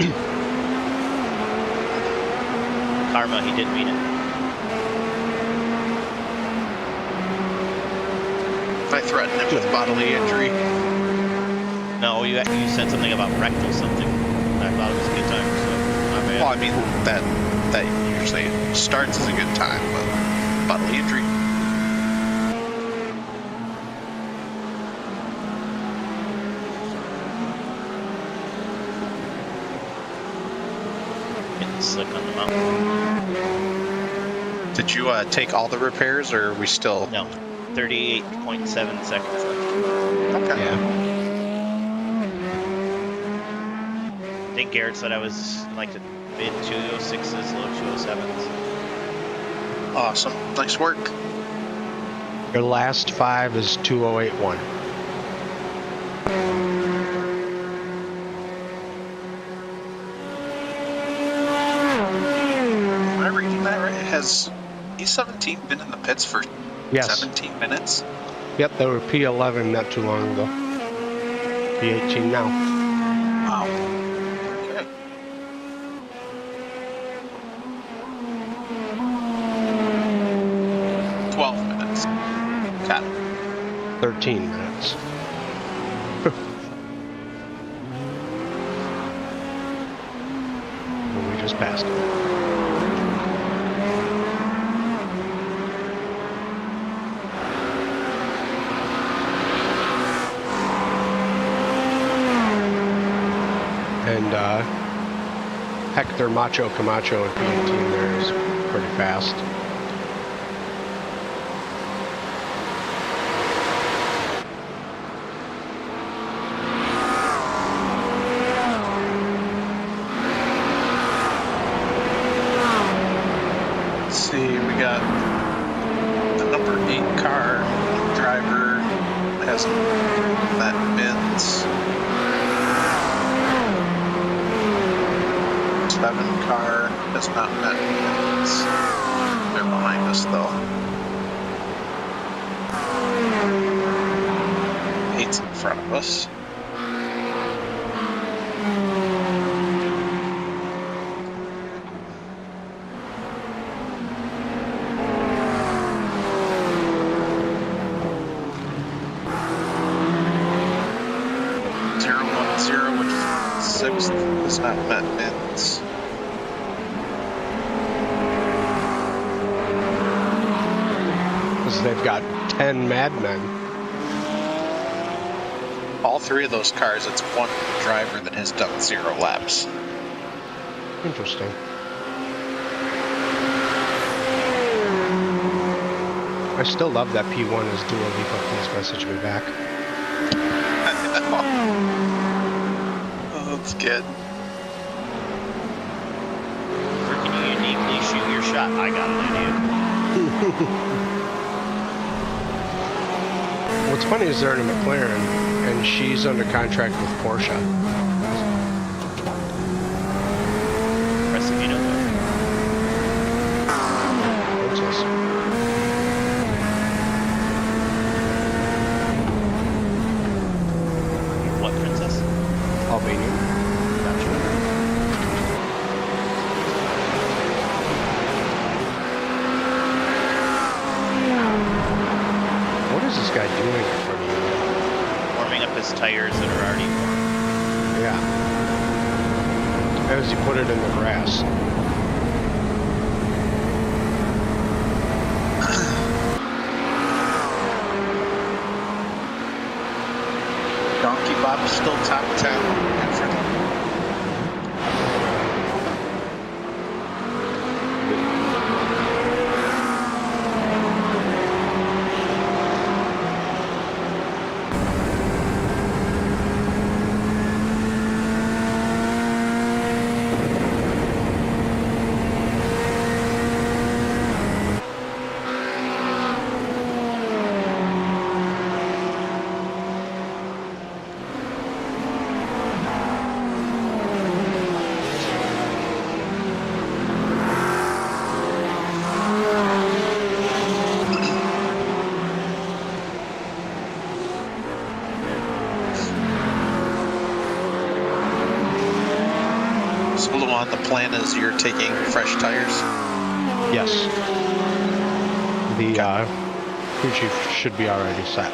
Karma, he didn't mean it. I threatened him with bodily injury. No, you said something about rectal something. I thought it was a good time, so my bad. Well, I mean, that usually starts as a good time, but bodily injury. Getting slick on the mountain. Did you take all the repairs, or are we still? No, 38.7 seconds left. Okay. Yeah. I think Garrett said I was in like the mid 206s, low 207s. Awesome. Nice work. Your last 5 is 2081. Am I reading that right? Has E17 been in the pits for Yes. 17 minutes? Yep, they were P11 not too long ago. P18 now. Wow. Okay. $12 minutes. Got it. 13 minutes. Well, we just passed it. And Hector Macho Camacho in P18 there is pretty fast. Let's see, we got the number 8 car driver hasn't met Mins. 7 car has not met Mins. They're behind us though. 8's in front of us. Which is 6th, has not met Mins. Because they've got 10 madmen. All 3 of those cars, it's one driver that has done 0 laps. Interesting. I still love that P1 is Dua Lipa. Please message me back. Oh, that's good. shot, I got an idea. What's funny is they're in a McLaren, and she's under contract with Porsche. Impressive, you know that. Princess. What princess? Albanian. Gotcha. What is this guy doing in front of you? Warming up his tires that are already Yeah. As he put it in the grass. Donkey Bob's still top 10. Good for him. So Luan, the plan is you're taking fresh tires? Yes. The crew chief should be already set.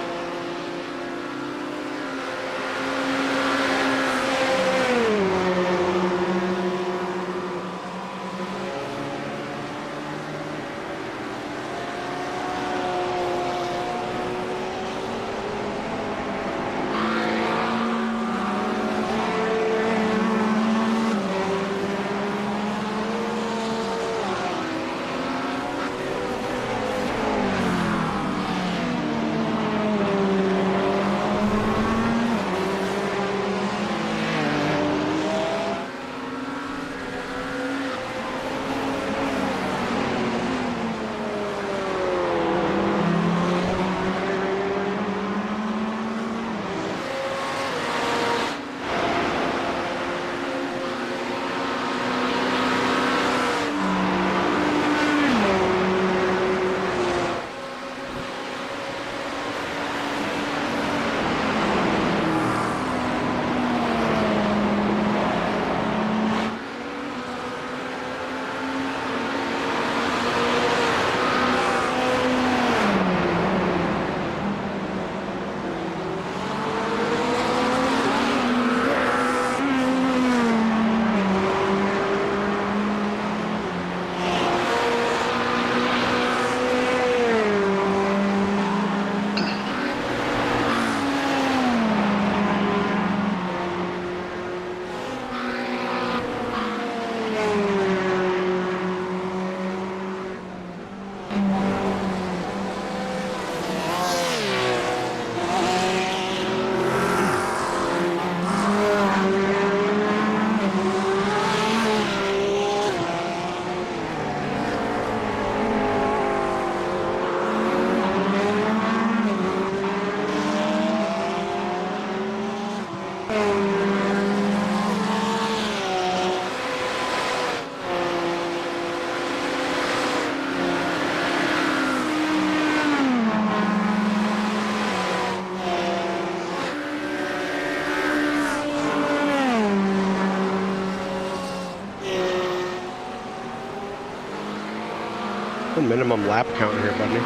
The minimum lap count here, buddy.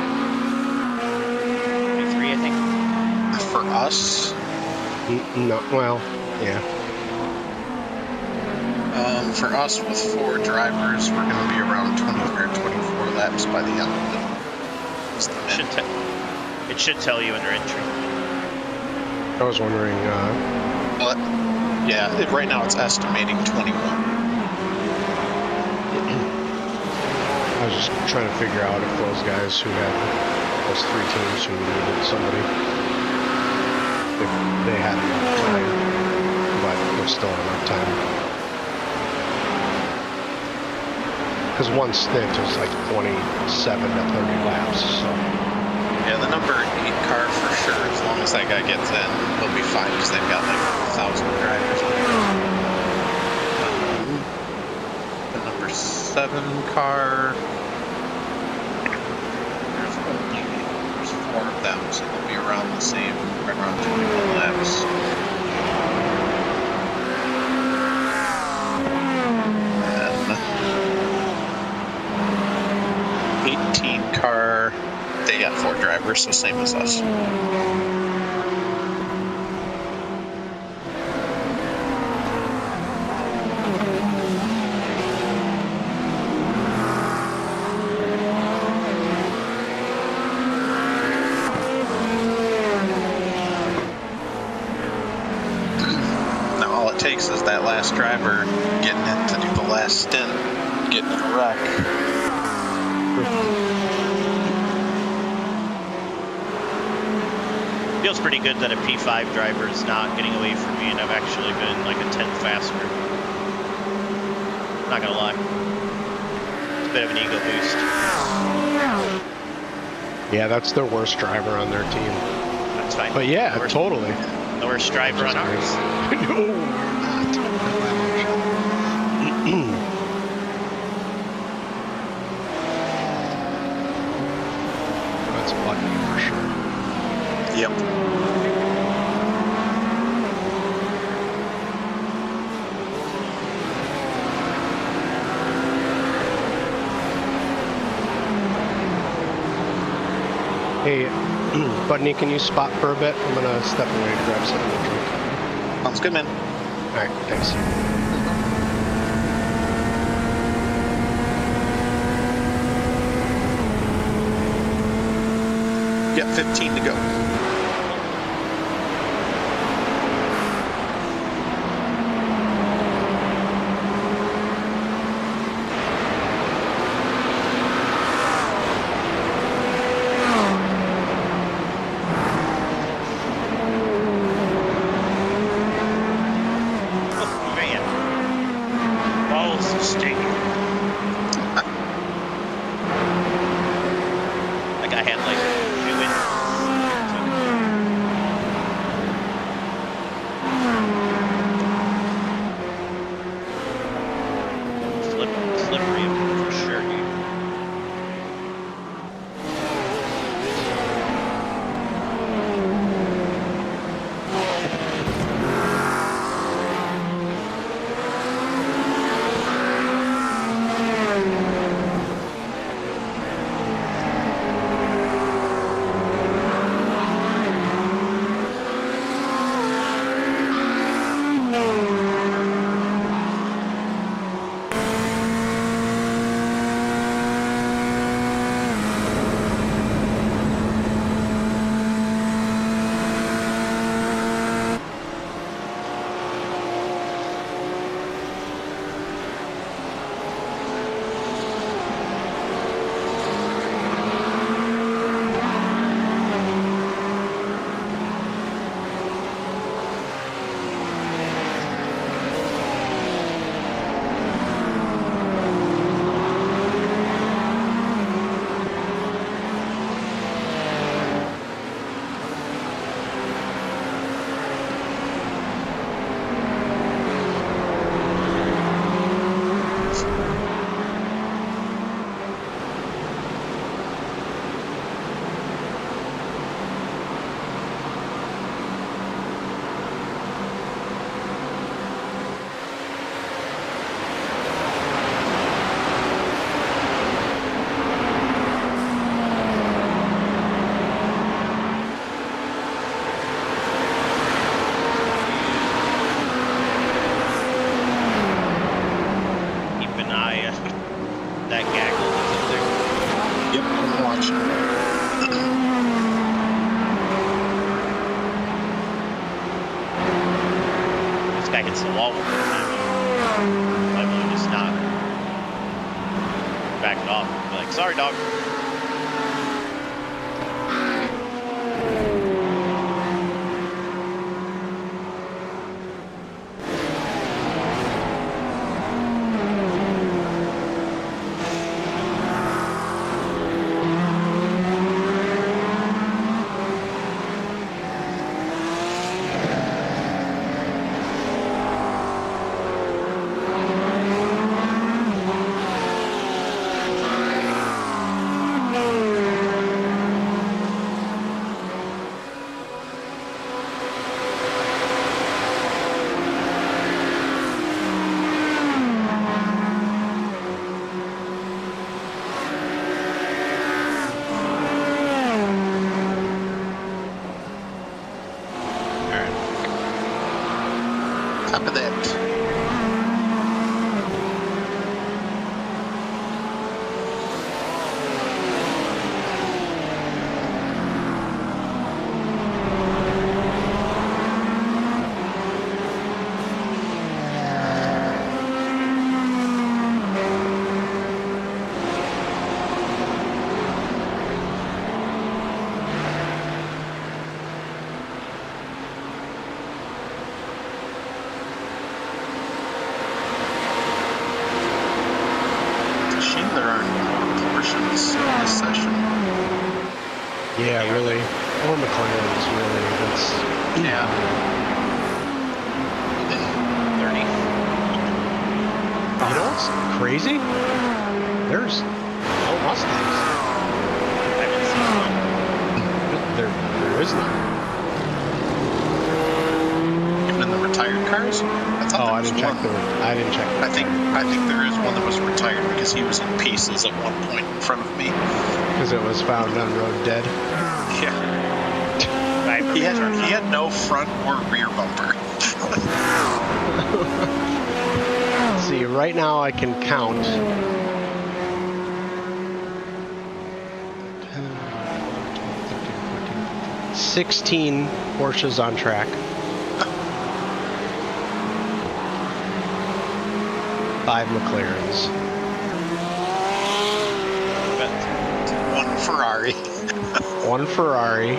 23, I think. For us, No, well, yeah. for us with 4 drivers, we're going to be around 23 or 24 laps by the end of it. Is the min. It should tell you under entry. I was wondering, But yeah, right now it's estimating 21. I was just trying to figure out if those guys who had those 3 teams who needed somebody, if they had enough time, but there's still enough time. because one stint is like 27 to 30 laps. So Yeah, the number 8 car for sure. As long as that guy gets in, he'll be fine because they've got like 1,000 drivers on it. The number 7 car. There's 4 of them, so they'll be around the same, right around 21 laps. And 18 car, they got 4 drivers, so same as us. Now all it takes is that last driver getting in to do the last stint, getting in a wreck. Feels pretty good that a P5 driver is not getting away from me, and I've actually been like a tenth faster. Not gonna lie, it's a bit of an ego boost. yeah, that's their worst driver on their team. That's fine. But yeah, The worst- totally. The worst driver on ours. No, we're not. That's lucky for sure. Yep. Hey, Budney, can you spot for a bit? I'm gonna step away to grab something to drink. Sounds good, man. All right, thanks. Got 15 to go. Oh man, balls stink. Like I had like 2 inches. Slippery for sure, dude. That gaggle that's up there. Yep, I'm watching. This guy hits the wall one more time. I will just not back it off. Be like, sorry, dog. top of that. There aren't more portions in this session. Yeah, really. Or McLaren's, really. That's... Yeah. 30. You know what's crazy? There's no Mustangs. I haven't seen one. There is none. Even in the retired cars? I thought Oh, there I was didn't check one. the. I didn't check. I think there is one that was retired because he was in pieces at one point in front of me. Because it was found on road dead. Yeah. Driver He return. had no front or rear bumper. See, right now I can count. 16 Porsches on track. 5 McLarens. One Ferrari. 1 Ferrari.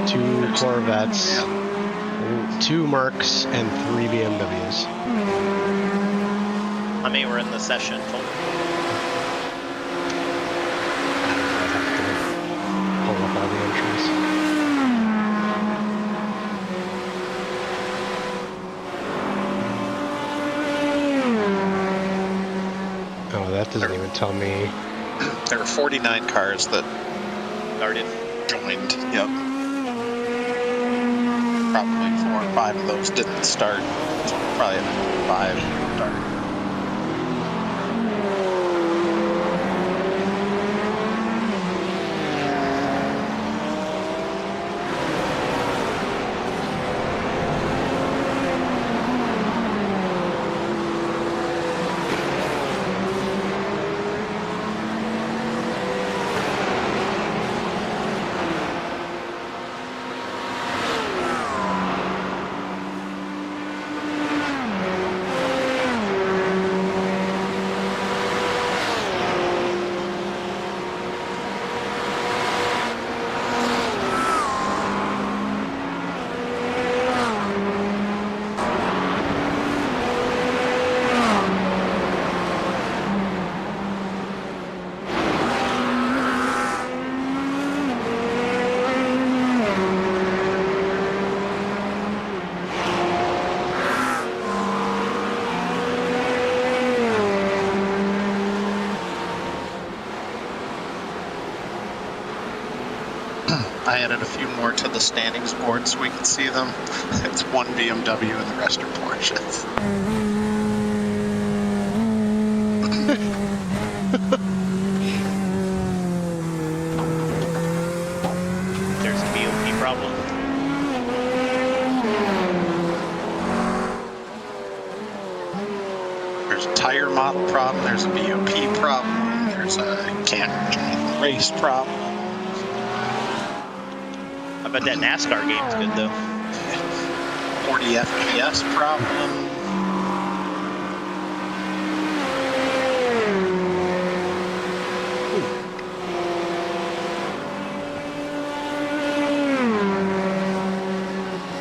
2 Corvettes. Yeah. 2 Mercs and 3 BMWs. How many were in the session total? I'd have to pull up all the entries. Oh, that doesn't even tell me. There were 49 cars that Started. joined. Yep. Probably 4 or 5 of those didn't start. So probably 5 started. I added a few more to the standings board so we could see them. It's 1 BMW and the rest are Porsches. There's a BOP problem. There's a tire model problem, there's a BOP problem, there's a can't join the race problem. I bet that NASCAR game's good though. 40 FPS problem.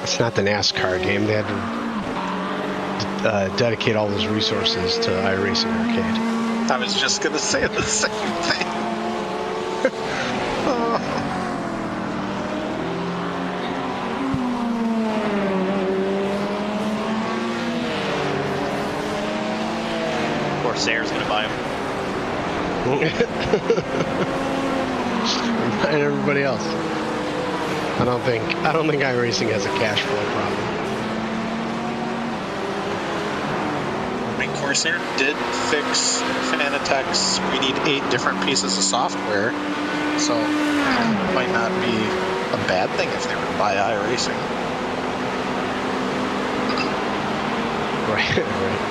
It's not the NASCAR game. They had to dedicate all those resources to iRacing Arcade. I was just gonna say the same thing. Oh. Corsair's gonna buy them. And everybody else. I don't think iRacing has a cash flow problem. I mean, Corsair did fix Fanatec's. We need 8 different pieces of software, so it might not be a bad thing if they were to buy iRacing. Right, right.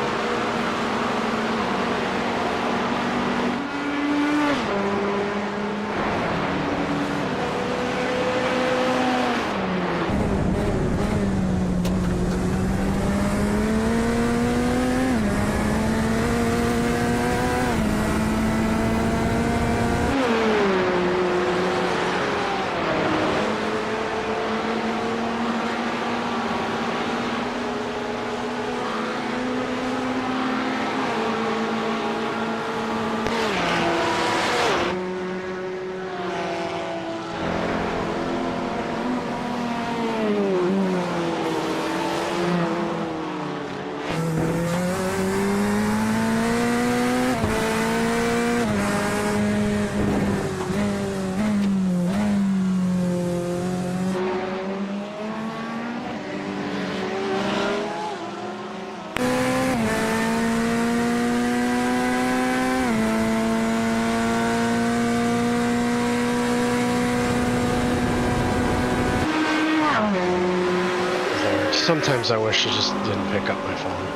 Sometimes I wish I just didn't pick up my phone.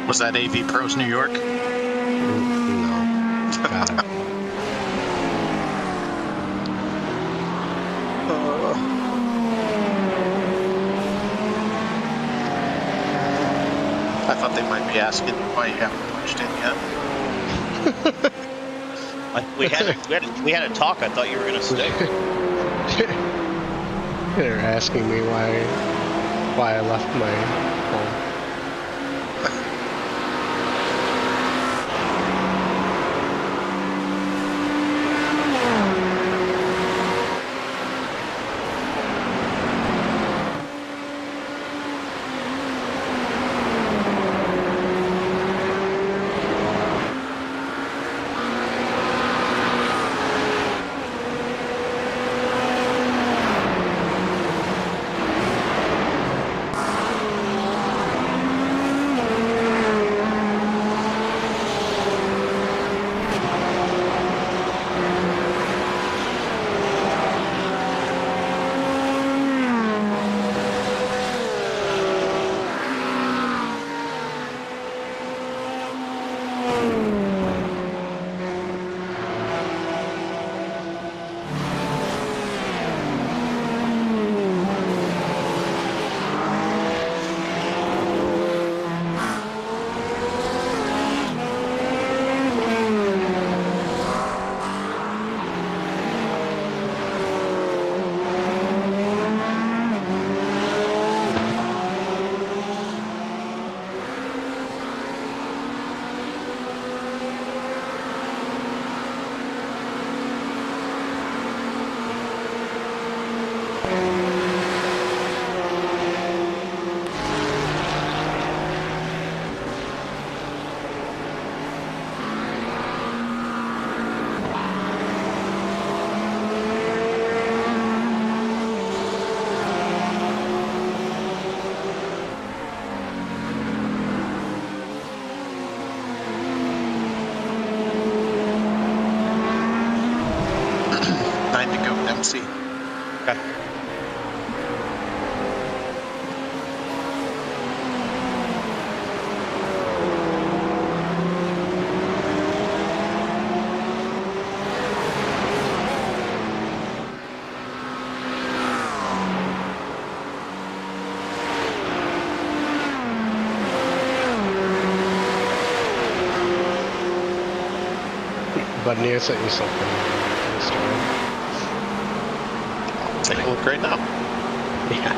Was that AV Pros New York? No. Got it. I thought they might be asking why you haven't punched in yet. We had a talk. I thought you were gonna stay. They're asking me why I left my phone. MC. Okay. Buddy, I sent you something on Instagram. Take a look right now. Yeah.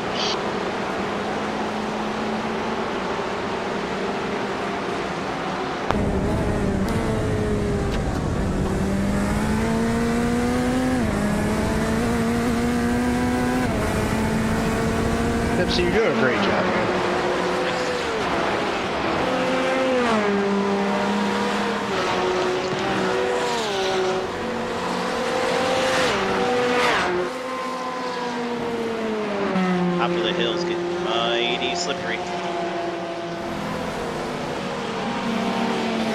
Pepsi, you're doing a great job, man. Top of the hill's getting mighty slippery.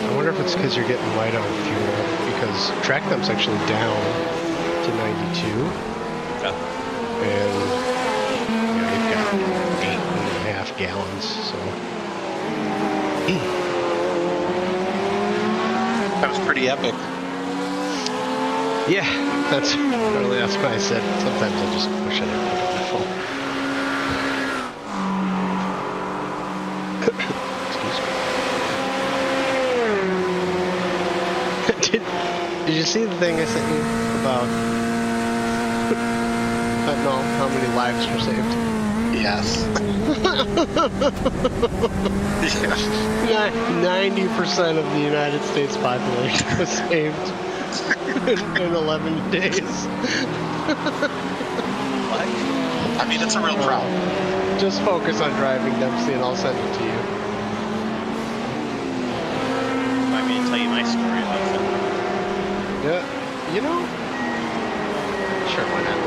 I wonder if it's because you're getting light on fuel, because track temp's actually down. to 92. Okay. And you've got 8.5 gallons, so. That was pretty epic. Yeah, that's why I said sometimes I just wish I didn't put it on my phone. Excuse me. Did you see the thing I sent you about I don't know how many lives were saved? Yes. Yeah. 90% of the United States population was saved in 11 days. What? I mean, it's a real problem. Just focus on driving, Dempsey, and I'll send it to you. Want me to tell you my story about that? Yeah, you know? Sure, why not?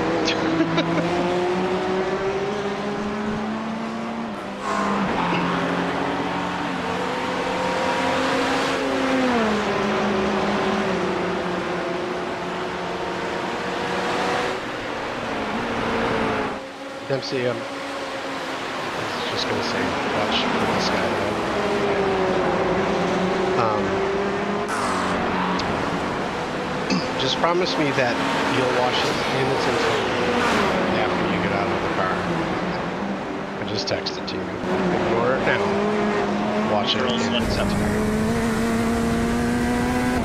Dempsey, I was just gonna say, watch for this guy though. Just promise me that you'll wash his hands after you get out of the car. I just texted to you. Ignore it now. Watch it. Girls, what's up?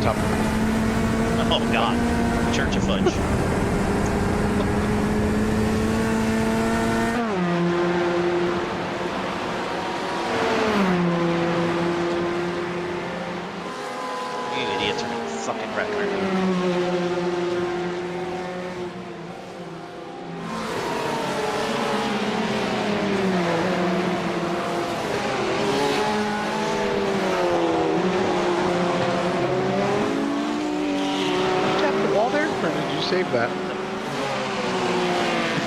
Top. Oh God, Church of Fudge. You idiots are gonna fucking wreck right now. Did you tap the wall there, or did you save that?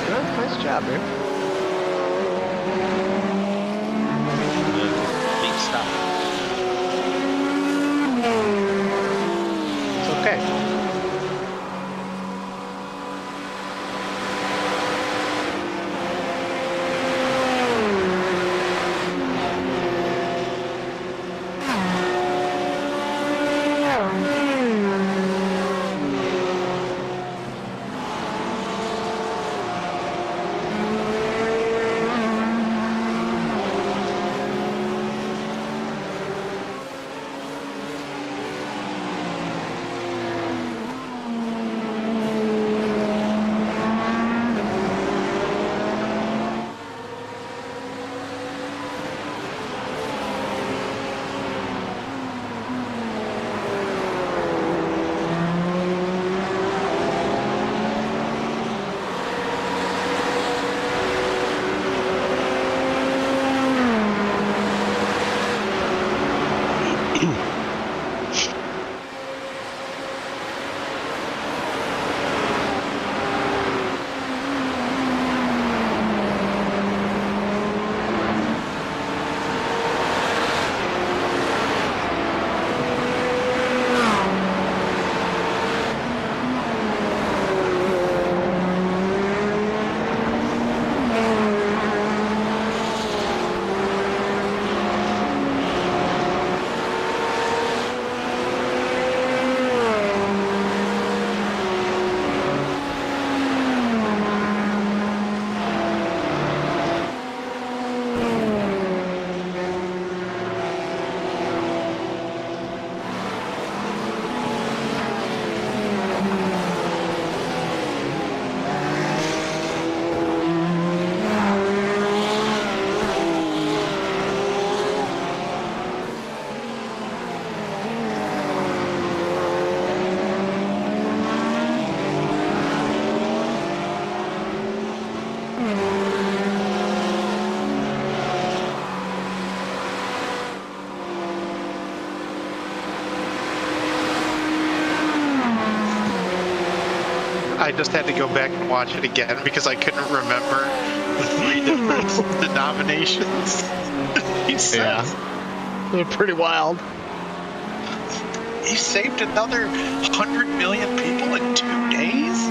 Yeah, nice job, man. Please stop. It's okay. I just had to go back and watch it again because I couldn't remember the 3 different denominations. He said. Yeah. They're pretty wild. He saved another 100 million people in 2 days?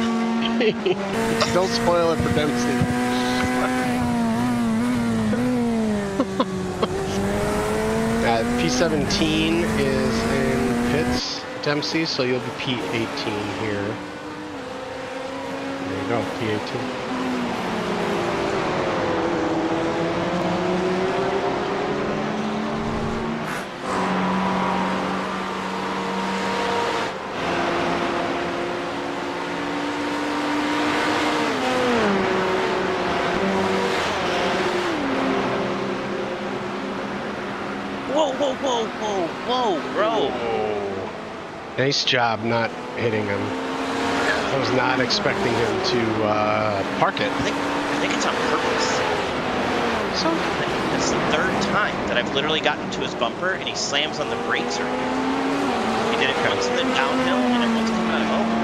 Don't spoil it for Dempsey. P17 is in pits, Dempsey, so you'll be P18 here. There you go, P18. Whoa, bro. Nice job not hitting him. I was not expecting him to park it. I think it's on purpose. So That's the third time that I've literally gotten to his bumper and he slams on the brakes right here. He did it once in the downhill and then once coming out of over.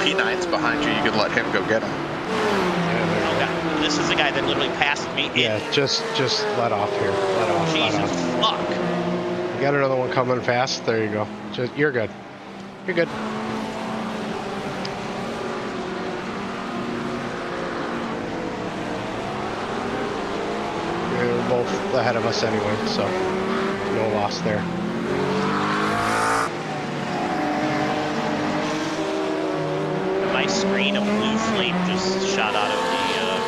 P9's behind you. You could let him go get him. Oh god, this is the guy that literally passed me in. yeah, just let off here. Let off. Let Jesus off. fuck. You got another one coming fast. There you go. You're good. You're good. They're both ahead of us anyway, so no loss there. My screen of blue flame just shot out of the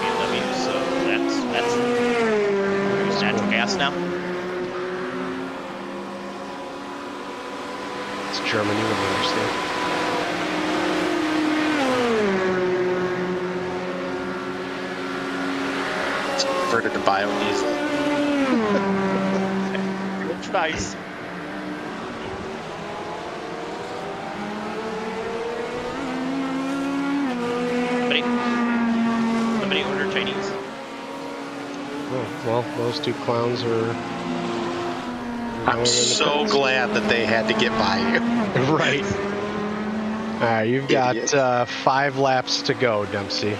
BMW, so that's natural gas now. It's German, you wouldn't understand. It's converted to biodiesel. Nice. Somebody order Chinese. Oh, well, those two clowns are... I'm so glad that they had to get by you. Right. Alright, you've got 5 laps to go, Dempsey.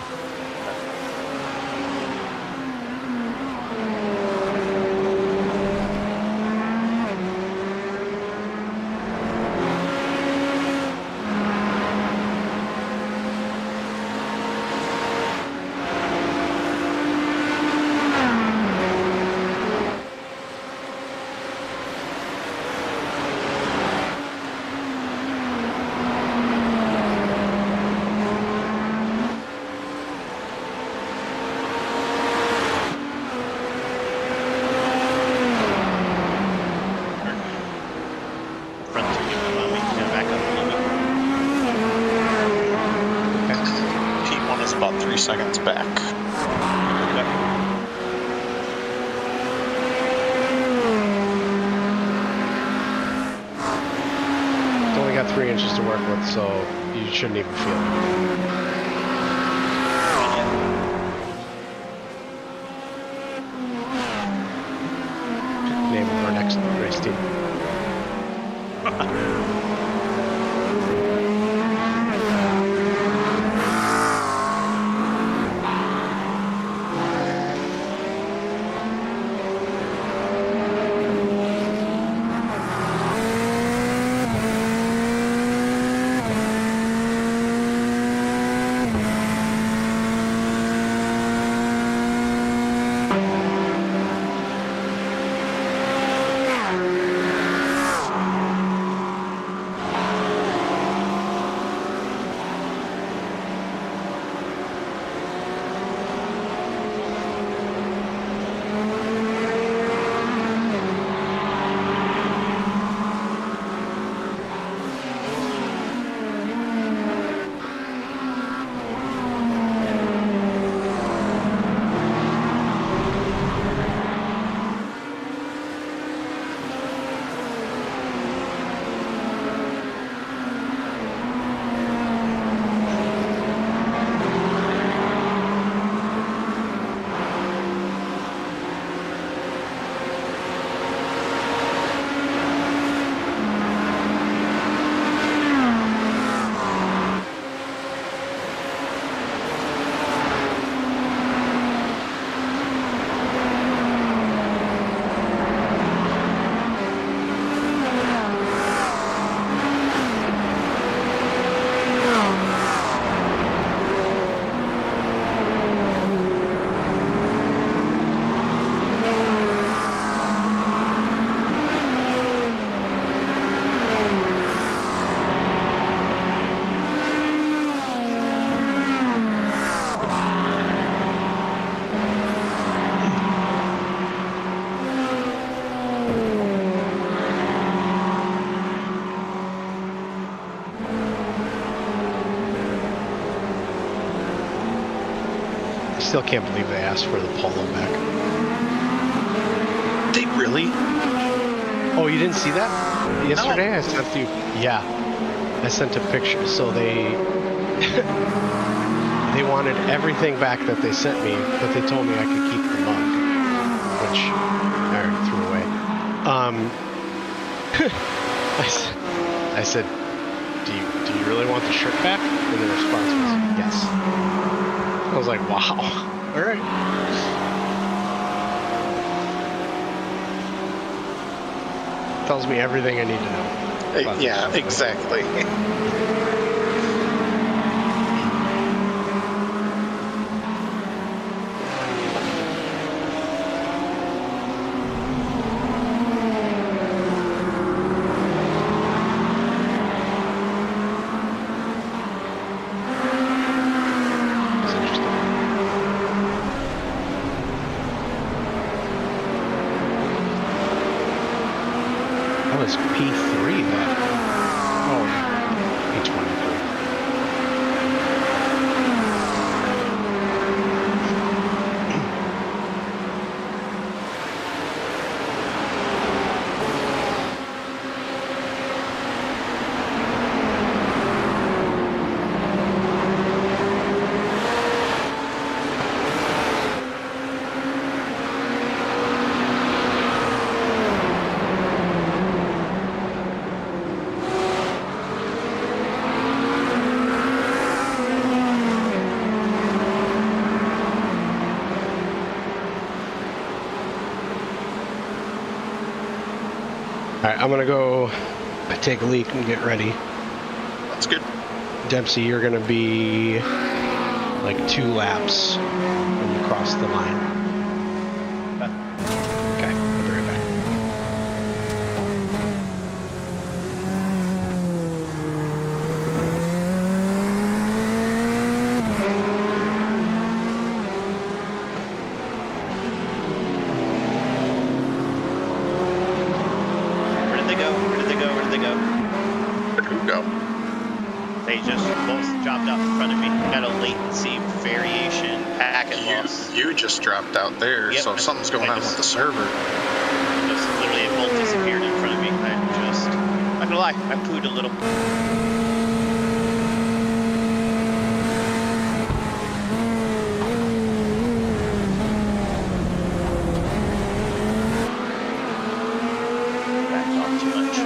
Front two, yeah, back up a little bit. P1 is about 3 seconds back. It's only got 3 inches to work with, so you shouldn't even feel it. Name of our next race team. I still can't believe they asked for the polo back. They really? Oh, you didn't see that? Yesterday I sent you. Yeah, I sent a picture. So they they wanted everything back that they sent me, but they told me I could keep the mug, which I already threw away. I said, do you really want the shirt back? And the response was yes. I was like, wow. All right. Tells me everything I need to know. Yeah, exactly. It's interesting. Oh, it's P3 that. Oh, P23. All right, I'm gonna go take a leak and get ready. That's good. Dempsey, you're gonna be like 2 laps when you cross the line. Okay, I'll be right back. Where did they go? Where did they go? Where did they go? Where'd who go? They just both dropped out in front of me. Got a latency variation packet loss. You just dropped out there, Yep, so something's going on with the server. Just literally both disappeared in front of me. I'm not gonna lie, I pooed a little. Backed off too much.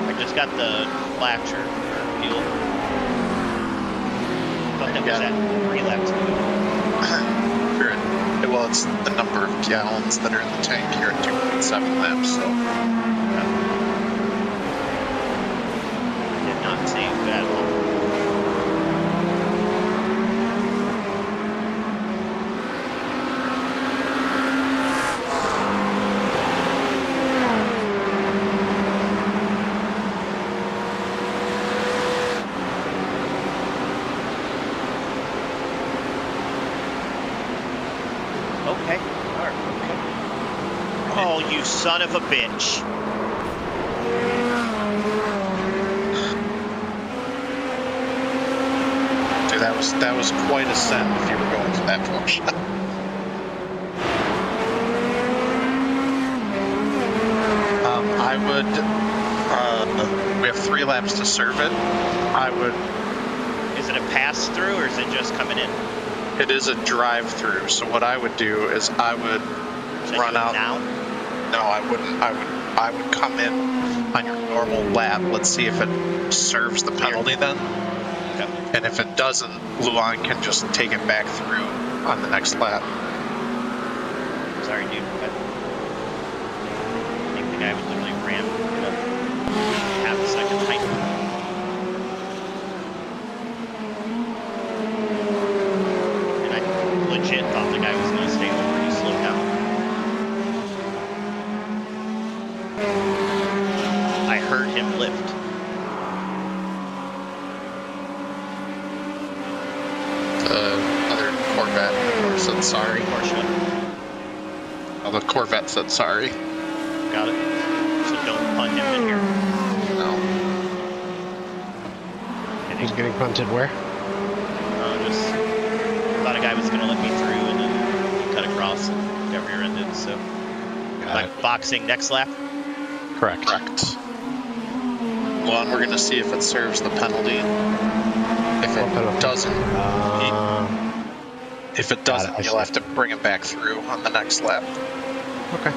I just got the latcher for fuel. Thought that was at 3 laps ago. You're at, well, it's the number of gallons that are in the tank. You're at 2.7 laps, so Did not seem bad at all. Okay. All right. Okay. Oh, you son of a bitch. dude, that was quite a send if you were going for that portion. I would. We have 3 laps to serve it. I would. Is it a pass through or is it just coming in? It is a drive-through, so what I would do is I would Should I run do it out. now? No, I wouldn't. I would come in on your normal lap. Let's see if it serves the penalty then. Okay. And if it doesn't, Luan can just take it back through on the next lap. Sorry, dude. I think the guy was literally ran it up half a second height. And I legit thought the guy was going to stay over. He slowed down. I heard him lift. The other Corvette, of course, said sorry. Porsche. Oh, the Corvette said sorry. Got it. So don't punt him in here. No. He's getting punted where? Just guy was gonna let me through, and then he cut across and got rear-ended. So, like boxing next lap. Correct. Correct. Well, and we're going to see if it serves the penalty. If it doesn't, you'll have to bring it back through on the next lap. Okay.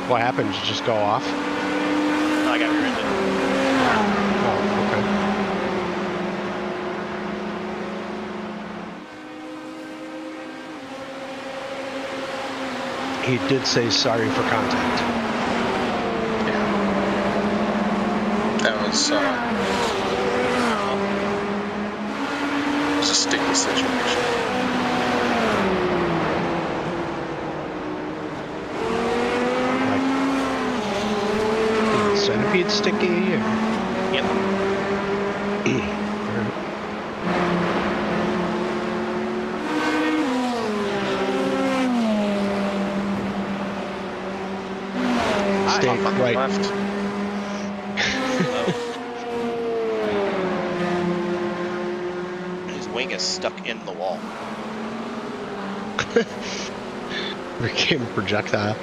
What happened? Did you just go off? No, I got rear-ended. Oh, okay. He did say sorry for contact. Yeah. That was, it was a sticky situation. Like, centipede sticky? Or? Yep. Stay On the right. left. His wing is stuck in the wall. Became a projectile.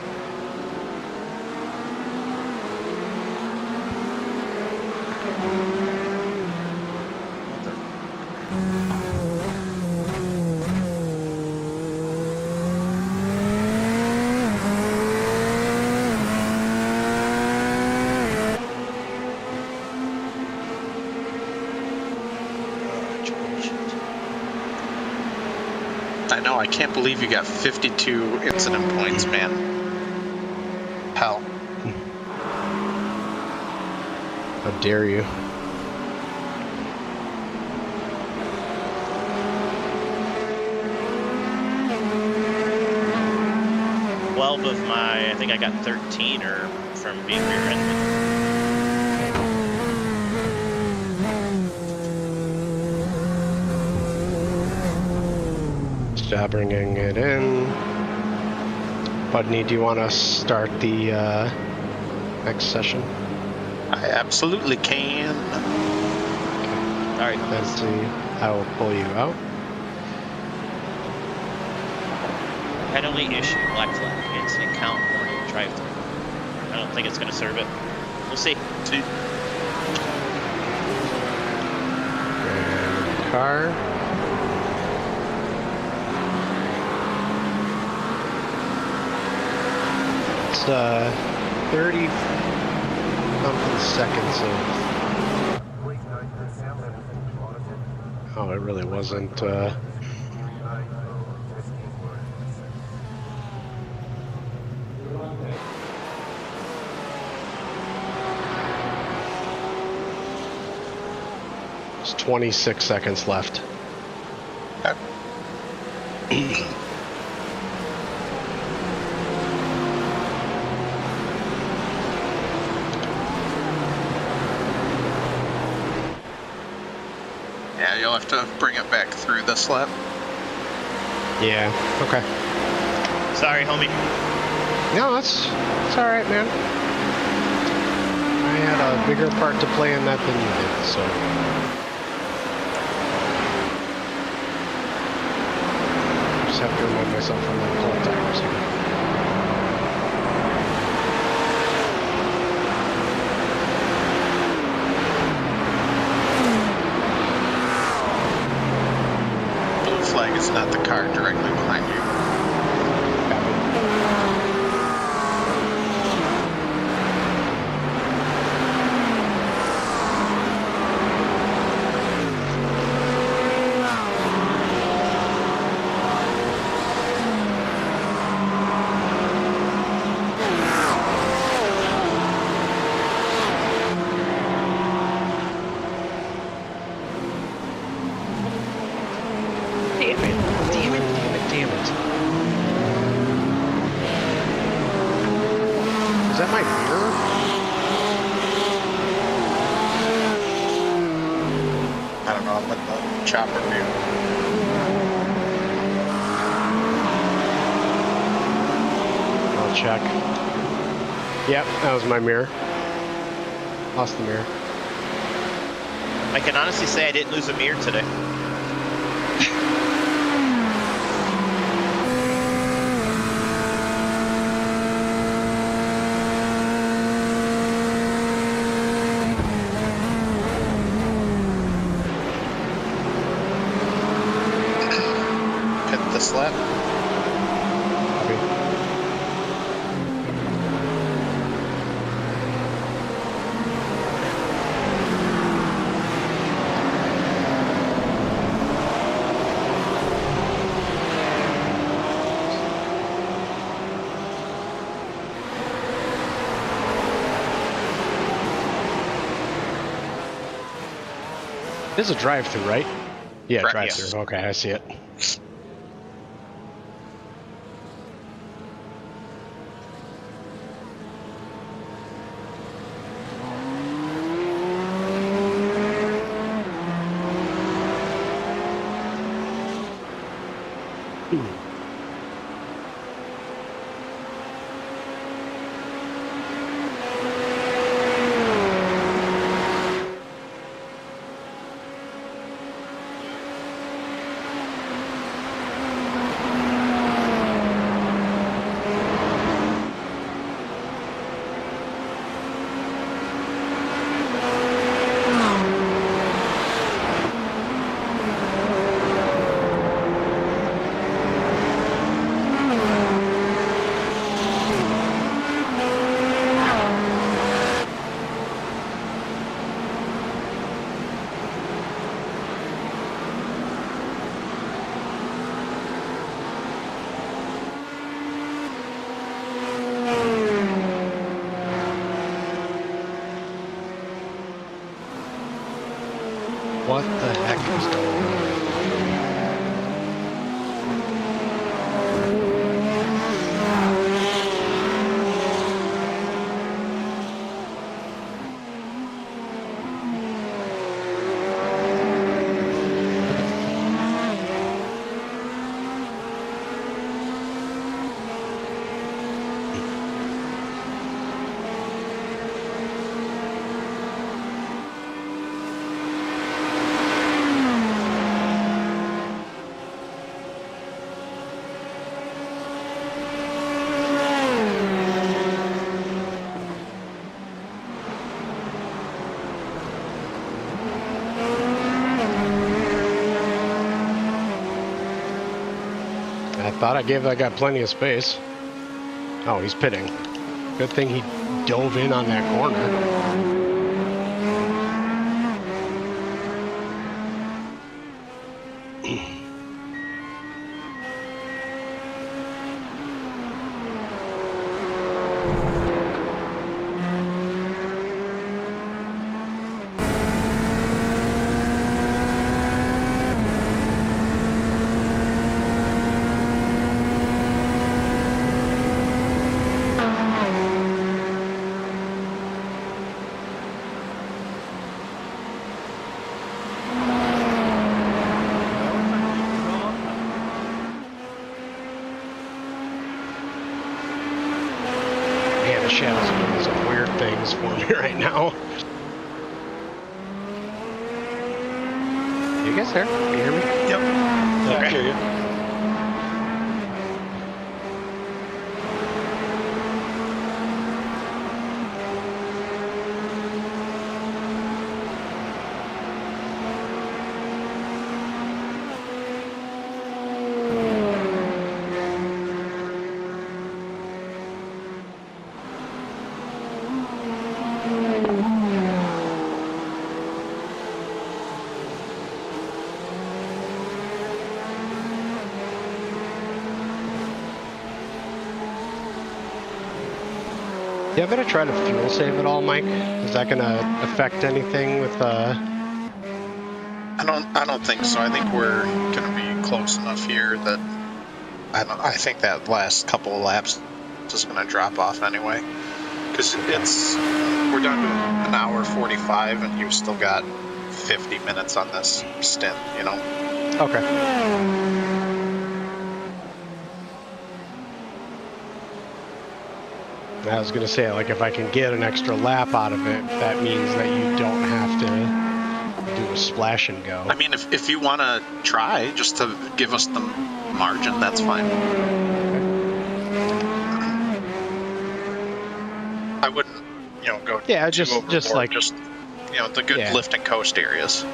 I know, I can't believe you got 52 incident points, man. Hell. How dare you? Of my, I think I got 13 or from being rear-ended. Stop bringing it in. Budney, do you want to start the next session? I absolutely can. All right, Let's see. I will pull you out. penalty issue, black flag, incident count, warning, drive-through. I don't think it's going to serve it. We'll see. See. And car. It's 30 something seconds of. Oh, it really wasn't. It's 26 seconds left. Yeah, you'll have to bring it back through this lap. Yeah, okay. Sorry, homie. No, it's all right, man. I had a bigger part to play in that than you did, so. Just have to remind myself I'm not cold tires here. Blue flag is not the car directly behind you. Damn it. Is that my mirror? I don't know, I'm in the chopper view. I'll check. Yep, that was my mirror. Lost the mirror. I can honestly say I didn't lose a mirror today. Hit this lap. This is a drive-through, right? Yeah, Right, drive-through. yes. Okay, I see it. What the heck is going on? I thought I gave that guy plenty of space. Oh, he's pitting. Good thing he dove in on that corner. Man, the shadows are doing some weird things for me right now. You guys there? Can you hear me? Yep. Okay. I hear you. You ever try to fuel save at all, Mike? Is that gonna affect anything with I don't think so. I think we're gonna be close enough here that I think that last couple of laps is gonna drop off anyway. Because we're down to an hour 45 and you've still got 50 minutes on this stint, you know? Okay. I was gonna say, like, if I can get an extra lap out of it, that means that you don't have to do a splash and go. I mean, if you want to try just to give us the margin, that's fine. I wouldn't, go Yeah, too just overboard. like The good Yeah. lift and coast areas.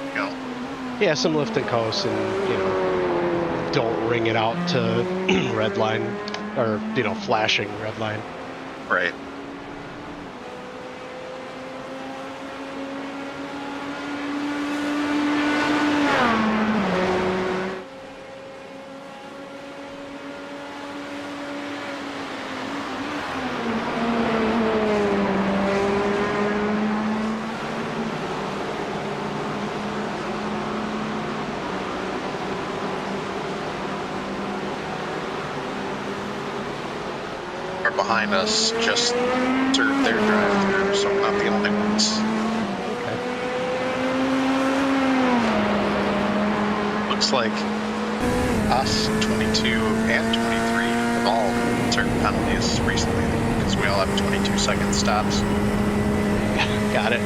Yeah, some lift and coast, and don't ring it out to red line or flashing red line. Right. Behind us just served their drive-through, so we're not the only ones. Okay. Looks like us, 22 and 23, have all served penalties recently because we all have 22-second stops. Got it.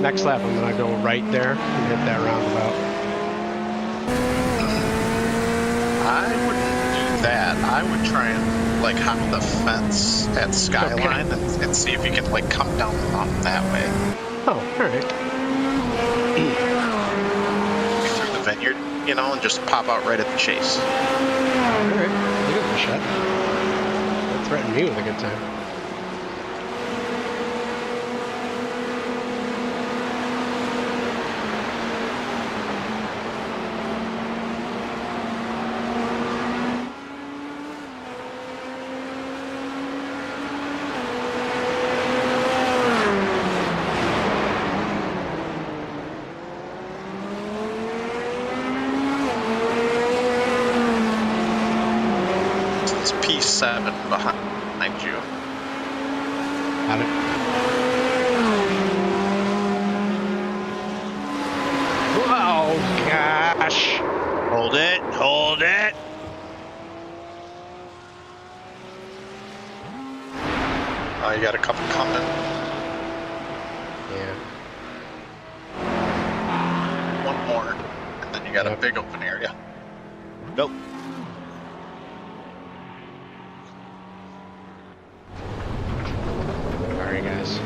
Next lap, I'm gonna go right there and hit that roundabout. I wouldn't do that. I would try and hop the fence at Skyline and see if you can come down the mountain that way. Oh, all right. Through the vineyard, and just pop out right at the chase. All right. I'll give it a shot. Don't threaten me with a good time. P7 behind you. Got it. Oh gosh! Hold it, hold it. You got a couple coming. Yeah. One more, and then you got a big open area. Nope. Sorry, guys.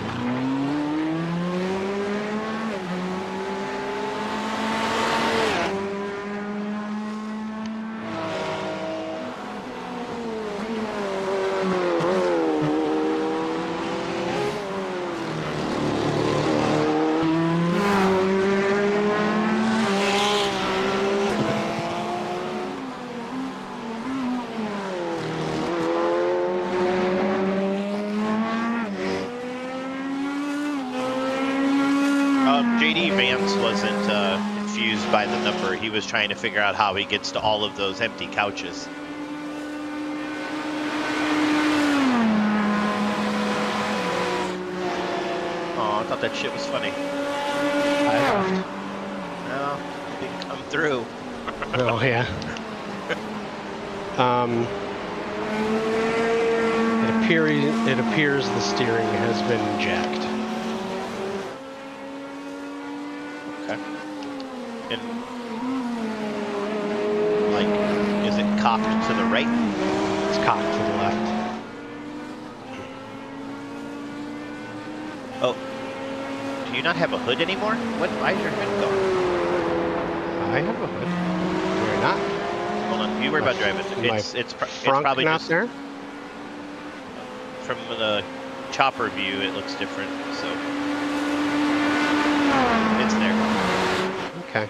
JD Vance wasn't confused by the number. He was trying to figure out how he gets to all of those empty couches. Oh, I thought that shit was funny. No, it didn't come through. Oh yeah. It appears the steering has been jacked. Okay. And is it cocked to the right? It's cocked to the left. Oh, do you not have a hood anymore? Why is your hood gone? I have a hood. Do I not? Hold on, you worry about driving. My It's front probably not just there? from the chopper view. It looks different, so it's there. Okay.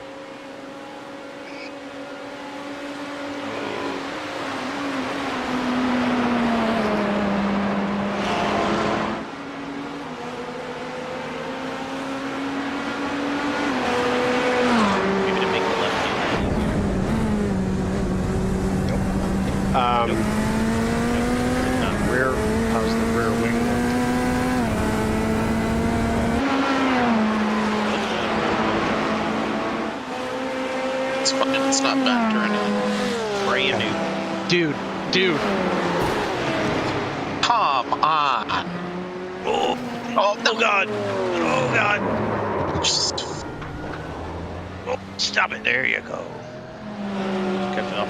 Maybe to make the left hand easier. Rear. How's the rear wing look? It's fine. It's not bent or anything. Brand new. Dude. Come on. Oh God! Oh God! Just Oh, stop it! There you go. Kept it off.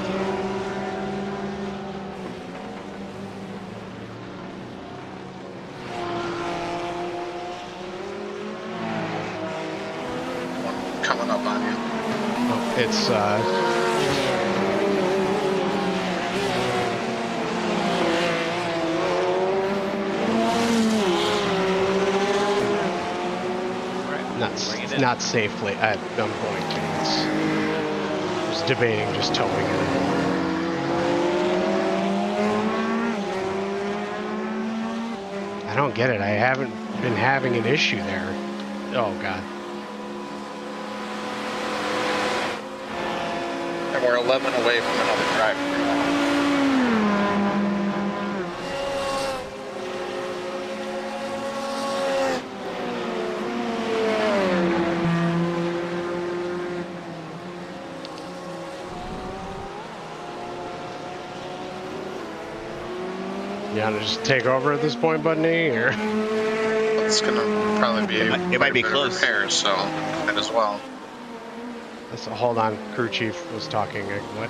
one coming up on you. Oh, it's Bring it in. not safely. I'm going to. I was debating just towing it. I don't get it. I haven't been having an issue there. Oh God. And we're 11 away from another driver. You want to just take over at this point, Budney, or? It's gonna probably be It might be close. repairs, so might as well. Hold on, crew chief was talking. What?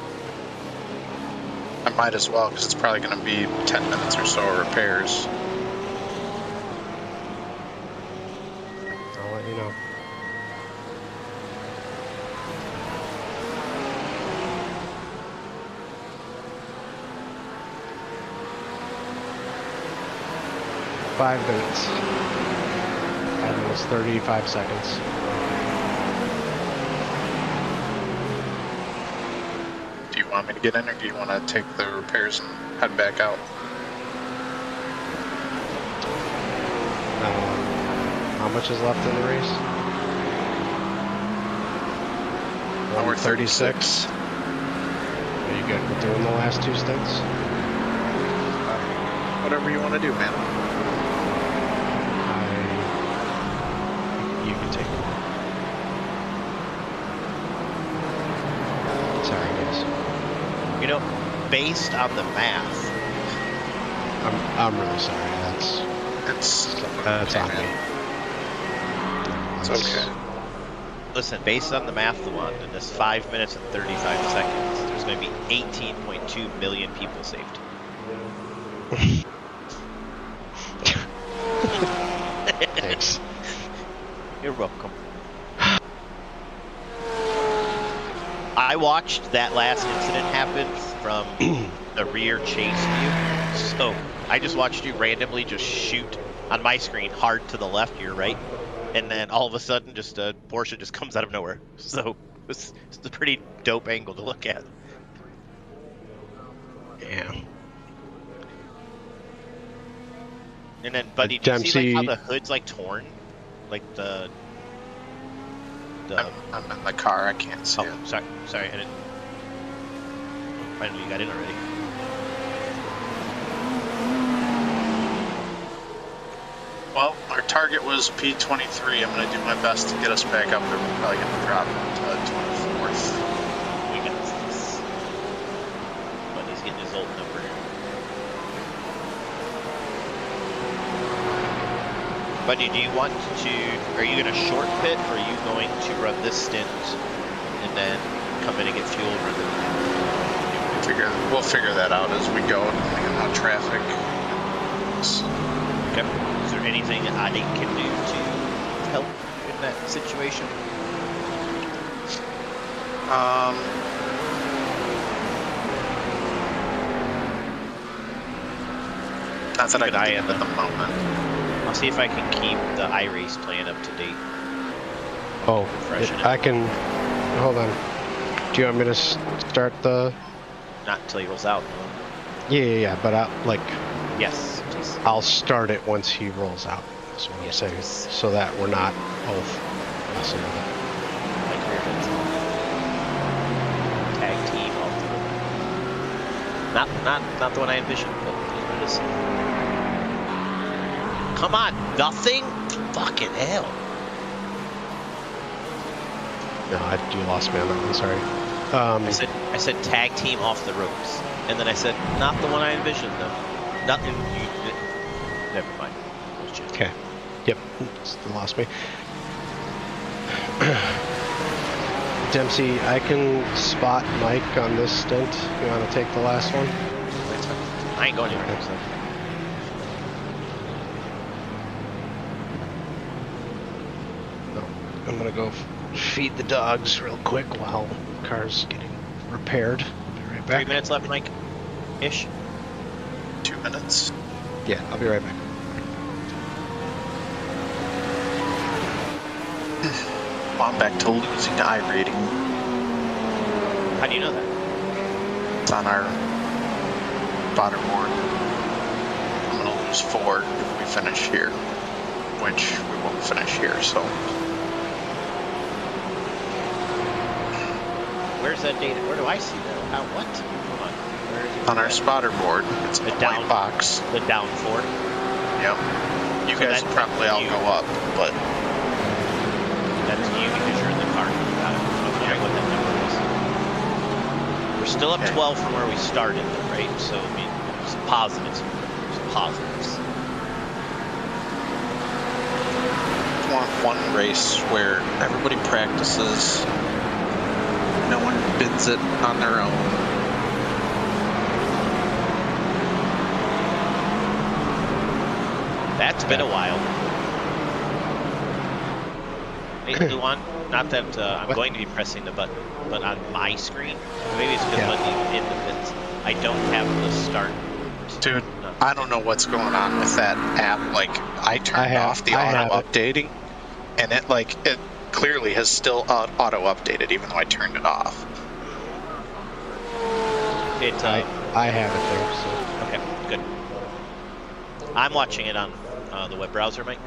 I might as well because it's probably gonna be 10 minutes or so of repairs. I'll let you know. Five minutes. 5 minutes, 35 seconds. Do you want me to get in or do you want to take the repairs and head back out? How much is left in the race? Hour 36. Are you good with doing the last two stints? Whatever you want to do, man. You can take it. Sorry, guys. You know, based on the math, I'm really sorry. That's on me. It's okay. listen, based on the math, the one in this 5 minutes and 35 seconds, there's going to be 18.2 million people saved. Thanks. You're welcome. I watched that last incident happen from the rear chase view. So I just watched you randomly just shoot on my screen hard to the left, your right, and then all of a sudden just a Porsche just comes out of nowhere. So it's a pretty dope angle to look at. Yeah. And then, buddy, do you see like how the hood's like torn? Like the I'm in the car. I can't see it. Sorry, I didn't know you got in already. Well, our target was P23. I'm going to do my best to get us back up there. We're probably going to drop to 24th. We got this. Buddy's getting his old number. Buddy, do you want to, are you going to short pit, or are you going to run this stint and then come in and get fuel rather than... We'll figure that out as we go, depending on how traffic is Okay. Is there anything I can do to help in that situation? Not that I Keep can an eye think on of at the moment. I'll see if I can keep the iRace plan up to date. Oh, Refreshing it. I can. Hold on. Do you want me to start the? Not until he rolls out. Yeah. But Yes, please. I'll start it once he rolls out. That's what I'm Yes, saying. please. So that we're not both messing with it. Like here it is. Tag team off the not the one I envisioned, but here it is. Come on, nothing? Fucking hell. No, you lost me on that one. Sorry. I said tag team off the ropes, and then I said not the one I envisioned though. Nothing. Never mind. Okay. Yep. Still lost me. Dempsey, I can spot Mike on this stint. You want to take the last one? I ain't going anywhere. So. No. I'm gonna go feed the dogs real quick while the car's getting repaired. Be right 3 back. minutes left, Mike. Ish. 2 minutes. Yeah, I'll be right back. Well, I'm back to losing iRating. How do you know that? It's on our spotter board. I'm gonna lose 4 if we finish here, which we won't finish here. So Where's that data? Where do I see that? What? Hold on. Where is it? on our spotter board, it's in The the down- white box. The down 4. Yep. You So guys that- probably all you- go up, but That's you because you're in the car. Got it. I don't know what that number is. We're still up Okay. 12 from where we started, though, right? So, I mean, it's positives. It's positives. I want one race where everybody practices. No one bids it on their own. That's been a while. Hey, Luan, not that I'm What? going to be pressing the button, but on my screen, maybe it's because Yeah. in the bits, I don't have the start. Dude, No. I don't know what's going on with that app. Like, I turned off the I have auto it. updating, and it clearly has still auto updated even though I turned it off. It, I have it there. So. okay, good. I'm watching it on the web browser, Mike.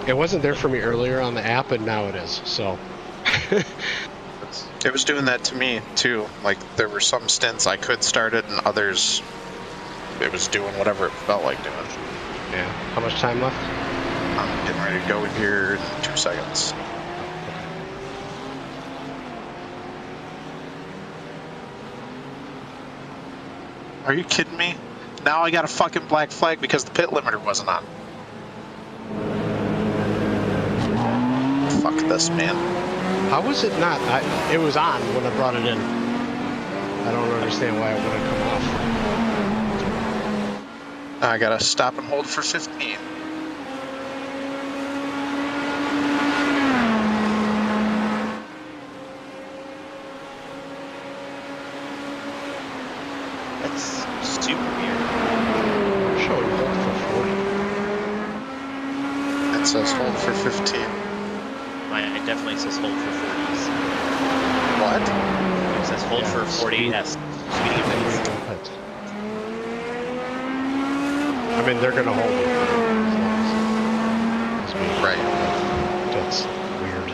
It wasn't there for me earlier on the app, and now it is. So. It was doing that to me too. Like, there were some stints I could start it, and others it was doing whatever it felt like doing. Yeah. How much time left? I'm getting ready to go here in 2 seconds. Are you kidding me? Now I got a fucking black flag because the pit limiter wasn't on. Fuck this, man. How was it not? It was on when I brought it in. I don't understand why it wouldn't come off. I gotta stop and hold for 15. That's super weird. I'm showing hold for 40. It says hold for 15. It definitely says hold for 40s. What? It says hold Yeah, for 40. speed. Yes. Speeding of minutes. I mean, they're gonna hold it. As long as it's being- Right. That's weird.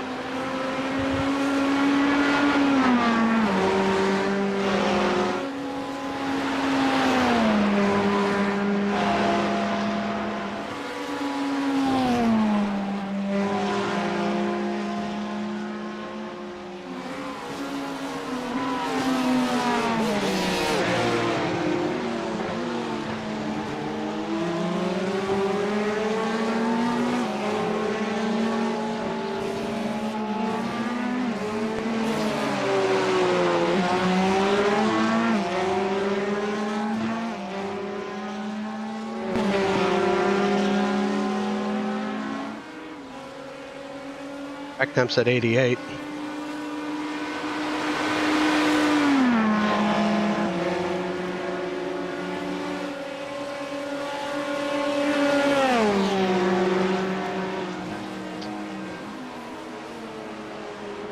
Track temps at 88.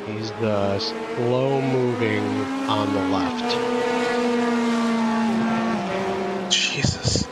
He's slow moving on the left. Jesus.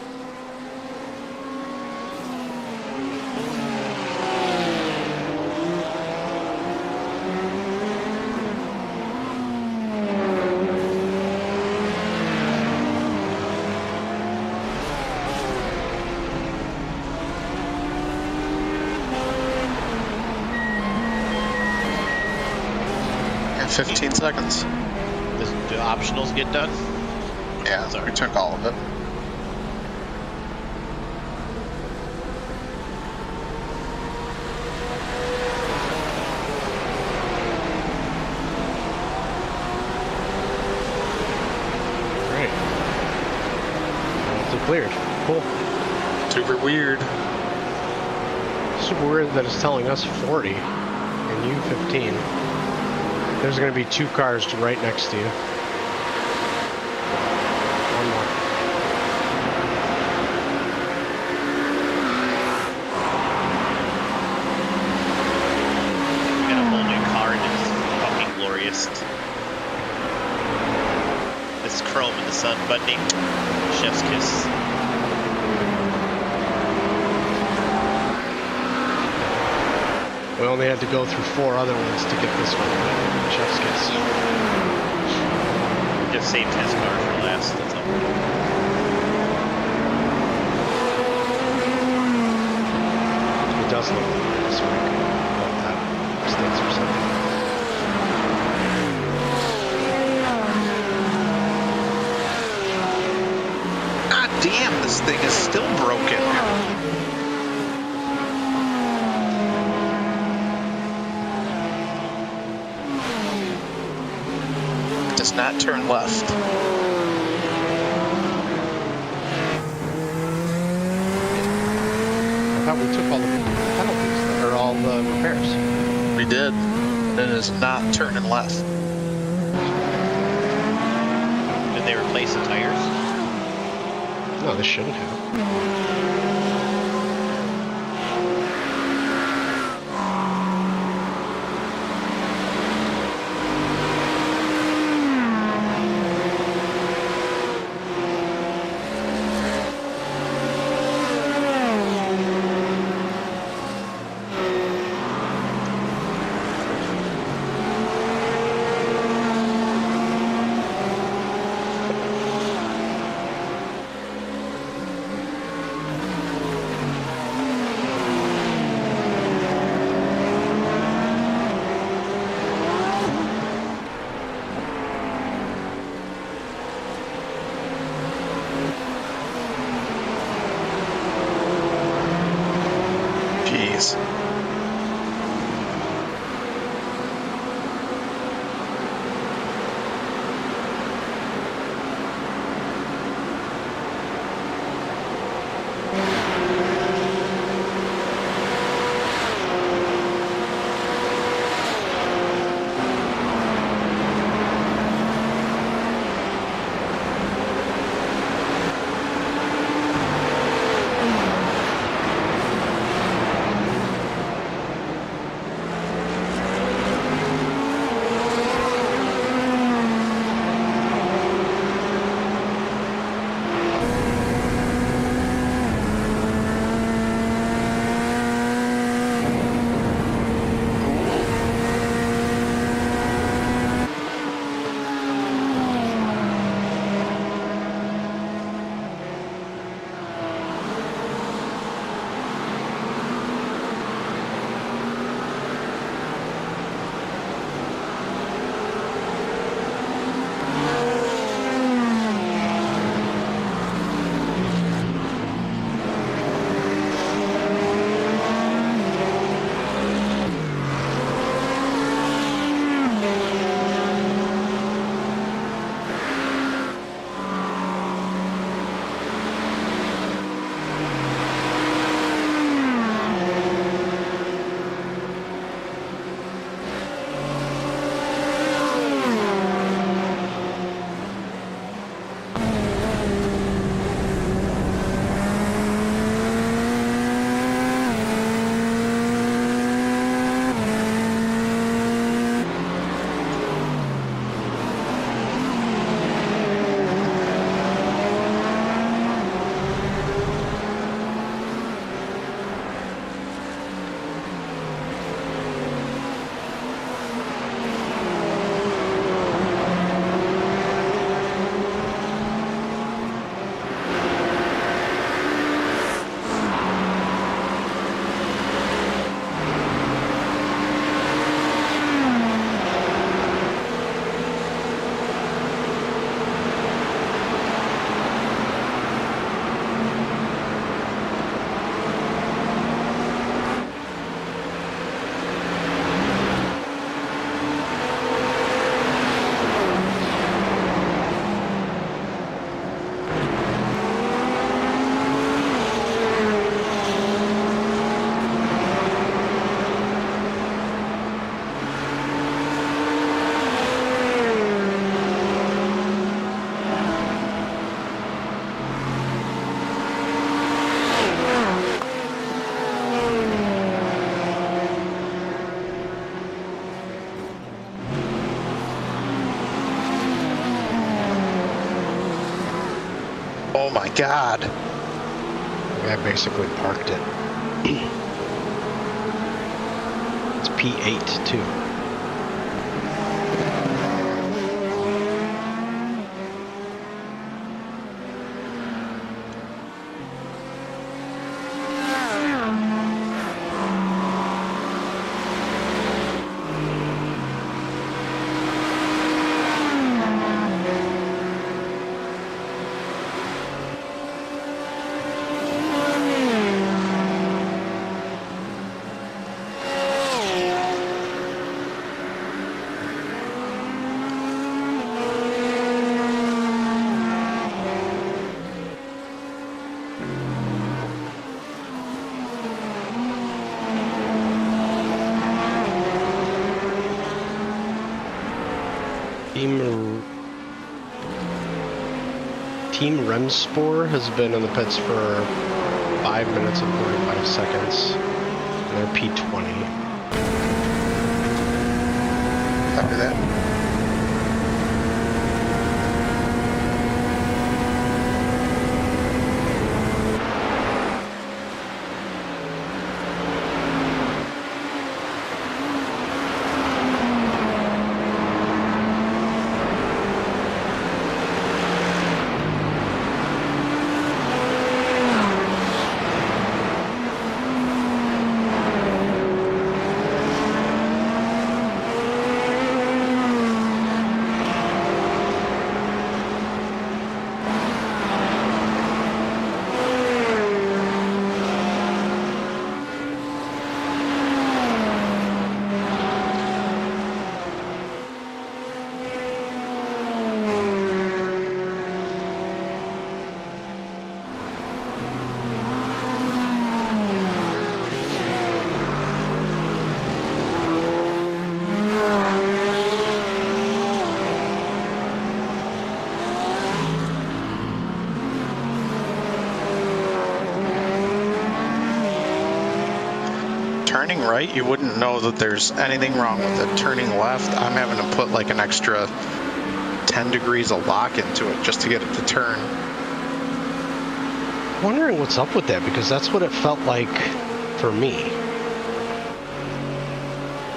And 15 seconds. Do optionals get done? Yeah, we took all of it. Great. It's cleared. Cool. Super weird. Super weird that it's telling us 40 and you 15. There's going to be 2 cars right next to you. One more. We got a whole new car and it's fucking glorious. This chrome in the sun, Budney. Chef's kiss. We only had to go through 4 other ones to get this one. Chef's kiss. Just saved his car for last, that's all. It does look like this week. About that States or something. God damn, this thing is still broken. Does not turn left. I thought we took all the penalties, or all the repairs. We did. And it is not turning left. Did they replace the tires? No, they shouldn't have. Jeez. Oh my God. The guy basically parked it. It's P8 too. Team Remspor has been in the pits for 5 minutes and 45 seconds. And they're P20. After that. Turning right, you wouldn't know that there's anything wrong with it. Turning left, I'm having to put like an extra 10 degrees of lock into it just to get it to turn. Wondering what's up with that, because that's what it felt like for me.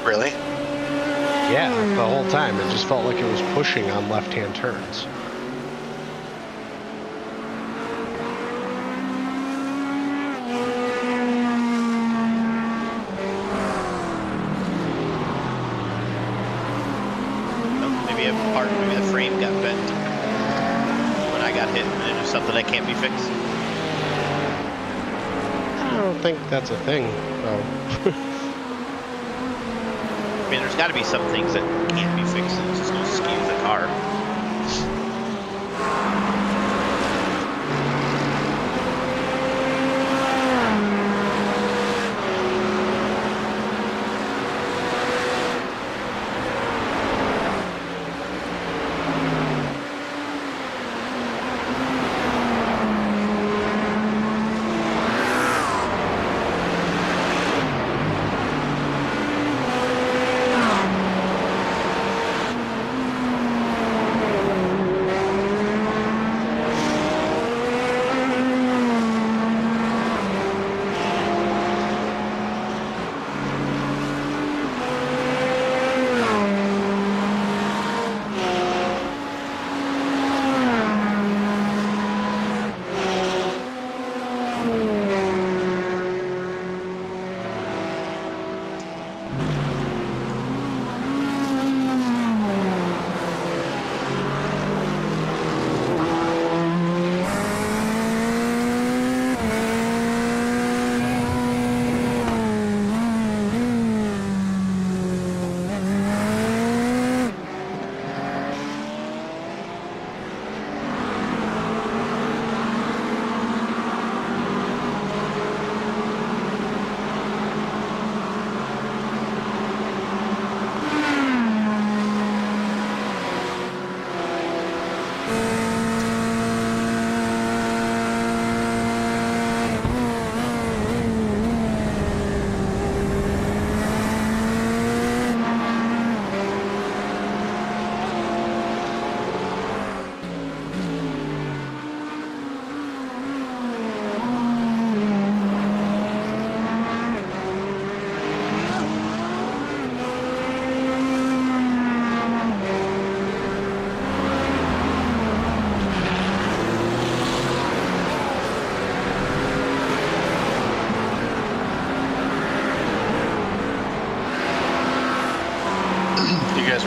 Really? Yeah, the whole time. It just felt like it was pushing on left-hand turns. Maybe the frame got bent when I got hit. And it's something that can't be fixed. I don't think that's a thing, though. I mean, there's got to be some things that can't be fixed. It's just going to skew the car.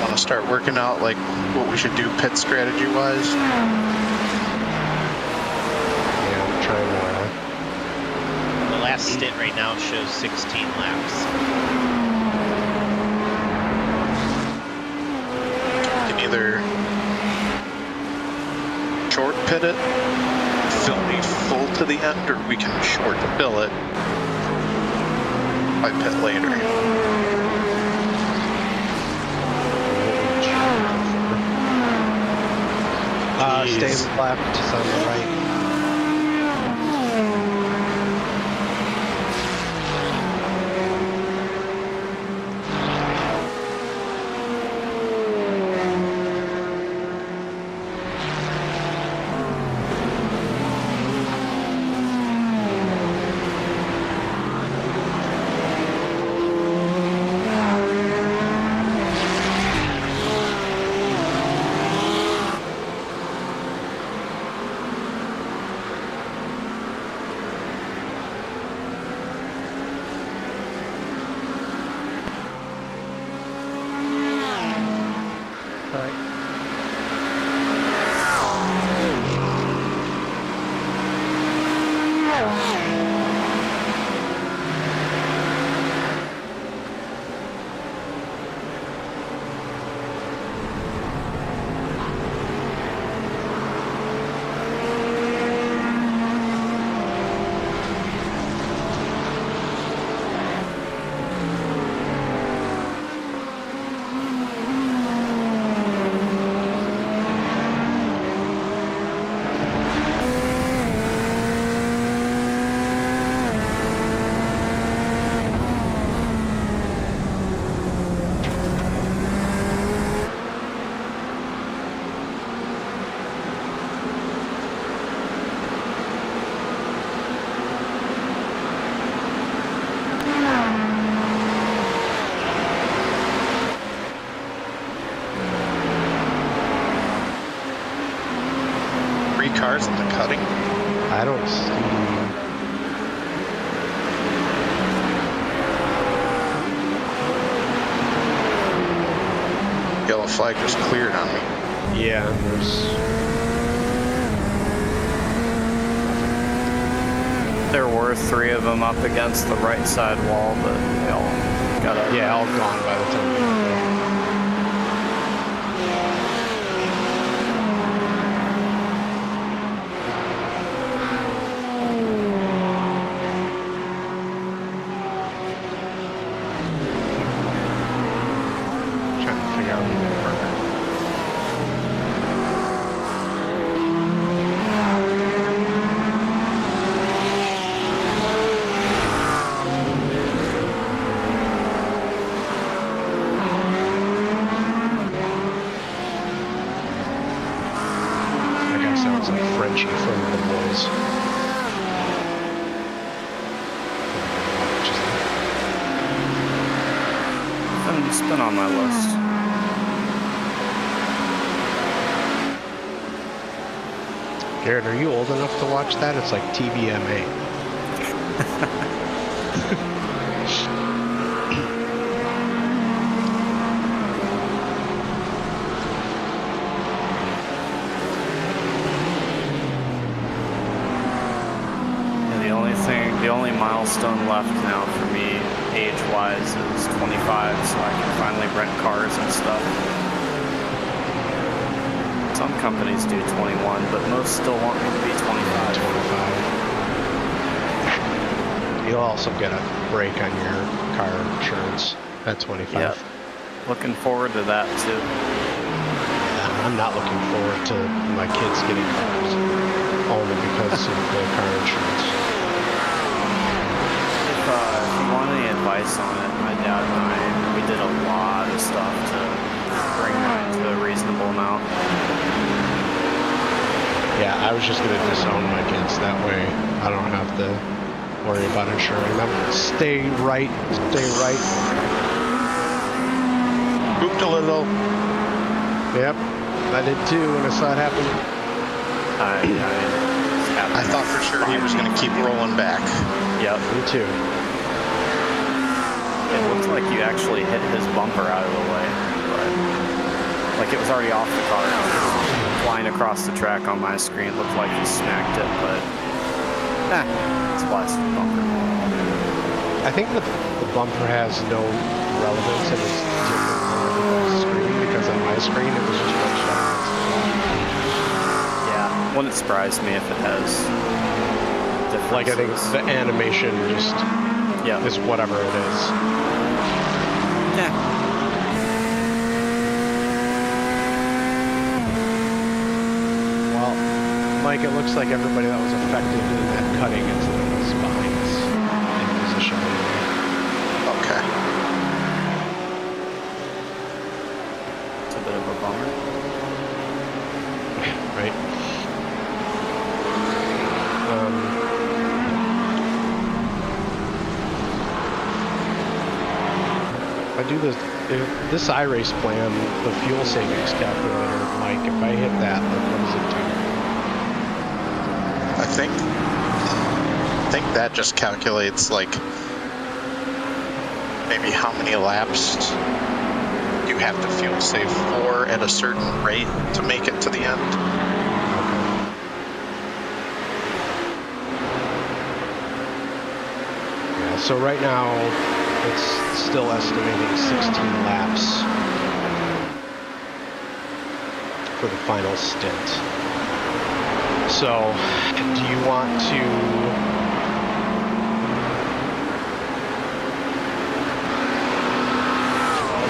want to start working out like what we should do pit strategy wise? Yeah, I'm trying The last stint right now shows 16 laps. We can either short pit it, fill me full to the end, or we can short fill it by pit later. stay left, it's on the right. Cars in the cutting. I don't see. Yellow flag just cleared on me. Yeah, There were 3 of them up against the right side wall, but they all got up. yeah, all gone by the time we got there. Sounds like Frenchie from The Boys. It's been on my list. Garrett, are you old enough to watch that? It's like TVMA. The only milestone left now for me, age-wise, is 25, so I can finally rent cars and stuff. Some companies do 21, but most still want me to be 25. 25. You'll also get a break on your car insurance at 25. Yep. Looking forward to that, too. Yeah, I'm not looking forward to my kids getting cars, only because of the car insurance. If you want any advice on it, my dad and I, we did a lot of stuff to bring mine to a reasonable amount. Yeah, I was just going to disown my kids. That way I don't have to worry about insuring them. Stay right. Stay right. Booped a little. Yep, I did too when I saw it happen. I thought for sure he was going to keep rolling back. Yep. Me too. It looked like you actually hit his bumper out of the way, but Like it was already off the car. It was flying across the track on my screen. It looked like he smacked it, but it's a plastic bumper. I think the bumper has no relevance and it's different on everybody's screen because on my screen it was just one shot. Yeah, wouldn't surprise me if it has differences. Like I think the animation just is whatever it is. Yeah. Well, Mike, it looks like everybody that was affected in that cutting incident was behind us in position anyway. Okay. It's a bit of a bummer. Right? If I do this iRace plan, the fuel savings calculator, Mike, if I hit that, like what does it do? I think that just calculates like maybe how many laps you have to fuel save for at a certain rate to make it to the end. Yeah, so right now it's still estimating 16 laps for the final stint. So, do you want to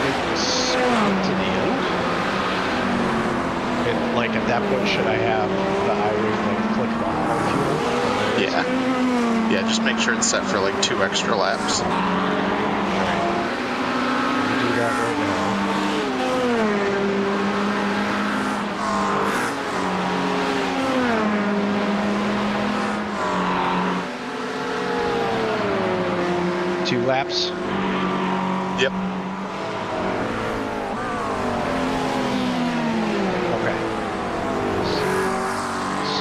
make the sprint to the end? And like at that point, should I have the iRacing like click the auto fuel? Yeah. Yeah, just make sure it's set for like 2 extra laps. Do that right now. Two laps. Yep. Okay.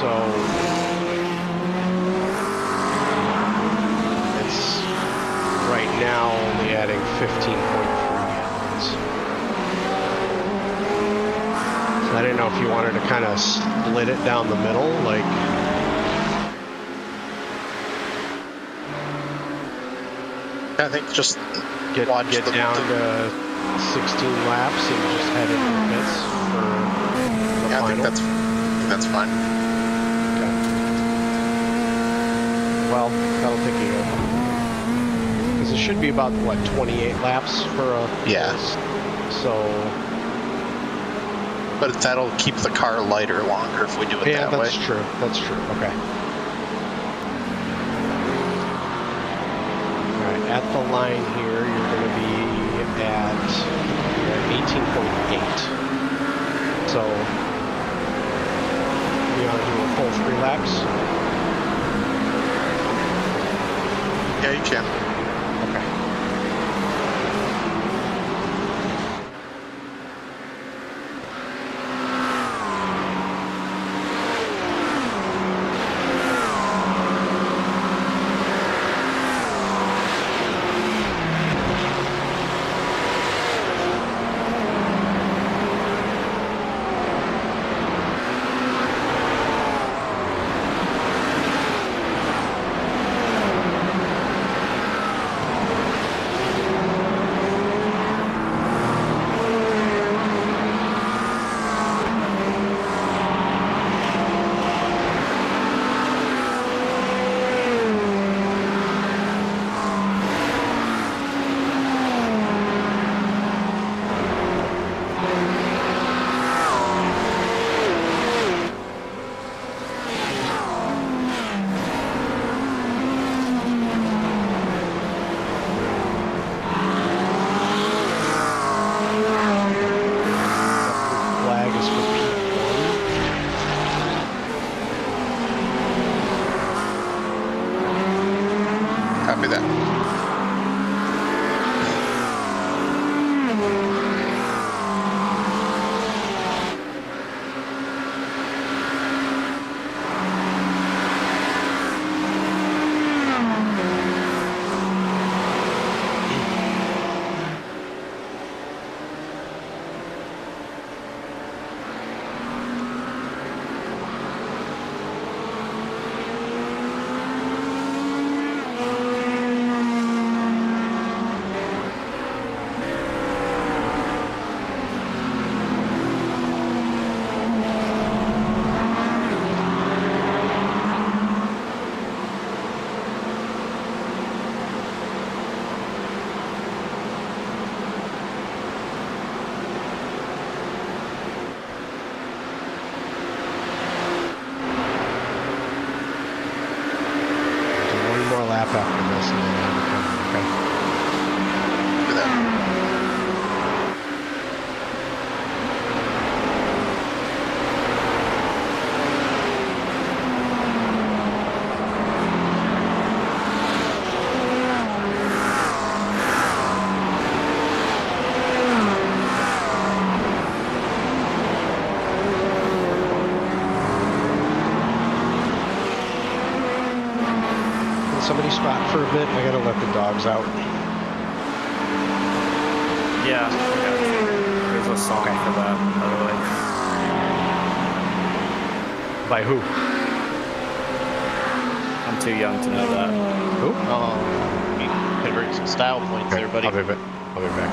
So it's right now only adding 15.3 gallons. So I didn't know if you wanted to kind of split it down the middle, like. I think just Get down to 16 laps and just head into the pits for the yeah, final. I think that's fine. Okay. Well, that'll take you because it should be about what 28 laps for a race. So. But that'll keep the car lighter longer if we do it that way. Yeah, that's true. That's true. Okay. At the line here, you're going to be at 18.8. So, you want to do a full 3 laps? Yeah, you can. Okay. Copy that. after this and then have it come. Okay. Do that. Can somebody spot for a bit? I gotta let the dogs out. Yeah, there's a song for that, by the way. By who? I'm too young to know that. Who? Oh, you convert some style points there, buddy. I'll be back. I'll be back.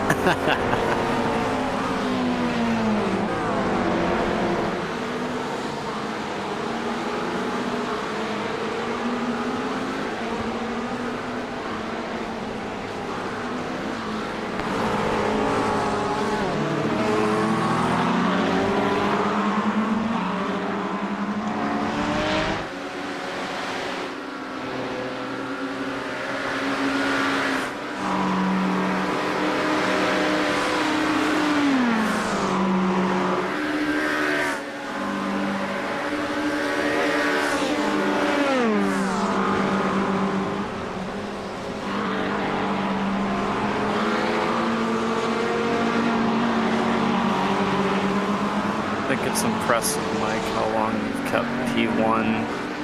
I think it's impressive, Mike, how long you've kept P1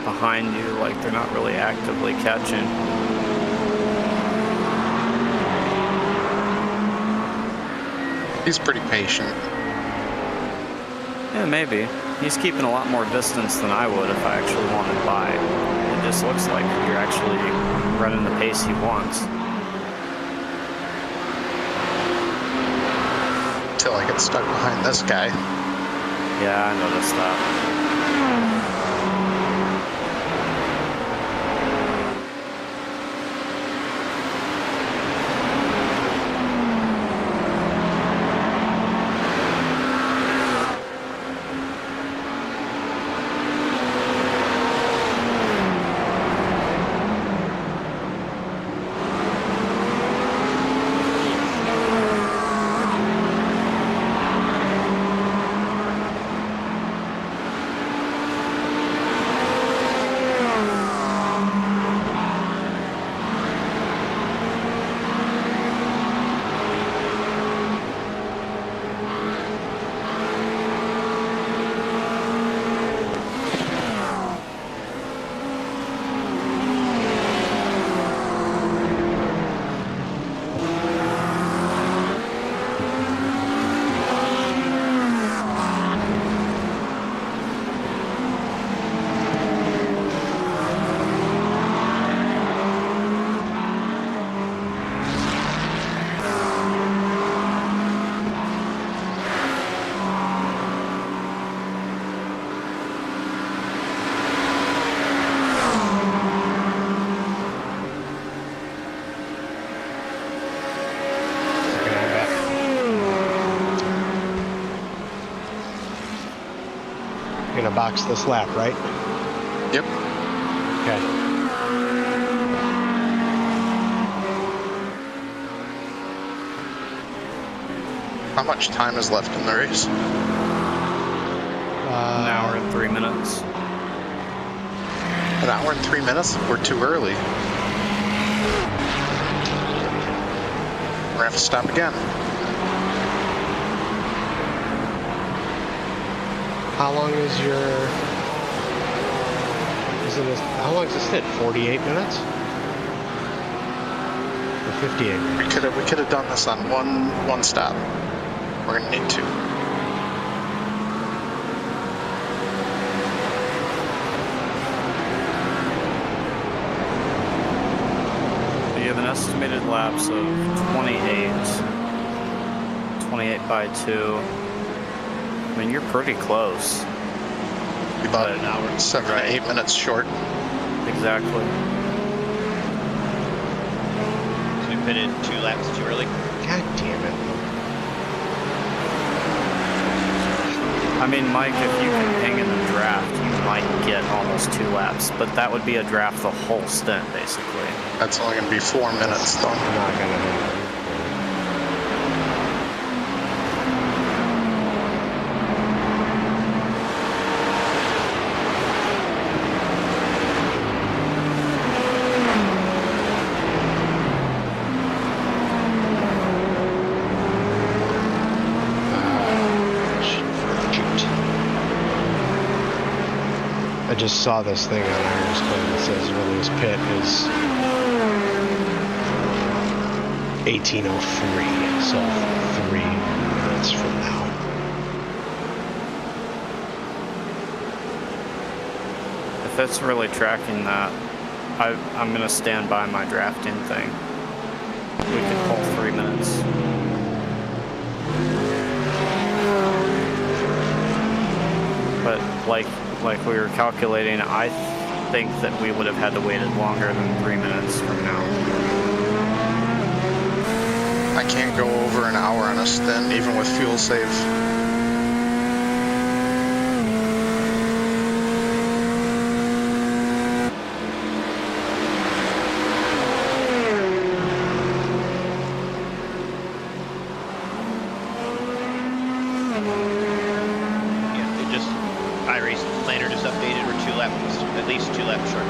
behind you, like they're not really actively catching. He's pretty patient. Yeah, maybe. He's keeping a lot more distance than I would if I actually wanted by. It just looks like you're actually running the pace he wants. Until I get stuck behind this guy. Yeah, I noticed that. Gonna box this lap, right? Yep. Okay. How much time is left in the race? An hour and 3 minutes. An hour and 3 minutes? We're too early. We're gonna have to stop again. How long is your? Isn't this? How long is this hit? 48 minutes? Or 58? We could have done this on one stop. We're gonna need two. So you have an estimated lapse of 28. 28 by 2. I mean, you're pretty close. About an hour and 7 to 8 minutes short. Exactly. So we pitted 2 laps too early. God damn it! I mean, Mike, if you can hang in the draft, you might get almost 2 laps, but that would be a draft the whole stint, basically. That's only gonna be 4 minutes though. Not gonna happen. I just saw this thing on iRacing that says earliest pit is 18:03, so 3 minutes from now. If it's really tracking that, I'm going to stand by my drafting thing. We can pull 3 minutes. But like we were calculating, I think that we would have had to waited longer than 3 minutes from now. I can't go over an hour on a stint, even with fuel save. Yeah, it just iRacing planner just updated. We're 2 laps, at least 2 laps short.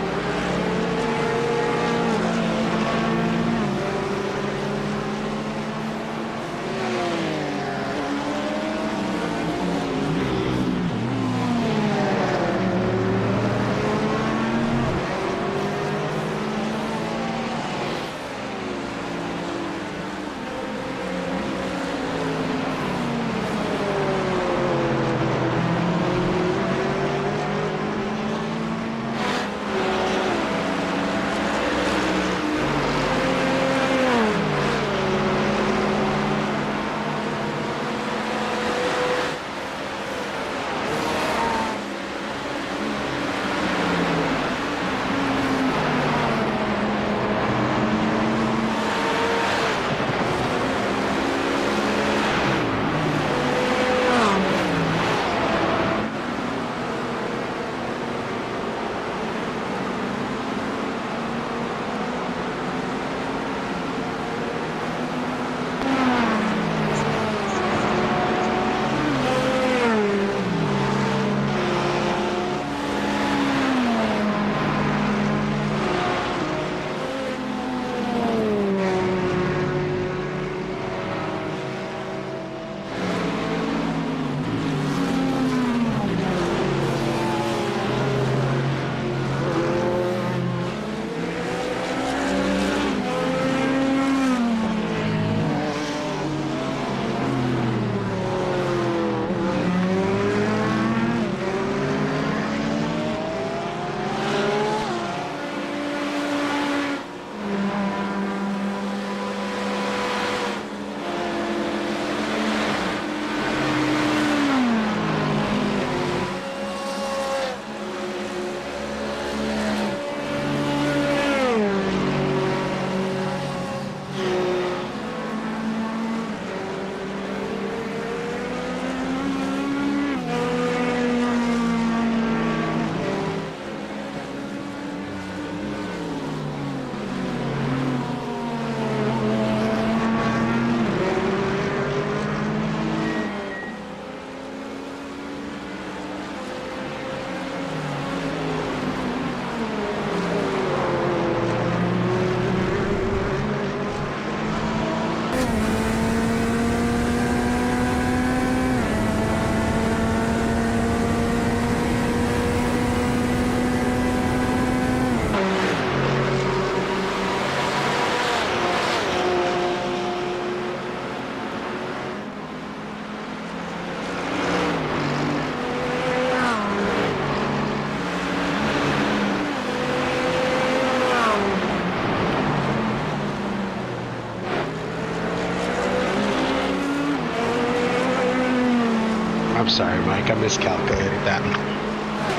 I'm sorry, Mike. I miscalculated that.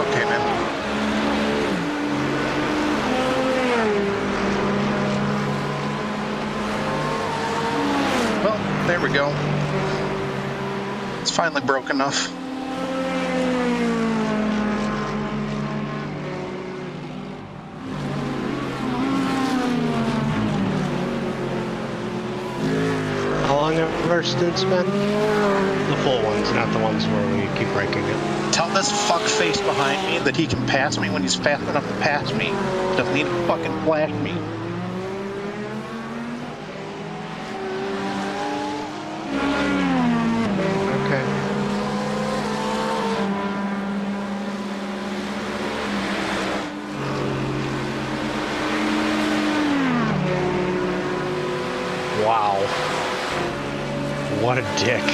Okay, man. Well, there we go. It's finally broke enough. of our stints been? The full ones, not the ones where we keep breaking it. Tell this fuckface behind me that he can pass me when he's fast enough to pass me. Doesn't need to fucking flash me. Okay. Wow. What a dick.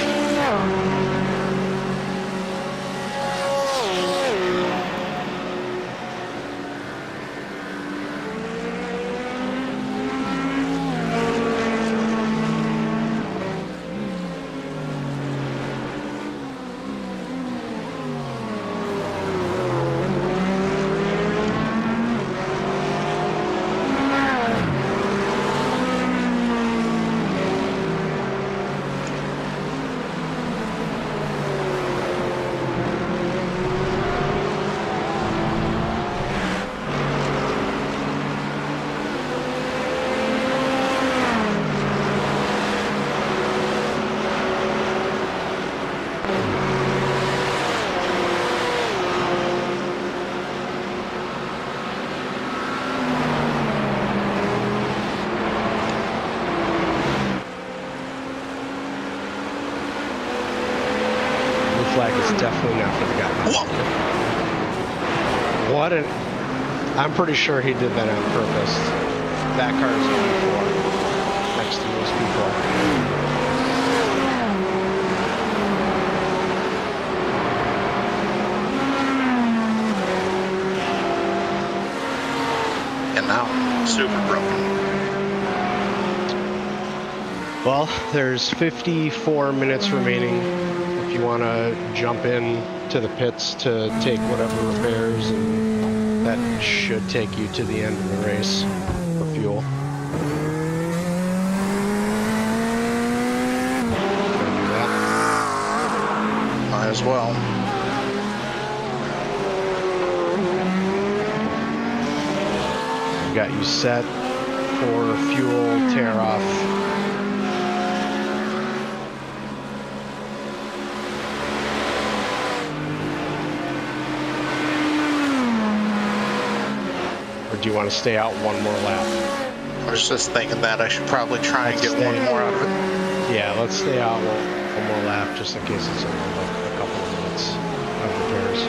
Flag is definitely not for the guy. What an... I'm pretty sure he did that on purpose. That car is going for next to most people. And now, super broken. Well, there's 54 minutes remaining. If you want to jump in to the pits to take whatever repairs, and that should take you to the end of the race for fuel. Gonna do that. Might as well. Got you set for fuel tear off. Or do you want to stay out one more lap? I was just thinking that I should probably try and get one more out of it. Yeah, let's stay out one more lap just in case it's only like a couple of minutes of repairs.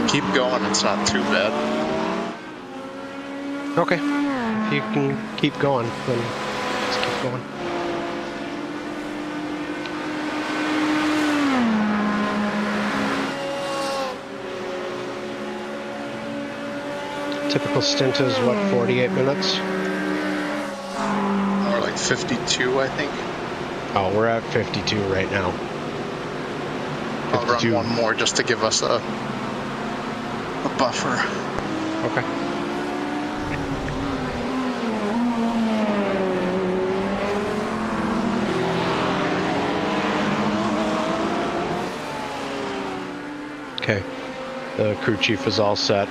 Keep going, it's not too bad. Okay. If you can keep going, then let's keep going. Typical stint is what, 48 minutes? More like 52, I think. Oh, we're at 52 right now. I'll run 52. one more just to give us a buffer. Okay. Okay. The crew chief is all set.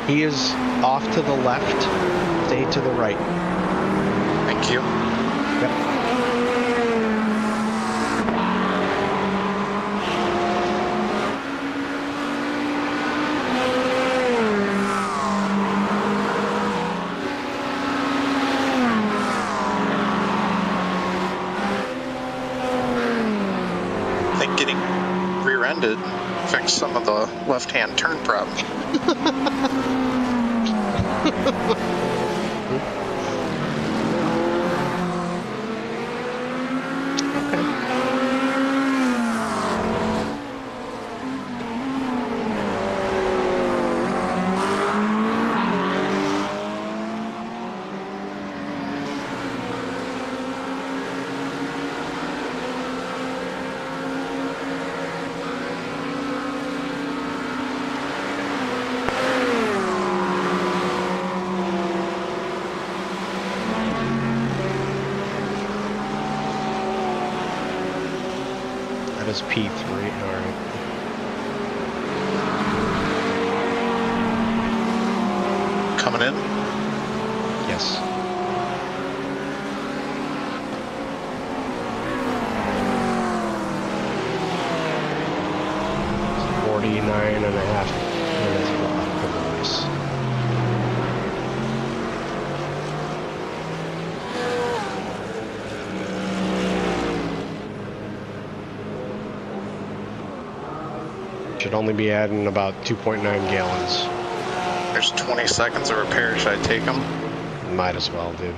He is off to the left. Stay to the right. Thank you. Yep. I think getting rear-ended fixed some of the left-hand turn problem. That is P3. All right. Coming in. Yes. It's 49 and a half minutes left for the race. Should only be adding about 2.9 gallons. There's 20 seconds of repair. Should I take them? Might as well, dude.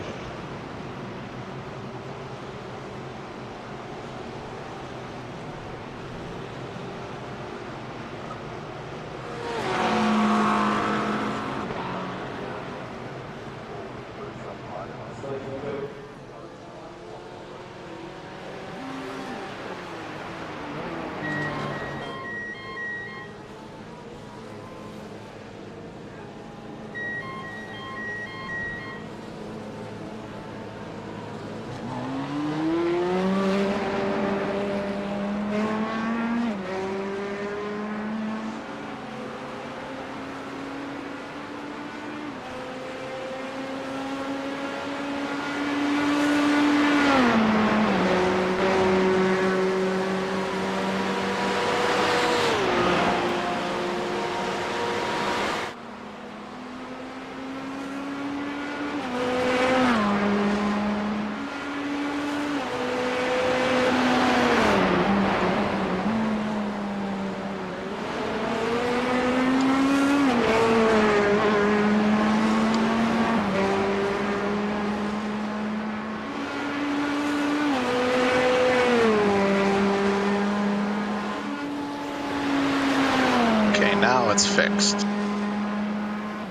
Now it's fixed.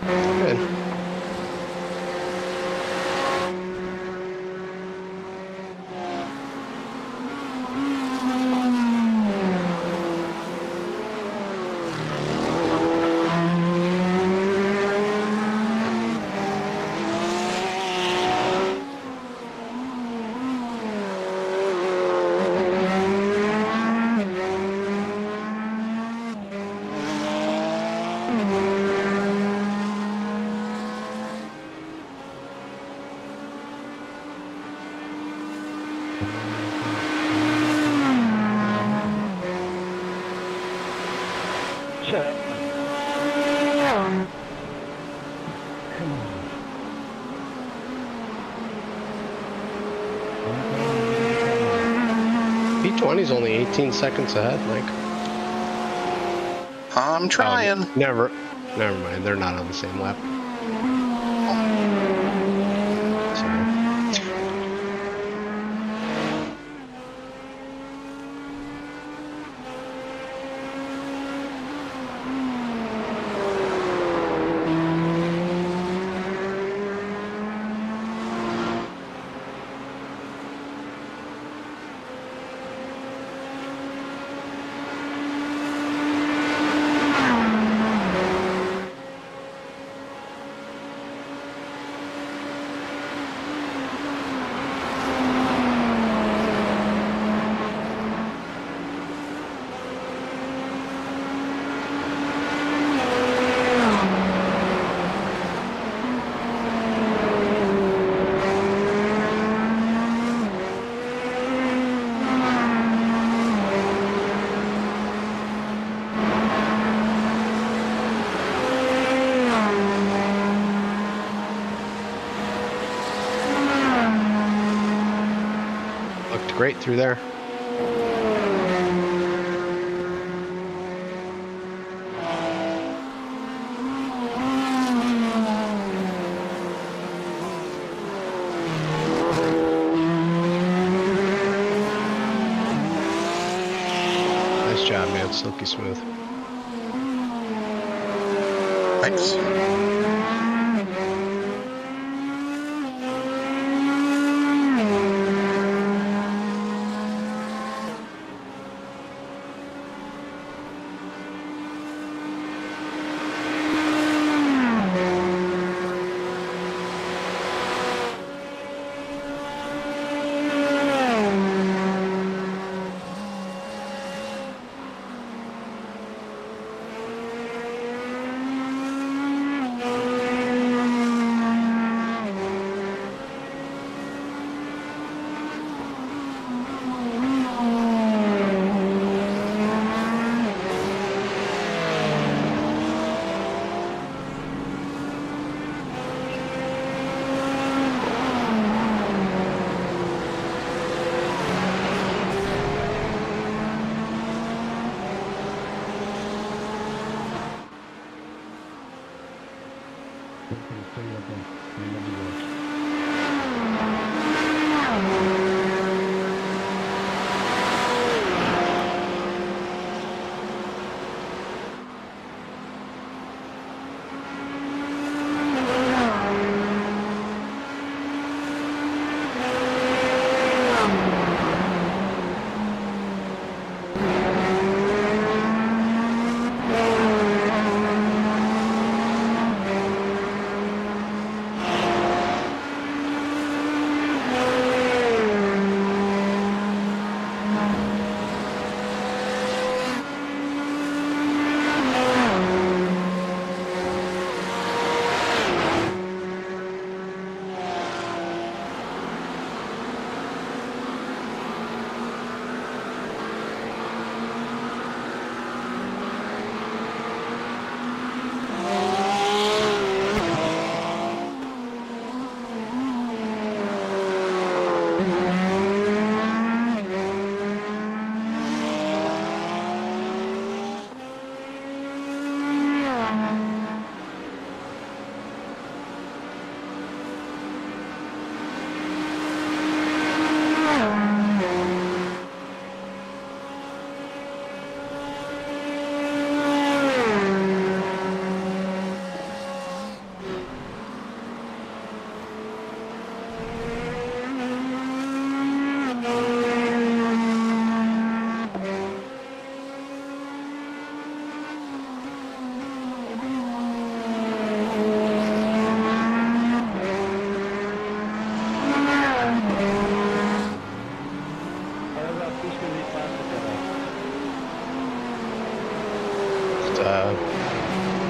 Good. P20 is only 18 seconds ahead, Mike. I'm trying. Never mind. They're not on the same lap. Sorry. Great through there. Nice job, man. Silky smooth. Thanks.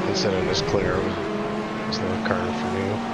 Incident is clear. There's no car for me.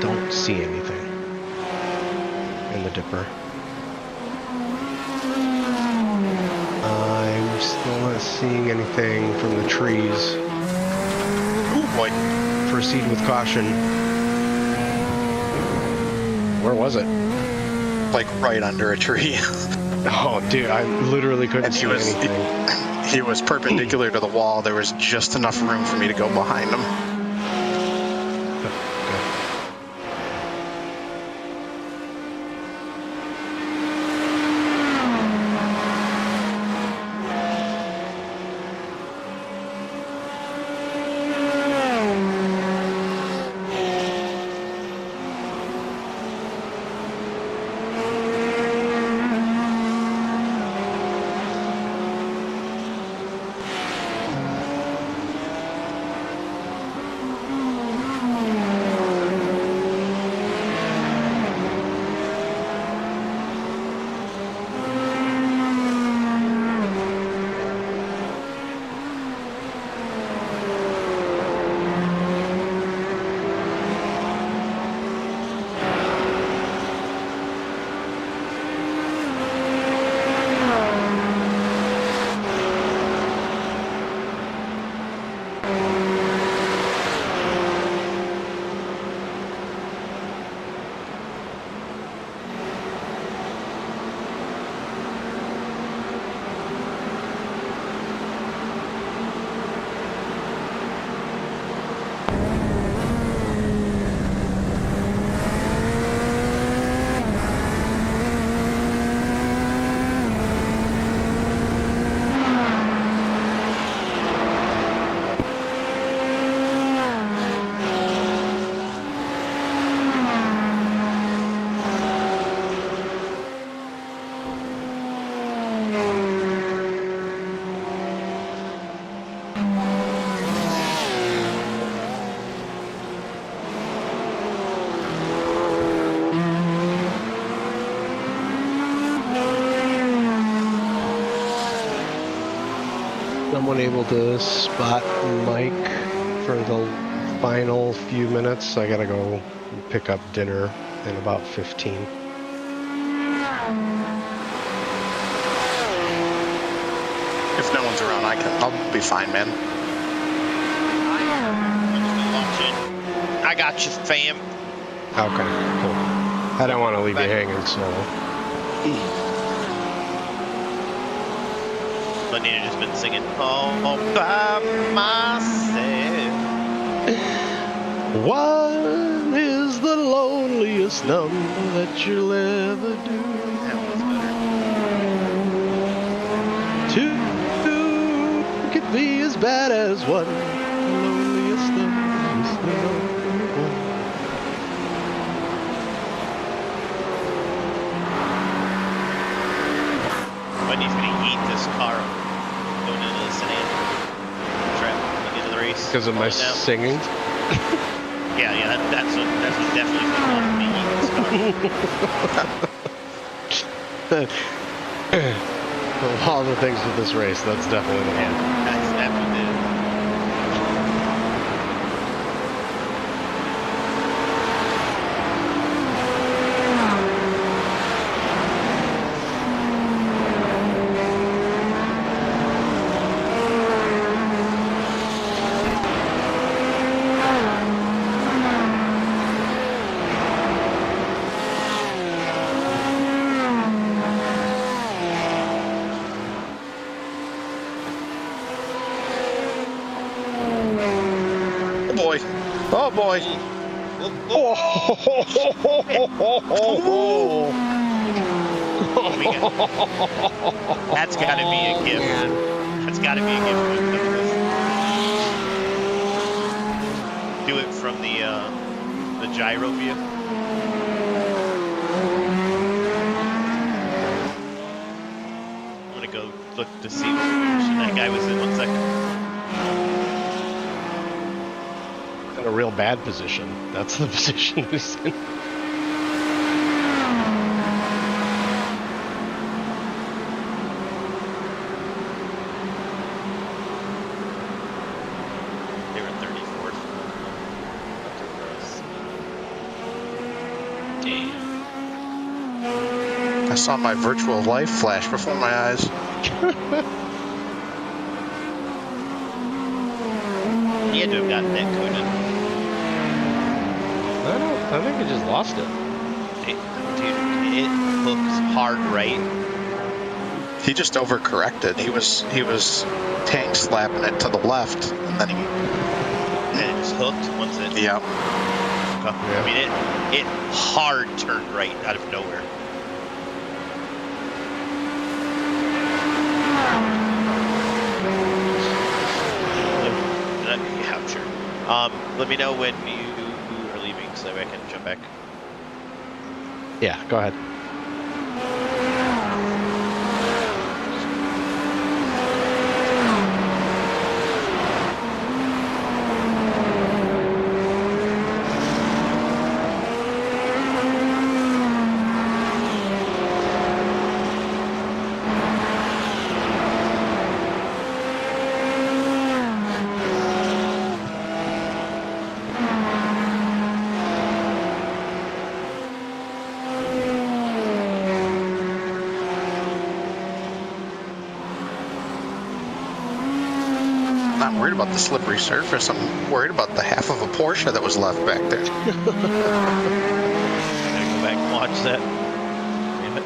Don't see anything in the dipper. I'm still not seeing anything from the trees. Oh boy. Proceed with caution. Where was it? Like right under a tree. Oh, dude, I literally couldn't And see anything. he was perpendicular to the wall. There was just enough room for me to go behind him. Someone able to spot Mike for the final few minutes? I gotta go pick up dinner in about 15. If no one's around, I'll be fine, man. I got you, fam. Okay, cool. I don't want to leave you hanging, so... Lenina just been singing all by myself. One is the loneliest number that you'll ever do. That was better. Two could be as bad as one. The loneliest number is the number one. Wendy's gonna eat this car going into the sedan trap into the race. Because of my Falling down. singing? Yeah, that's what definitely involved me eating this car. Of all the things with this race, that's definitely the one. That's what did. Oh boy. That's got to be a gift. That's got to be a gift. Do it from the gyro view. I'm gonna go look to see what position that guy was in. 1 second. In a real bad position. That's the position he's in. They were 34th. saw my virtual life flash before my eyes. He had to have gotten that coded. I think he just lost it. Dude, it hooks hard right. He just overcorrected. He was tank slapping it to the left, and then he. And it just hooked once it. Yeah. I mean, it hard turned right out of nowhere. Yeah, sure. Let me know when you are leaving so I can jump back. Yeah, go ahead. I'm not worried about the slippery surface. I'm worried about the half of a Porsche that was left back there. I gotta go back and watch that. Damn it.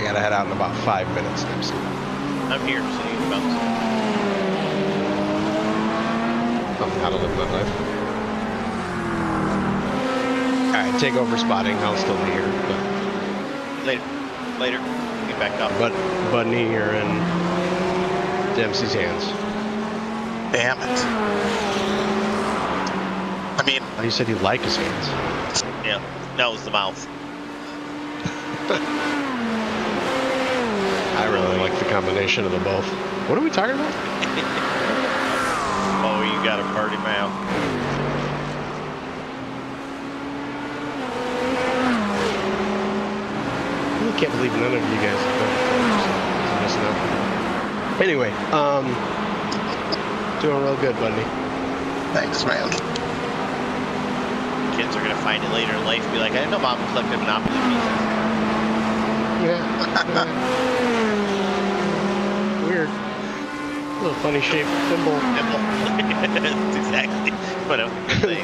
Gotta head out in about 5 minutes. I'm here, so you can bounce. How to live my life. Alright, take over spotting. I'll still be here. Later. Get back up. But Budney, you're in Dempsey's hands. Damn it. I mean, Oh, you said you like his hands. Yeah, that was the mouth. I really like the combination of the both. What are we talking about? Oh, you got a party mouth. can't believe none of you guys have done it before, so I'm missing out. Anyway, doing real good, buddy. Thanks, man. Kids are gonna find it later in life. Be like, I didn't know Mom collected Monopoly pieces. Yeah. Weird. Little funny shaped thimble. That's exactly what I was gonna say.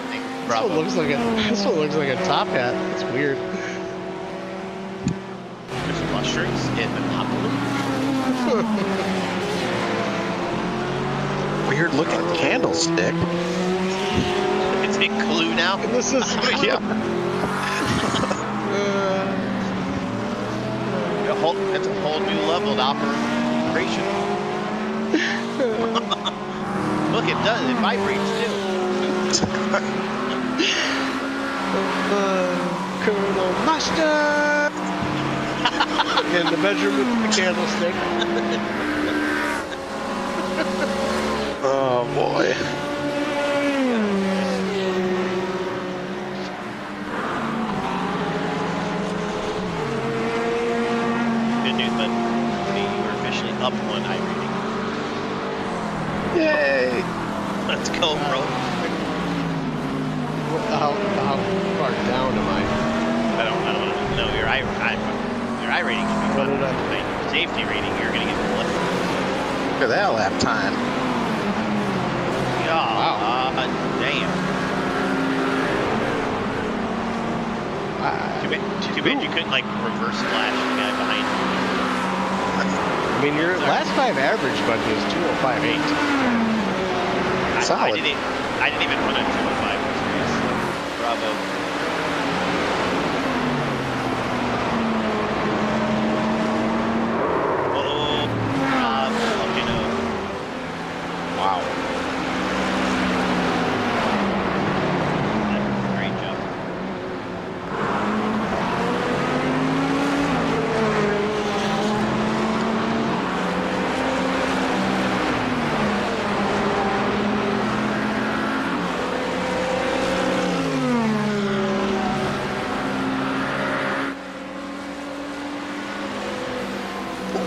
This one looks like a top hat. That's weird. There's mushrooms in Monopoly. Weird looking candlestick. It's a Clue now. And this is Yeah. It's a whole new level of operation. Look, it does. It vibrates too. Colonel Mustard in the bedroom with the candlestick. Oh boy. Good news, but you were officially up one iRacing. Yay! Let's go, bro. How far down am I? I don't know. Your iRating should be What fun. did I- Your safety rating, you're gonna get blitzed. Look at that lap time. God damn. Too bad you couldn't like reverse slash the guy behind you. I mean, your last 5 average, buddy, is 205.8. Solid. I didn't even run a 205 this race. Bravo. Oh, okay, no. Wow. Great job.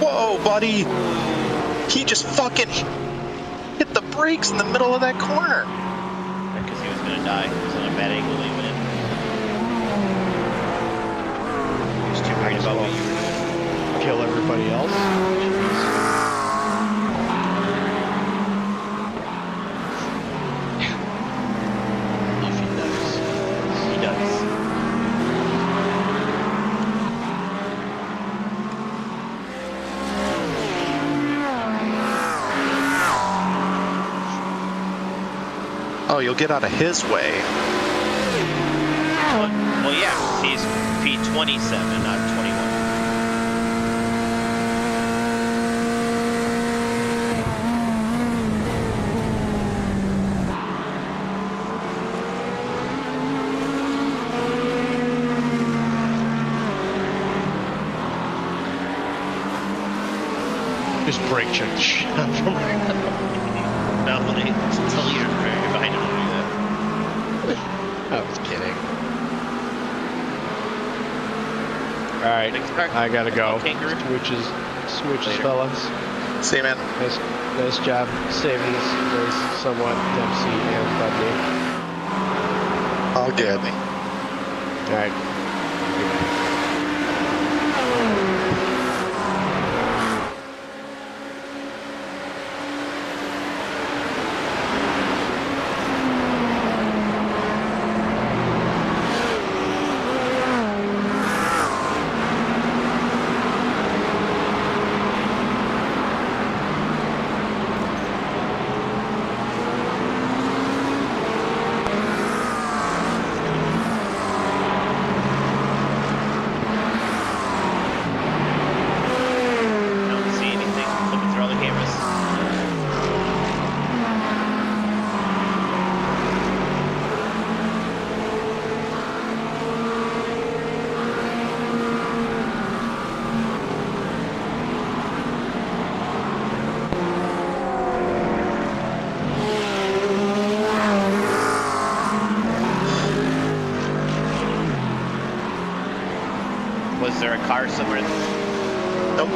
Whoa, buddy! He just fucking hit the brakes in the middle of that corner. Because he was gonna die. He was on a bad angle leaving it. He was too worried about what you were doing. Kill everybody else. If he does. He does. Oh, you'll get out of his way. Well, yeah, he's P27, not 21. Just brake check the shit out of him right now. No, it's a leader behind him to do that. I was kidding. Alright, Thanks, Mark. I gotta go. Kangaroo. Smooches, Later. fellas. See you, man. Nice job saving this race somewhat, Dempsey and Budney. All good. Alright. is there a car somewhere? Nope.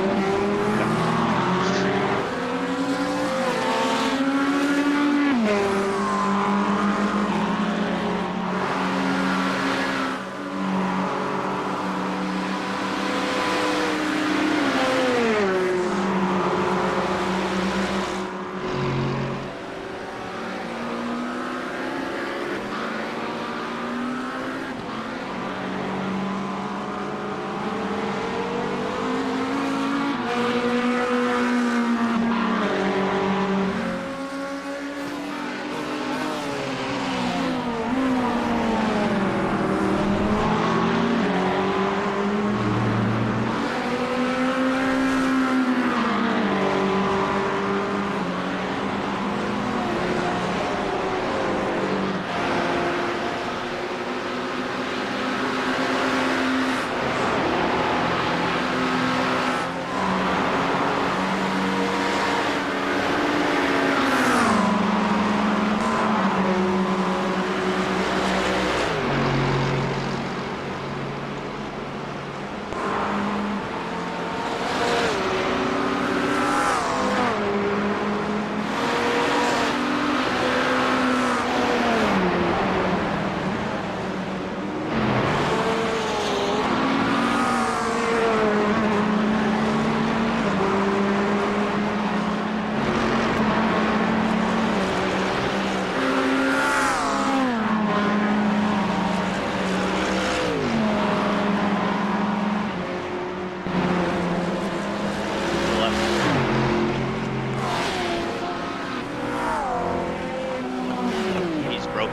He's broke.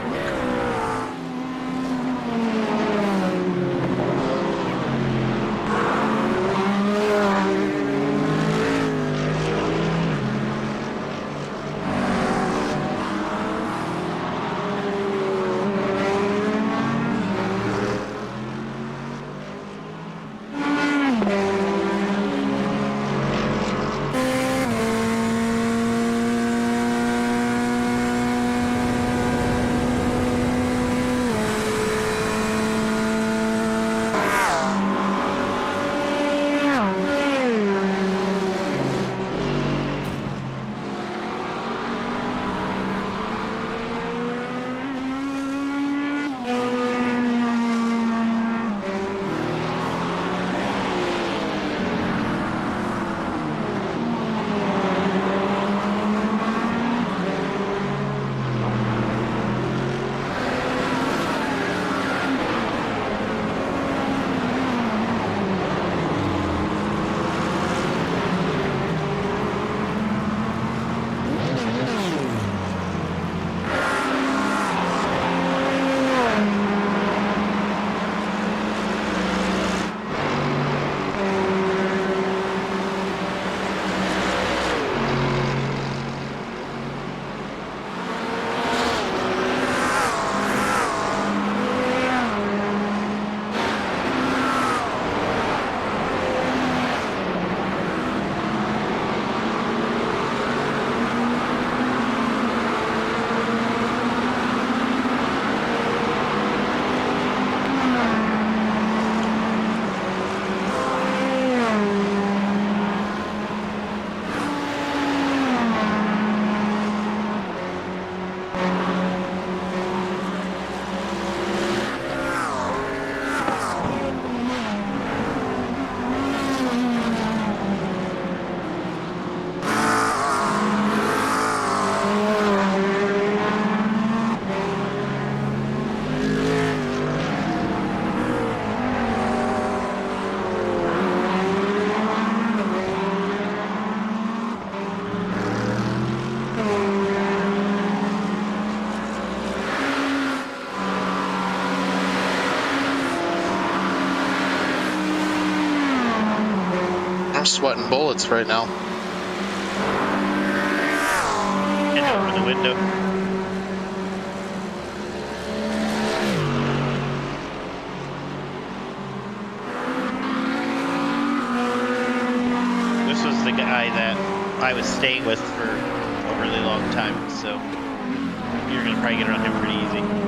I'm sweating bullets right now. And over the window. This was the guy that I was staying with for a really long time, so you're gonna probably get around him pretty easy.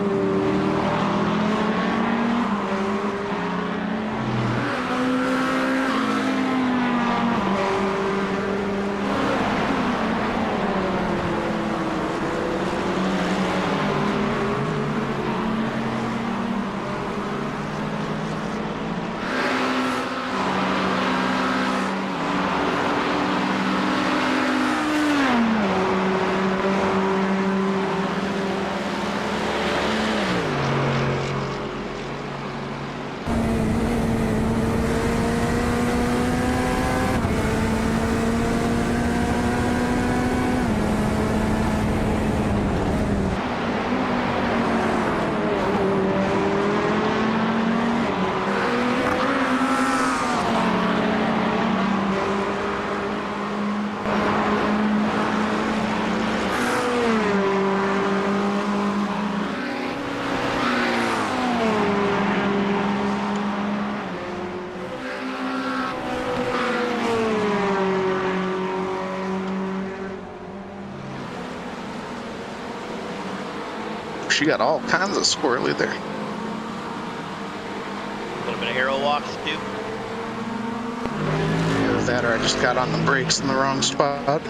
she got all kinds of squirrely there. A little bit of arrow walks too. Either that or I just got on the brakes in the wrong spot.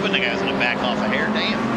when the guy's gonna back off a hair, damn.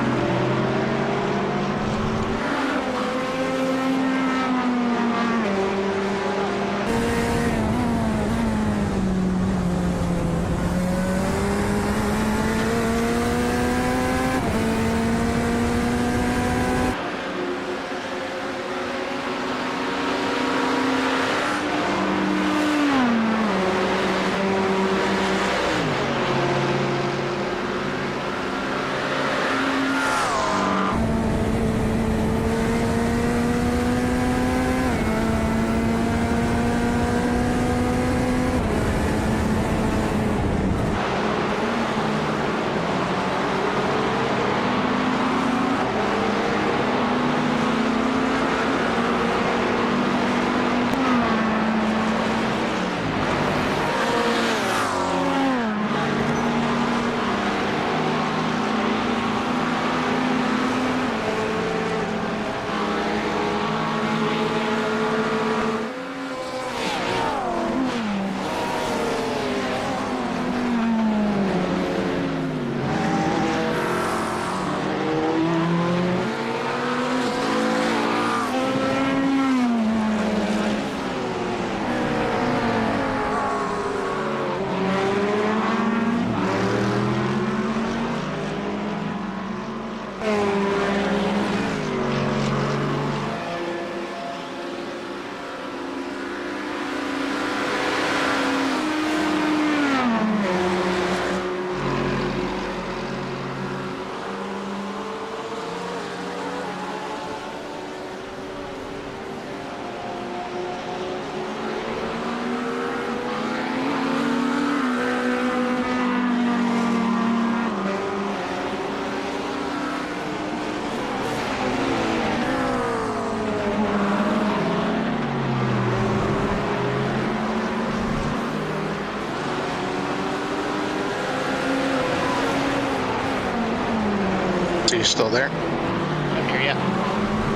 So you still there? I'm here, yeah.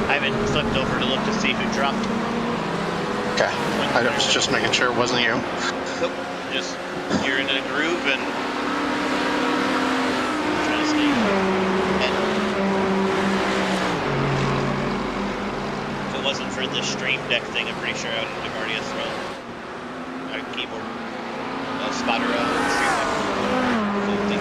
I haven't flipped over to look to see who dropped. Okay. I was just making sure it wasn't you. Nope. Just, you're in a groove and trying to stay ahead. If it wasn't for the stream deck thing, I'm pretty sure I would have already thrown a keyboard. A spotter stream deck. Full thing.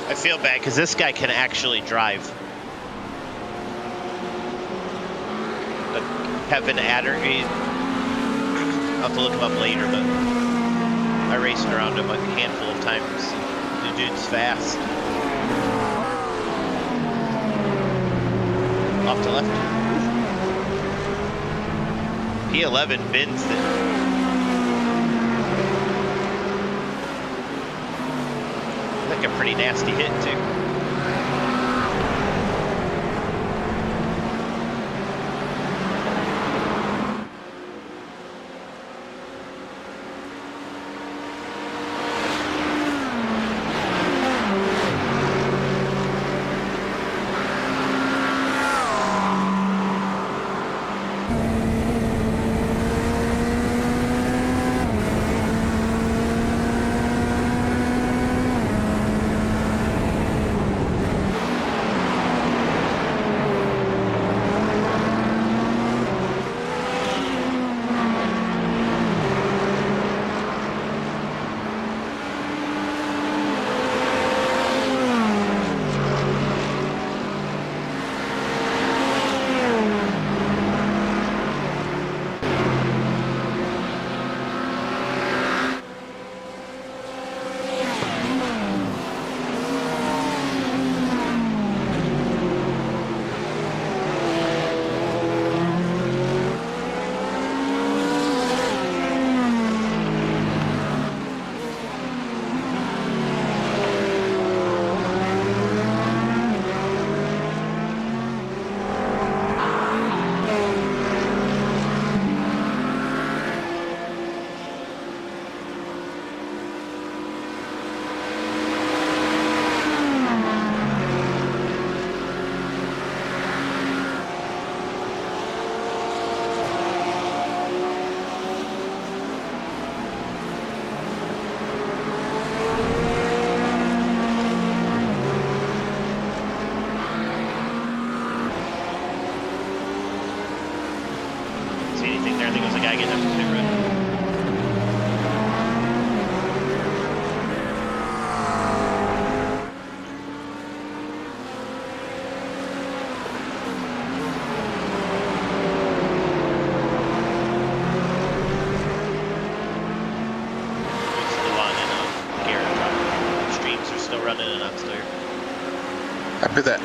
I feel bad because this guy can actually drive. Kevin Adder, I'll have to look him up later, but I raced around him a handful of times. The dude's fast. Off to left. P11 bins it. Like a pretty nasty hit too. Gotta get up to pit road. It's still on in Garrett probably. Streams are still running and I'm still here. After that.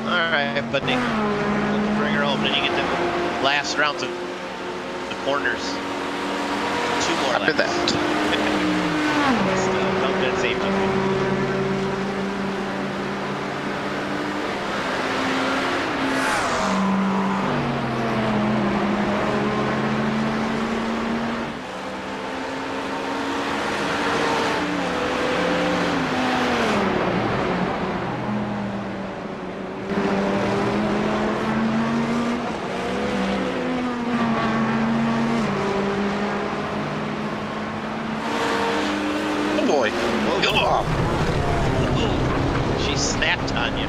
Alright, but Nick, bring her home, then you get the last rounds of the corners. 2 more After laps. that. Still, don't get safety. Oh boy. Whoa. She snapped on you.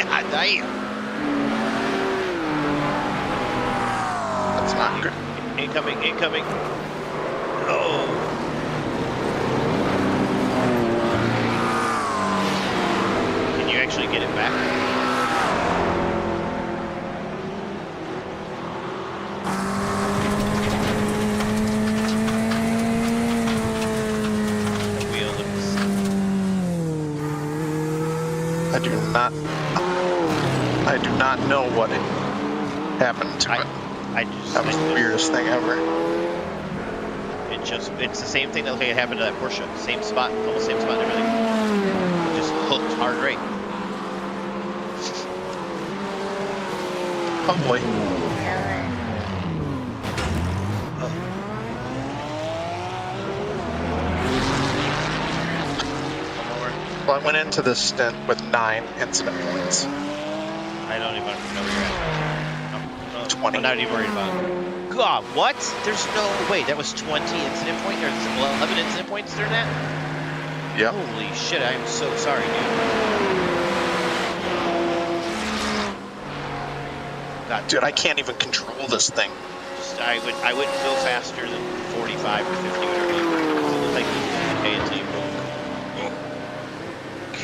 God damn. That's not good. Incoming, incoming. Oh. Can you actually get it back? The wheel looks. I do not know what happened to it. That was the weirdest thing ever. It's the same thing that happened to that Porsche. Same spot, almost same spot and everything. Just hooked hard right. Oh boy. Well, I went into this stint with 9 incident points. I don't even know where you're at. 20. I'm not even worried about it. God, what? There's no way. That was 20 incident points? There's 11 incident points during that? Yep. Holy shit, I am so sorry, dude. God, Dude, I can't even control this thing. I wouldn't go faster than 45 or 50, whatever you were. It looked like you were okay until you broke.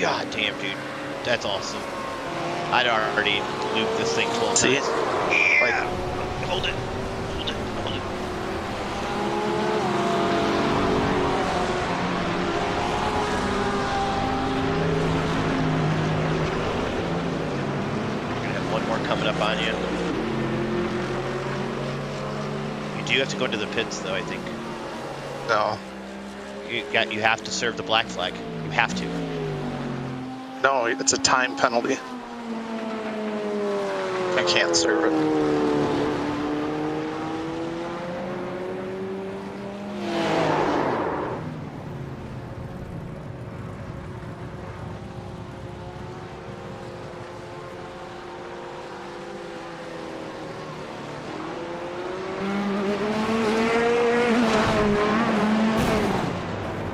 God damn, dude. That's awesome. I'd already looped this thing 12 See? times. Like, Hold it. Hold it. Hold it. You're gonna have one more coming up on you. You do you have to go into the pits though? I think No, you have to serve the black flag. You have to. no, it's a time penalty. I can't serve it.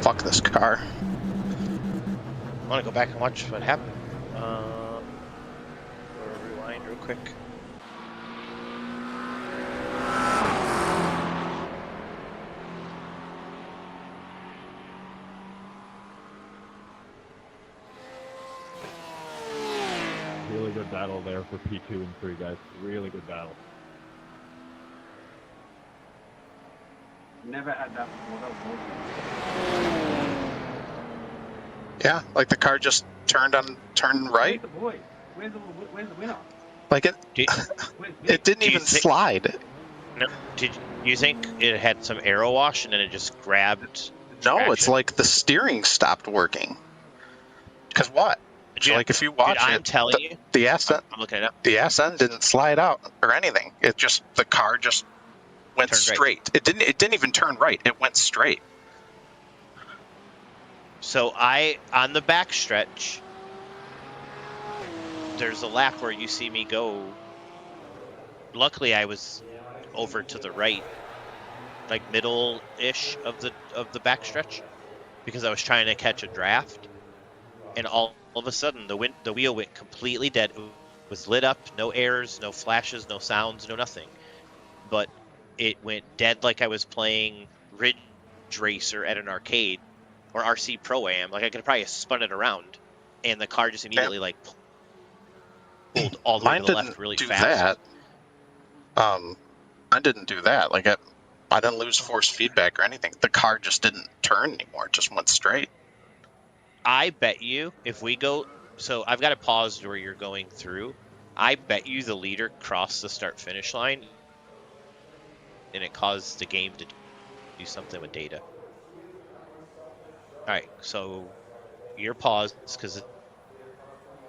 Fuck this car. I want to go back and watch what happened. Or rewind real quick. Really good battle there for P2 and 3, guys. Really good battle. Never had that before. That was awesome. Yeah, like the car just turned right. Where's the boy? Where's the winner? Like it, Where's it didn't do you even think- slide. No, did you think it had some aero wash and then it just grabbed? No, it's traction? like the steering stopped working. Because what? Dude, Like if you watch I'm it, telling you, the ass I'm looking it up. the ass end didn't slide out or anything. It just the car just went Turned right. straight. It didn't even turn right. It went straight. So on the backstretch, there's a lap where you see me go. Luckily, I was over to the right, like middle-ish of the backstretch, because I was trying to catch a draft, and all of a sudden the wheel went completely dead. It was lit up, no errors, no flashes, no sounds, no nothing. But it went dead like I was playing Ridge Racer at an arcade or RC Pro-Am. Like I could have probably spun it around, and the car just immediately like pulled all the way Mine to the left didn't really do fast. that. I didn't do that. Like I didn't lose force feedback or anything. The car just didn't turn anymore. It just went straight. I bet you if we go, so I've got it paused where you're going through. I bet you the leader crossed the start finish line and it caused the game to do something with data. All right, so you're paused because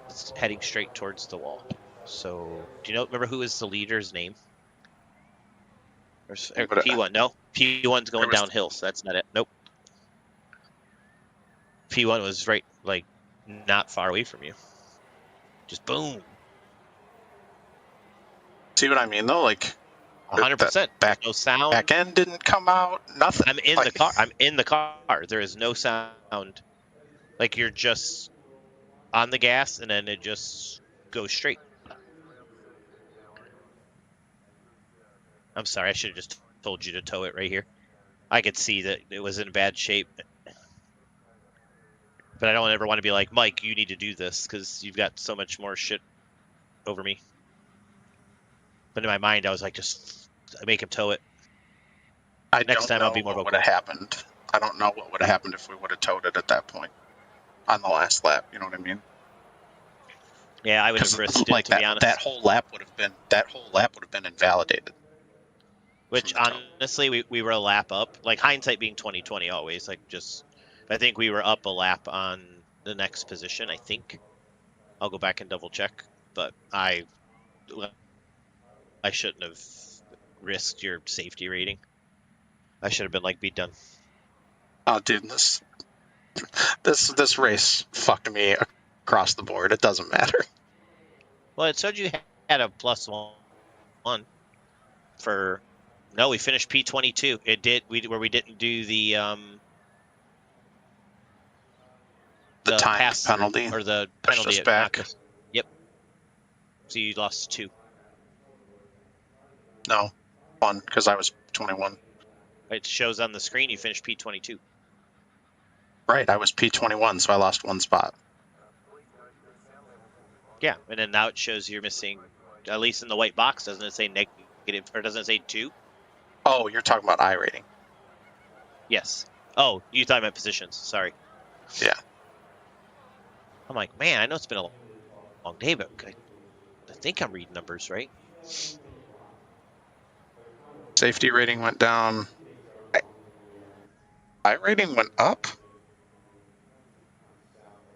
it's heading straight towards the wall. So do you remember who is the leader's name? Or P1? No, P1's going downhill, so that's not it. Nope. P1 was right, like, not far away from you. Just boom. See what I mean though? Like 100%. back No sound. back end didn't come out. Nothing. I'm in the car. I'm in the car. There is no sound. Like you're just on the gas and then it just goes straight. I'm sorry. I should have just told you to tow it right here. I could see that it was in bad shape. But I don't ever want to be like, Mike, you need to do this because you've got so much more shit over me. But in my mind, I was like, just make him tow it. Next time I'll be more vocal. What would have happened? I don't know what would have happened if we would have towed it at that point on the last lap. You know what I mean? Yeah, I would have risked it, to be honest. That whole lap would have been invalidated. Which honestly, we were a lap up. Like hindsight being 20/20 always. Like just, I think we were up a lap on the next position. I think. I'll go back and double check, but I shouldn't have risked your safety rating. I should have been like, be done. Oh, dude, this race fucked me across the board. It doesn't matter. Well, it said you had a +1 for. No, we finished P22. It did. Where we didn't do the time pass penalty or the pushed penalty us back. Yep. So you lost 2. No, 1 because I was 21. It shows on the screen you finished P22. Right, I was P21, so I lost 1 spot. Yeah, and then now it shows you're missing, at least in the white box, doesn't it say negative, or doesn't it say 2? Oh, you're talking about iRating. Yes. Oh, you thought I meant positions. Sorry. Yeah. I'm like, man, I know it's been a long day, but I think I'm reading numbers right. Safety rating went down. I rating went up.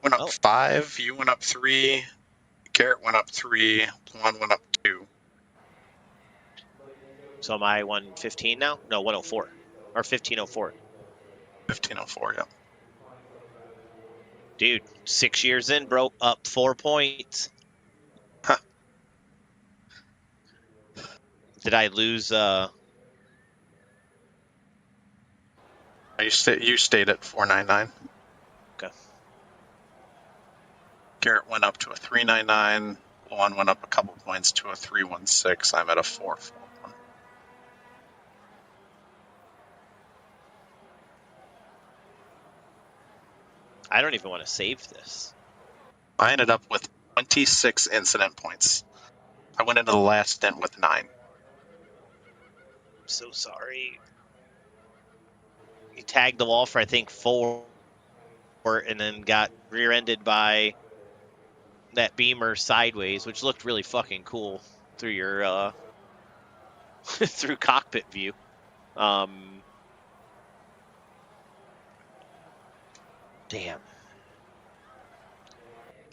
Went up Oh. 5. You went up 3. Garrett went up 3. Juan went up 2. So am I 115 now? No, 104 or 1504. 1504. Yeah. Dude, 6 years in, bro, up 4 points. Huh. Did I lose? You stayed at 499. Okay. Garrett went up to a 399. Juan went up a couple points to a 316. I'm at a 441. I don't even want to save this. I ended up with 26 incident points. I went into the last stint with 9. I'm so sorry. He tagged the wall for I think 4, and then got rear-ended by that Beamer sideways, which looked really fucking cool through your through cockpit view. Damn.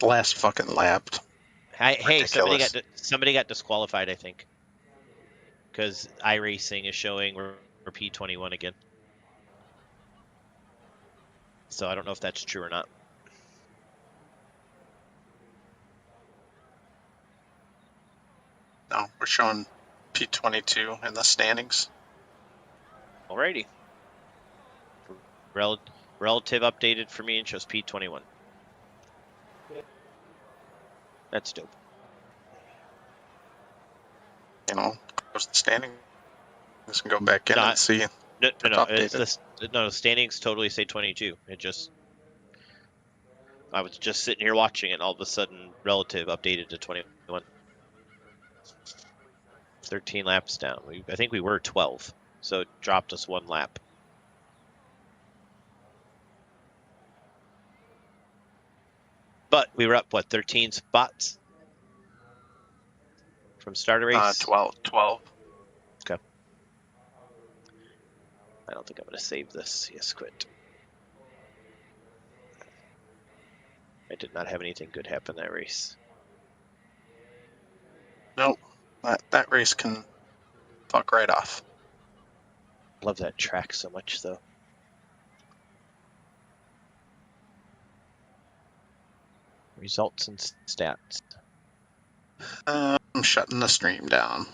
Last fucking lap. Hey, Ridiculous. somebody got disqualified, I think, because iRacing is showing we're P21 again. So I don't know if that's true or not. No, we're showing P22 in the standings. Alrighty. Relative updated for me and shows P21. That's dope. You know, close the standings and go back in and see. No. Updated. It's the standings totally say 22. It just, I was just sitting here watching it, and all of a sudden, relative updated to 21. 13 laps down. I think we were 12, so it dropped us 1 lap. But we were up, what, 13 spots from start of race? 12. Okay. I don't think I'm going to save this. Yes, quit. I did not have anything good happen that race. Nope. That race can fuck right off. Love that track so much, though. Results and stats. I'm shutting the stream down.